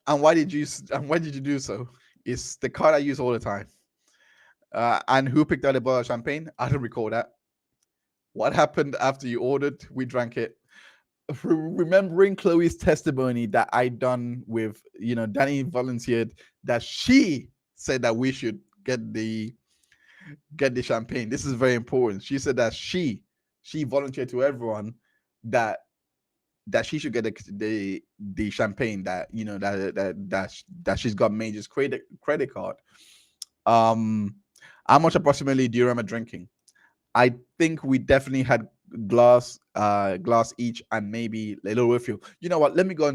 And why did you do so? It's the card I use all the time. And who picked out the bottle of champagne? I don't recall that. What happened after you ordered? We drank it. Remembering Chloe's testimony that I done with, Danny volunteered that she said that we should get the champagne. This is very important. She said that she volunteered to everyone that she should get the champagne, that that she's got Major's credit card. How much approximately do you remember drinking? I think we definitely had glass each, and maybe a little refill. You know what? Let me go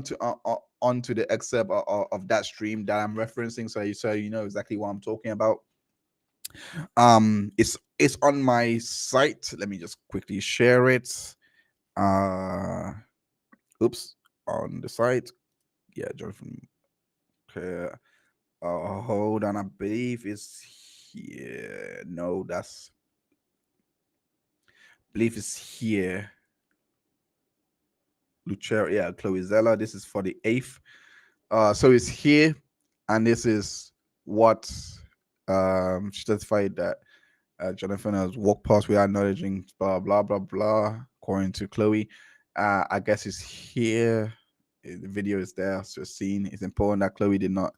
onto the excerpt of that stream that I'm referencing, so you know exactly what I'm talking about. It's on my site. Let me just quickly share it. Oops, on the site. Yeah, Jonathan. Okay. Hold on. I believe it's here. No, believe it's here. Lucero, yeah, Chloe Zella. This is for the 8th. So it's here, and this is what she testified that Jonathan has walked past without acknowledging, blah blah blah blah. According to Chloe, I guess it's here. The video is there, so seen. It's important that Chloe did not.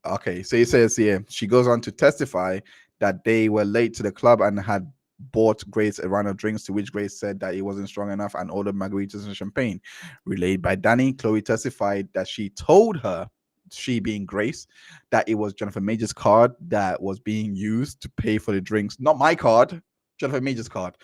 Okay, so it says here she goes on to testify that they were late to the club and had bought Grace a round of drinks, to which Grace said that it wasn't strong enough and ordered margaritas and champagne. Relayed by Danny, Chloe testified that she told her, she being Grace, that it was Jennifer Major's card that was being used to pay for the drinks, not my card, Jennifer Major's card.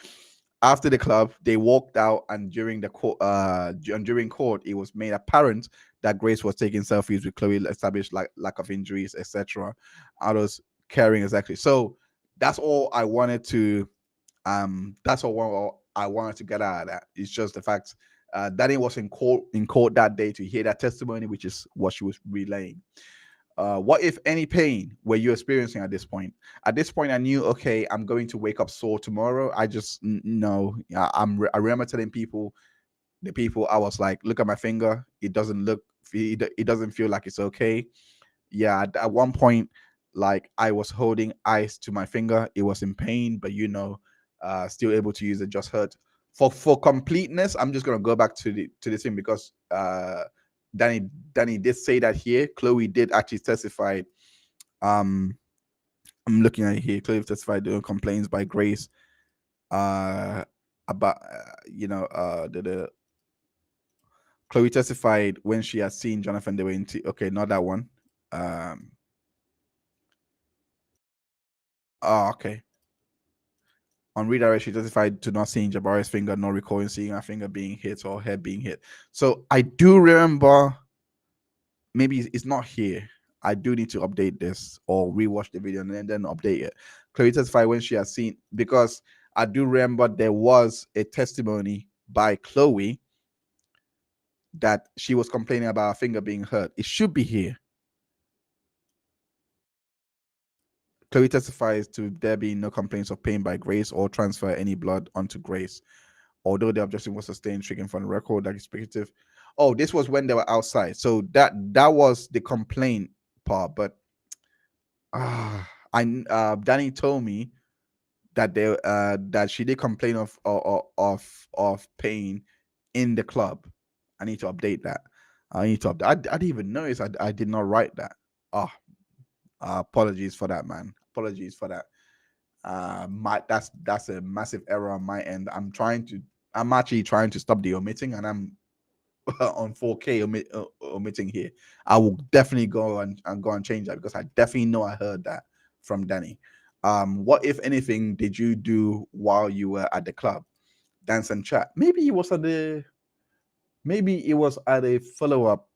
After the club, they walked out, and during court, it was made apparent that Grace was taking selfies with Chloe, established like lack of injuries, etc. I was caring exactly. So that's all I wanted to that's all I wanted to get out of that. It's just the fact Danny was in court that day to hear that testimony, which is what she was relaying. What, if any, pain were you experiencing at this point? At this point, I knew, okay, I'm going to wake up sore tomorrow. I just know. I remember telling the people, I was like, look at my finger. It doesn't feel like it's okay. Yeah, at one point, like I was holding ice to my finger. It was in pain, but still able to use it. Just hurt. For completeness, I'm just gonna go back to the thing because Danny did say that here. Chloe did actually testify. I'm looking at it here. Chloe testified doing complaints by Grace about the Chloe testified when she had seen Jonathan. They were in okay, not that one. Okay. On redirect, she testified to not seeing Jabbari's finger, nor recalling seeing her finger being hit or head being hit. So I do remember, maybe it's not here. I do need to update this or rewatch the video and then update it. Chloe testified when she has seen, because I do remember there was a testimony by Chloe that she was complaining about her finger being hurt. It should be here. Chloe testifies to there being no complaints of pain by Grace or transfer any blood onto Grace, although the objection was sustained, stricken from the record that is speculative. Oh, this was when they were outside, so that was the complaint part. But Danny told me that they that she did complain of pain in the club. I need to update that. I need to update. I didn't even notice. I did not write that. Apologies for that, man. Apologies for that. That's a massive error on my end. I'm actually trying to stop the omitting, and I'm on 4K omitting here. I will definitely go and change that, because I definitely know I heard that from Danny. What, if anything, did you do while you were at the club? Dance and chat. Maybe it was at a follow-up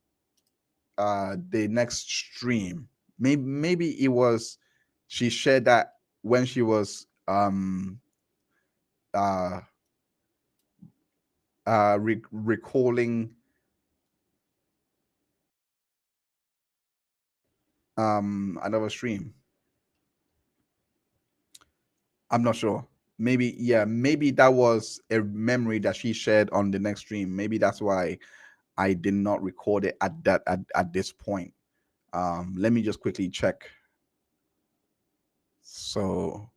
the next stream. Maybe it was, she shared that when she was recalling another stream. I'm not sure. Maybe that was a memory that she shared on the next stream. Maybe that's why I did not record it at this point. Let me just quickly check. So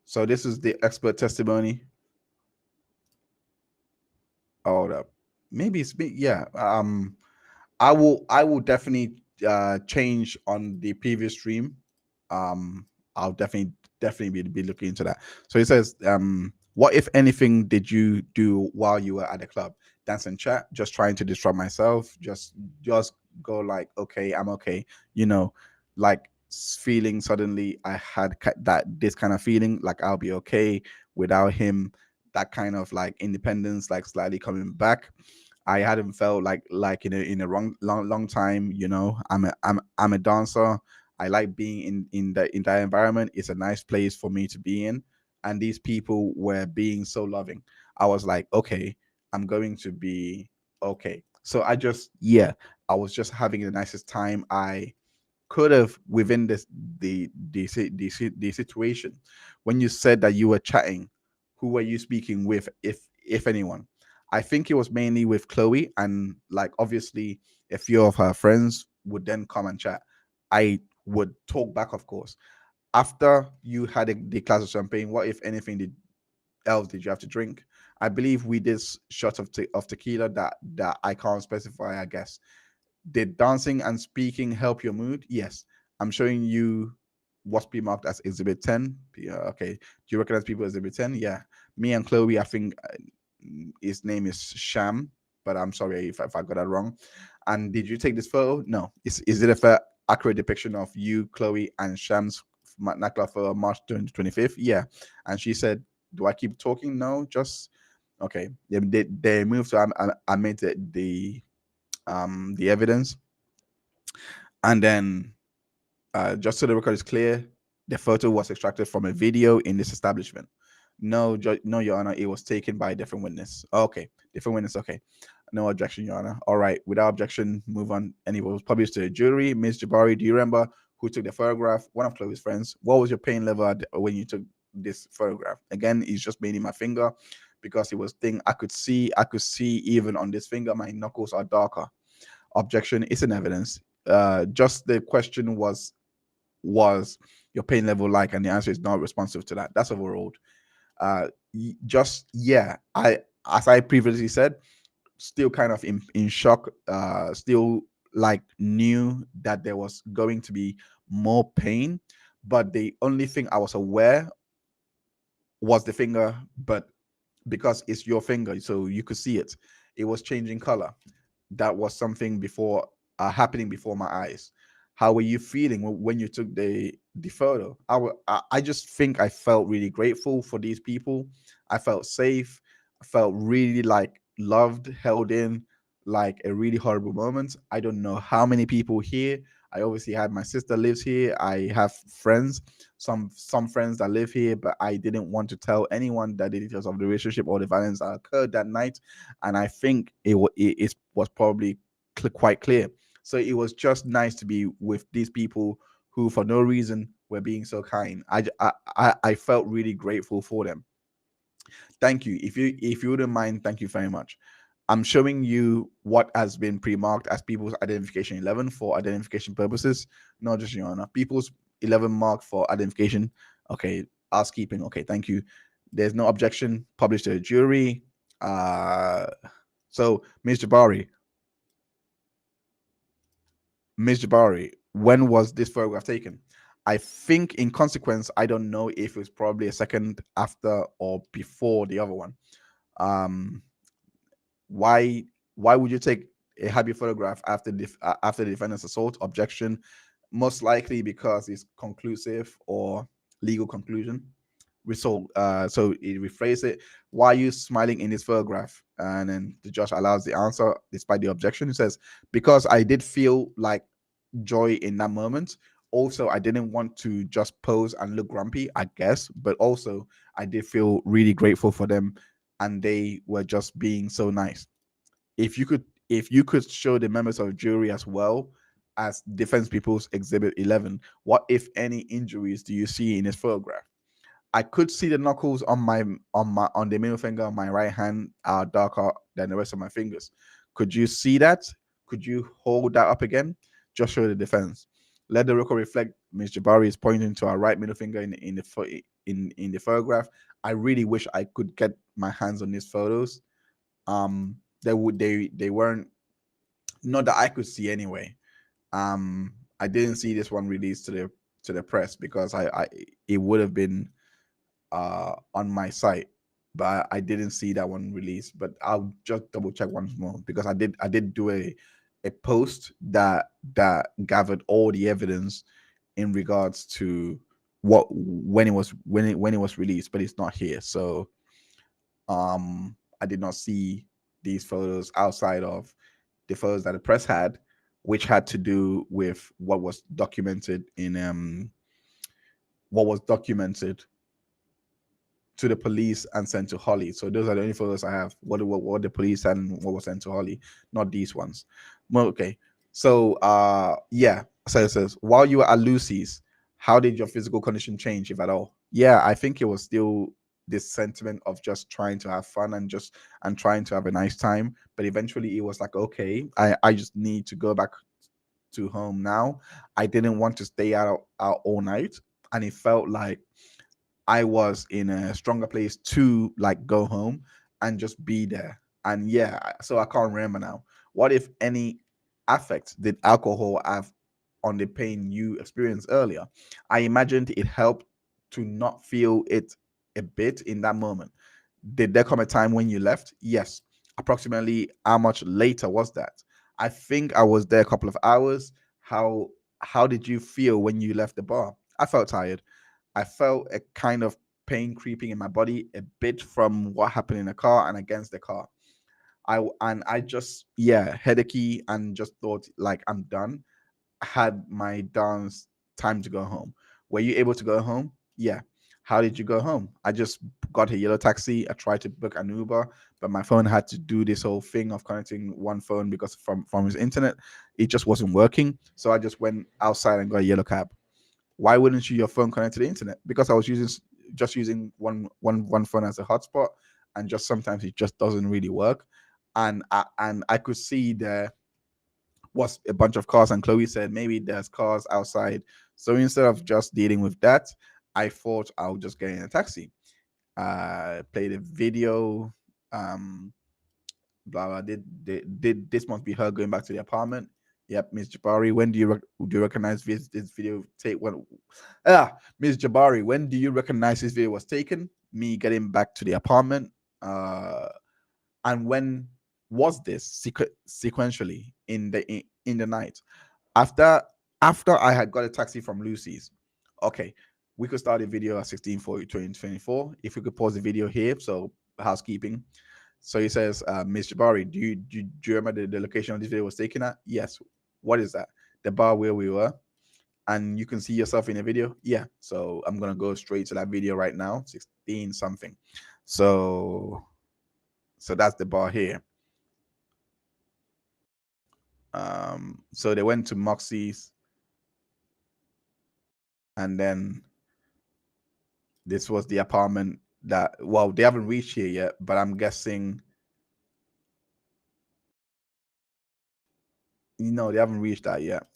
so this is the expert testimony. Oh, maybe it's me. Yeah. I will definitely change on the previous stream. I'll definitely be looking into that. So it says, what, if anything, did you do while you were at the club? Dance and chat, just trying to disrupt myself, just go like, okay, I'm okay, like feeling suddenly I had this kind of feeling like I'll be okay without him, that kind of like independence, like slightly coming back. I hadn't felt like in a long time. I'm a dancer. I like being in that environment. It's a nice place for me to be in, and these people were being so loving. I was like, okay, I'm going to be okay. So I was just having the nicest time I could have within the situation. When you said that you were chatting, who were you speaking with, if anyone? I think it was mainly with Chloe, and like obviously a few of her friends would then come and chat. I would talk back, of course. After you had the glass of champagne, what, if anything, else did you have to drink? I believe we did shots of tequila that I can't specify, I guess. Did dancing and speaking help your mood? Yes. I'm showing you what's be marked as Exhibit 10. Yeah, okay. Do you recognize people as Exhibit 10? Yeah. Me and Chloe, I think his name is Sham, but I'm sorry if I got that wrong. And did you take this photo? No. Is it a fair, accurate depiction of you, Chloe, and Sham's nightclub for March 25th? Yeah. And she said, do I keep talking? No, just okay. They moved, so I made the evidence, and then just so the record is clear, the photo was extracted from a video in this establishment. No, no, Your Honor, it was taken by a different witness. Okay, different witness. Okay, no objection, Your Honor. All right, without objection, move on. Anyway, it was published to the jury. Ms. Jabbari, do you remember who took the photograph? One of Chloe's friends. What was your pain level when you took this photograph? Again, it's just mainly my finger, because it was thing I could see even on this finger, my knuckles are darker. Objection, it's an evidence. just the question was your pain level like, and the answer is not responsive to that. That's overruled. Just yeah, I as I previously said, still kind of in shock, still like knew that there was going to be more pain, but the only thing I was aware was the finger, but because it's your finger, so you could see it, it was changing color. That was something before happening before my eyes. How were you feeling when you took the photo? I just think I felt really grateful for these people. I felt safe. I felt really like loved, held in, like a really horrible moment. I don't know how many people here. I obviously had my sister lives here. I have friends, some friends that live here, but I didn't want to tell anyone that the details of the relationship or the violence that occurred that night. And I think it was probably quite clear. So it was just nice to be with these people who, for no reason, were being so kind. I felt really grateful for them. Thank you. If you wouldn't mind, thank you very much. I'm showing you what has been pre-marked as people's identification 11 for identification purposes. Not just your honor. People's 11 marked for identification. Okay, housekeeping. Okay, thank you. There's no objection. Published to the jury. So Ms. Jabari, when was this photograph taken? I think in consequence, I don't know if it was probably a second after or before the other one. Um, why would you take a happy photograph after the defendant's assault? Objection, most likely because it's conclusive or legal conclusion. So it rephrase it. Why are you smiling in this photograph? And then the judge allows the answer despite the objection. He says, because I did feel like joy in that moment. Also, I didn't want to just pose and look grumpy, I guess, but also I did feel really grateful for them, and they were just being so nice. If you could show the members of the jury as well as defense people's exhibit 11, what if any injuries do you see in this photograph? I could see the knuckles on the middle finger on my right hand are darker than the rest of my fingers. Could you see that? Could you hold that up again? Just show the defense. Let the record reflect Ms. Jabari is pointing to our right middle finger in the photograph. I really wish I could get my hands on these photos. They weren't, not that I could see anyway. I didn't see this one released to the press because I it would have been on my site, but I didn't see that one released. But I'll just double check once more because I did do a post that gathered all the evidence in regards to what when it was released, but it's not here. So I did not see these photos outside of the photos that the press had, which had to do with what was documented to the police and sent to Holly. So those are the only photos I have. What the police had and what was sent to Holly, not these ones. Well, okay. So yeah. So it says, while you were at Lucy's, how did your physical condition change, if at all? Yeah, I think it was still this sentiment of just trying to have fun and trying to have a nice time. But eventually it was like, okay, I just need to go back to home now. I didn't want to stay out all night. And it felt like I was in a stronger place to like go home and just be there. And yeah, so I can't remember now. What if any effect did alcohol have on the pain you experienced earlier? I imagined it helped to not feel it a bit in that moment. Did there come a time when you left? Yes. Approximately how much later was that? I think I was there a couple of hours. How did you feel when you left the bar? I felt tired. I felt a kind of pain creeping in my body a bit from what happened in the car and against the car. I just, yeah, headachy, and just thought like I'm done. I had my dance time to go home. Were you able to go home? Yeah. How did you go home? I just got a yellow taxi. I tried to book an Uber, but my phone had to do this whole thing of connecting one phone because from his internet, it just wasn't working. So I just went outside and got a yellow cab. Why wouldn't your phone connect to the internet? Because I was using one phone as a hotspot, and just sometimes it just doesn't really work. And I could see there was a bunch of cars, and Chloe said maybe there's cars outside. So instead of just dealing with that, I thought I'll just get in a taxi. Played a video. Blah blah. Did this must be her going back to the apartment? Yep, Miss Jabbari. When do you recognize this video take? When Miss Jabbari, when do you recognize this video was taken? Me getting back to the apartment. And when was this sequentially in the night? After I had got a taxi from Lucy's. Okay, we could start the video at 16/40/2024. If we could pause the video here, so housekeeping. So he says, Miss Jabbari, do you remember the location of this video was taken at? Yes. What is that? The bar where we were. And you can see yourself in the video? Yeah. So I'm gonna go straight to that video right now. 16 something. So that's the bar here. So they went to Moxie's, and then this was the apartment that, well, they haven't reached here yet, but I'm guessing, they haven't reached that yet.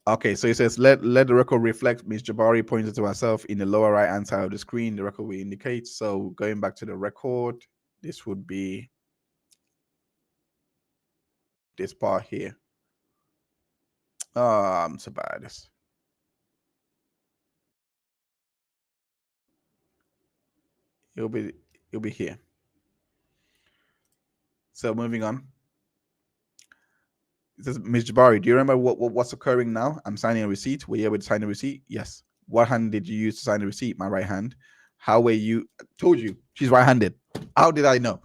Okay, so it says, let the record reflect Miss Jabbari pointed to herself in the lower right hand side of the screen. The record will indicate. So going back to the record, this would be this part here. I'm so bad at this. It'll be here. So moving on. It says, Ms. Jabbari, do you remember what's occurring now? I'm signing a receipt. Were you able to sign the receipt? Yes. What hand did you use to sign the receipt? My right hand. How were you? Told you she's right-handed. How did I know?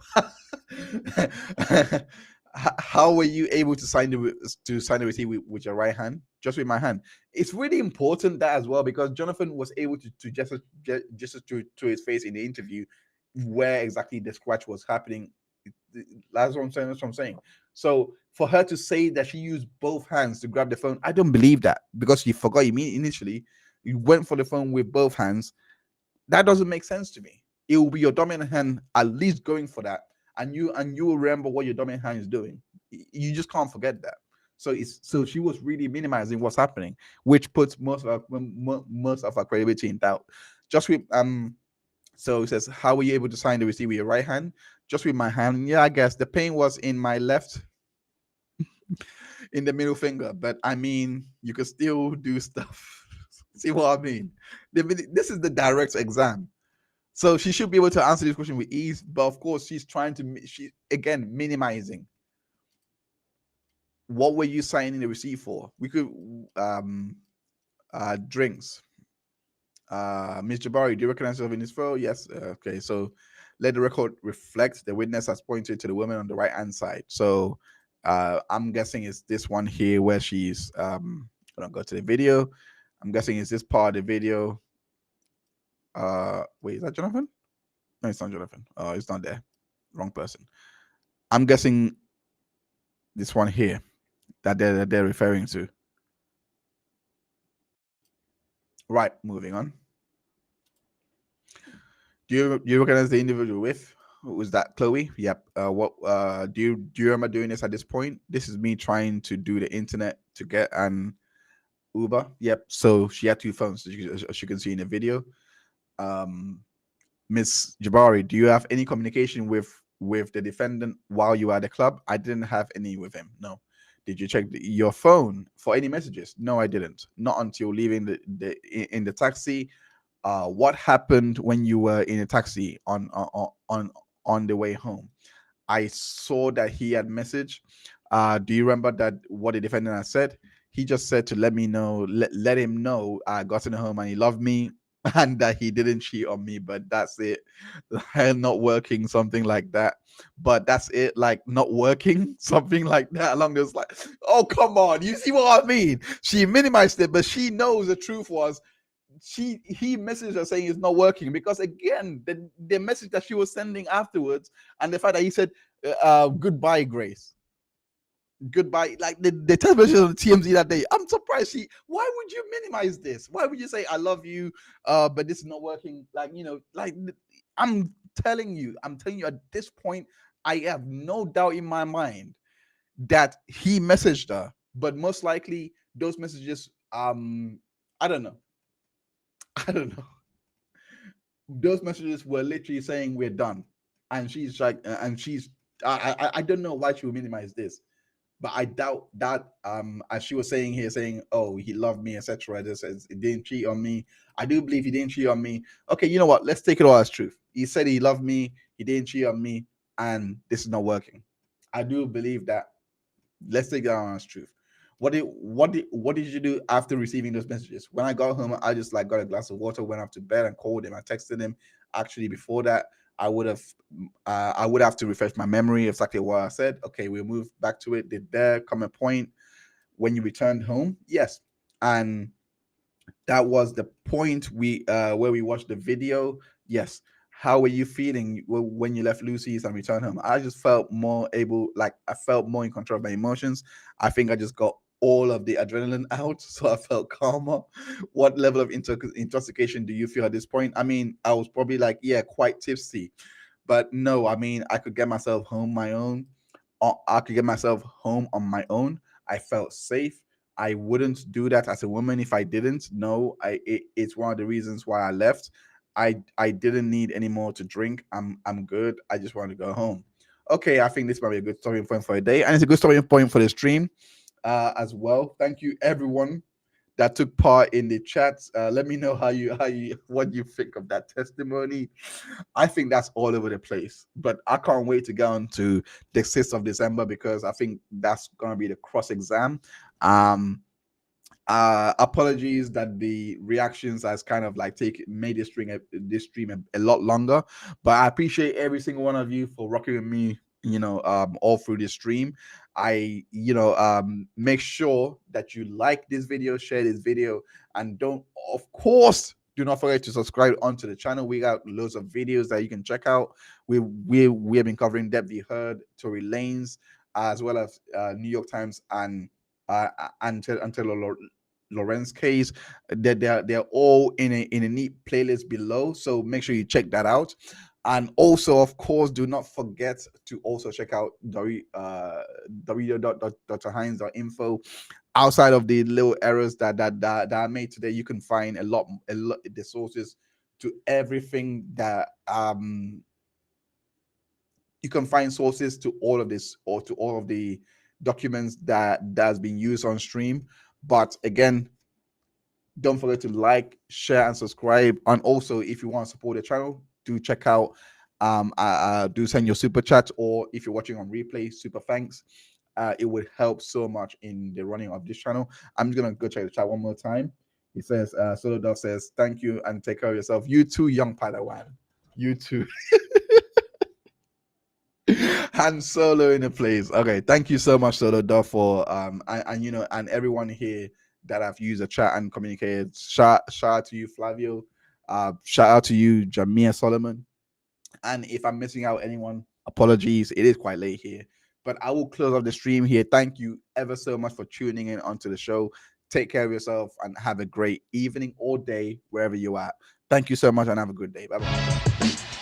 How were you able to sign the receipt with your right hand? Just with my hand. It's really important that as well, because Jonathan was able to gesture to his face in the interview where exactly the scratch was happening. That's what I'm saying. That's what I'm saying. So for her to say that she used both hands to grab the phone, I don't believe that, because she forgot initially. You went for the phone with both hands. That doesn't make sense to me. It will be your dominant hand at least going for that, and you will remember what your dominant hand is doing. You just can't forget that. So she was really minimizing what's happening, which puts most of our credibility in doubt. Just with So it says, how were you able to sign the receipt with your right hand? Just with my hand. Yeah, I guess the pain was in my left, in the middle finger. But I mean, you could still do stuff. See what I mean? This is the direct exam. So she should be able to answer this question with ease. But of course, she's trying to, again, minimizing. What were you signing the receipt for? We could, drinks. Ms. Jabbari, do you recognize yourself in this photo? Yes. Okay, so let the record reflect the witness has pointed to the woman on the right hand side. So I'm guessing it's this one here where she's gonna go to the video. I'm guessing it's this part of the video. Wait, is that Jonathan? No, it's not Jonathan. Oh, it's not there. Wrong person. I'm guessing this one here that they're referring to. Right, moving on. Do you recognize the individual with? Was that Chloe? Yep. Do you remember doing this at this point? This is me trying to do the internet to get an Uber. Yep. So she had two phones, as you can see in the video. Miss Jabbari, do you have any communication with the defendant while you were at the club? I didn't have any with him. No. Did you check your phone for any messages? No, I didn't. Not until leaving in the taxi. What happened when you were in a taxi on the way home? I saw that he had messaged. Do you remember that what the defendant had said? He just said to let me know, let him know I got in home and he loved me and that he didn't cheat on me. But that's it. Not working, something like that. But that's it, like not working, something like that. Along those lines. Oh, come on. You see what I mean? She minimized it, but she knows the truth was he messaged her saying it's not working, because again the message that she was sending afterwards, and the fact that he said goodbye Grace, goodbye. Like the text message on TMZ that day. I'm surprised why would you minimize this? Why would you say I love you, but this is not working? Like, like I'm telling you at this point, I have no doubt in my mind that he messaged her, but most likely those messages, I don't know. I don't know. Those messages were literally saying we're done, and she's like, and she's, I don't know why she would minimize this, but I doubt that. As she was saying here, saying, "Oh, he loved me," etc. This says he didn't cheat on me. I do believe he didn't cheat on me. Okay, you know what? Let's take it all as truth. He said he loved me. He didn't cheat on me, and this is not working. I do believe that. Let's take that on as truth. What did you do after receiving those messages? When I got home, I just like got a glass of water, went up to bed, and called him. I texted him. Actually, before that, I would have I would have to refresh my memory exactly what I said. Okay, we'll move back to it. Did there come a point when you returned home? Yes, and that was the point where we watched the video. Yes. How were you feeling when you left Lucy's and returned home? I just felt more able, like I felt more in control of my emotions. I think I just got all of the adrenaline out, so I felt calmer. What level of intoxication do you feel at this point? I mean, I was probably like, yeah, quite tipsy, but no, I mean, I could get myself home my own. I could get myself home on my own. I felt safe. I wouldn't do that as a woman if I didn't. No, it's one of the reasons why I left. I didn't need any more to drink. I'm good. I just want to go home. Okay, I think this might be a good starting point for a day, and it's a good starting point for the stream as well. Thank you everyone that took part in the chats. Let me know what you think of that testimony. I think that's all over the place, but I can't wait to get on to the 6th of December because I think that's gonna be the cross exam. Um, Apologies that the reactions has kind of like made this stream a lot longer, but I appreciate every single one of you for rocking with me, all through this stream. I make sure that you like this video, share this video, and of course, do not forget to subscribe onto the channel. We got loads of videos that you can check out. We have been covering Debbie Heard, Tory Lanez, as well as New York Times and until Lawrence case. They're all in a neat playlist below, so make sure you check that out. And also, of course, do not forget to also check out www.drheinz.info. Outside of the little errors that I made today, you can find a lot the sources to everything that you can find sources to all of this, or to all of the documents that's been used on stream. But again, don't forget to like, share, and subscribe. And also, if you want to support the channel, do check out do send your super chat, or if you're watching on replay, super thanks. It would help so much in the running of this channel. I'm just gonna go check the chat one more time. He says, Solo Dove says, thank you and take care of yourself. You too, young Padawan. You too. Han Solo in the place. Okay, thank you so much, Solo Dove, for and everyone here that I've used the chat and communicated. Shout out to you, Flavio. Shout out to you, Jamia Solomon. And if I'm missing out anyone, apologies. It is quite late here, but I will close off the stream here. Thank you ever so much for tuning in onto the show. Take care of yourself and have a great evening or day wherever you're at. Thank you so much and have a good day. Bye bye.